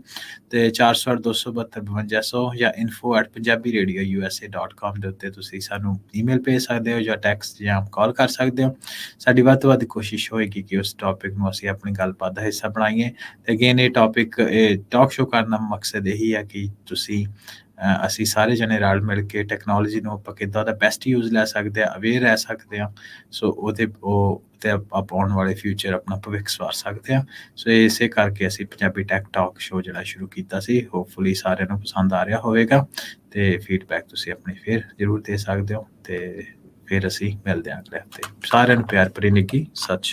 ਤੇ 408-272-5200 ਜਾਂ info@punjabiradio.usa.com ਦੇ ਉੱਤੇ ਤੁਸੀਂ ਸਾਨੂੰ ਈਮੇਲ ਭੇਜ ਸਕਦੇ ਹੋ, ਜਾਂ ਟੈਕਸਟ ਜਾਂ ਕਾਲ ਕਰ ਸਕਦੇ ਹੋ। ਸਾਡੀ ਵੱਧ ਤੋਂ ਵੱਧ ਕੋਸ਼ਿਸ਼ ਹੋਏਗੀ ਕਿ ਉਸ ਟੌਪਿਕ ਨੂੰ ਅਸੀਂ ਆਪਣੀ ਗੱਲਬਾਤ ਦਾ ਹਿੱਸਾ ਬਣਾਈਏ। ਤੇ ਅਗੇਨ ਇਹ ਟਾਕ ਸ਼ੋਅ ਕਰਨ ਦਾ ਮਕਸਦ ਇਹੀ ਹੈ ਕਿ ਅਸੀਂ ਸਾਰੇ ਜਣੇ ਰਲ ਮਿਲ ਕੇ ਟੈਕਨੋਲੋਜੀ ਨੂੰ ਆਪਾਂ ਕਿੱਦਾਂ ਦਾ ਬੈਸਟ ਯੂਜ਼ ਲੈ ਸਕਦੇ ਹਾਂ, ਅਵੇਅਰ ਰਹਿ ਸਕਦੇ ਹਾਂ। ਸੋ ਉਹਤੇ ਆਪਾਂ ਆਉਣ ਵਾਲੇ ਫਿਊਚਰ ਆਪਣਾ ਭਵਿੱਖ ਸਵਾਰ ਸਕਦੇ ਹਾਂ। ਸੋ ਇਸੇ ਕਰਕੇ ਅਸੀਂ ਪੰਜਾਬੀ ਟੈਕ ਟਾਕ ਸ਼ੋਅ ਜਿਹੜਾ ਸ਼ੁਰੂ ਕੀਤਾ ਸੀ। ਹੋਪਫੁਲੀ ਸਾਰਿਆਂ ਨੂੰ ਪਸੰਦ ਆ ਰਿਹਾ ਹੋਵੇਗਾ, ਤੇ ਫੀਡਬੈਕ ਤੁਸੀਂ ਆਪਣੀ ਫਿਰ ਜ਼ਰੂਰ ਦੇ ਸਕਦੇ ਹੋ। ਤੇ ਫਿਰ ਅਸੀਂ ਮਿਲਦੇ ਹਾਂ ਅਗਲੇ ਹਫ਼ਤੇ। ਸਾਰਿਆਂ ਨੂੰ ਪਿਆਰ ਭਰੀ ਨਿੱਘੀ ਸਤਿ ਸ਼੍ਰੀ ਅਕਾਲ।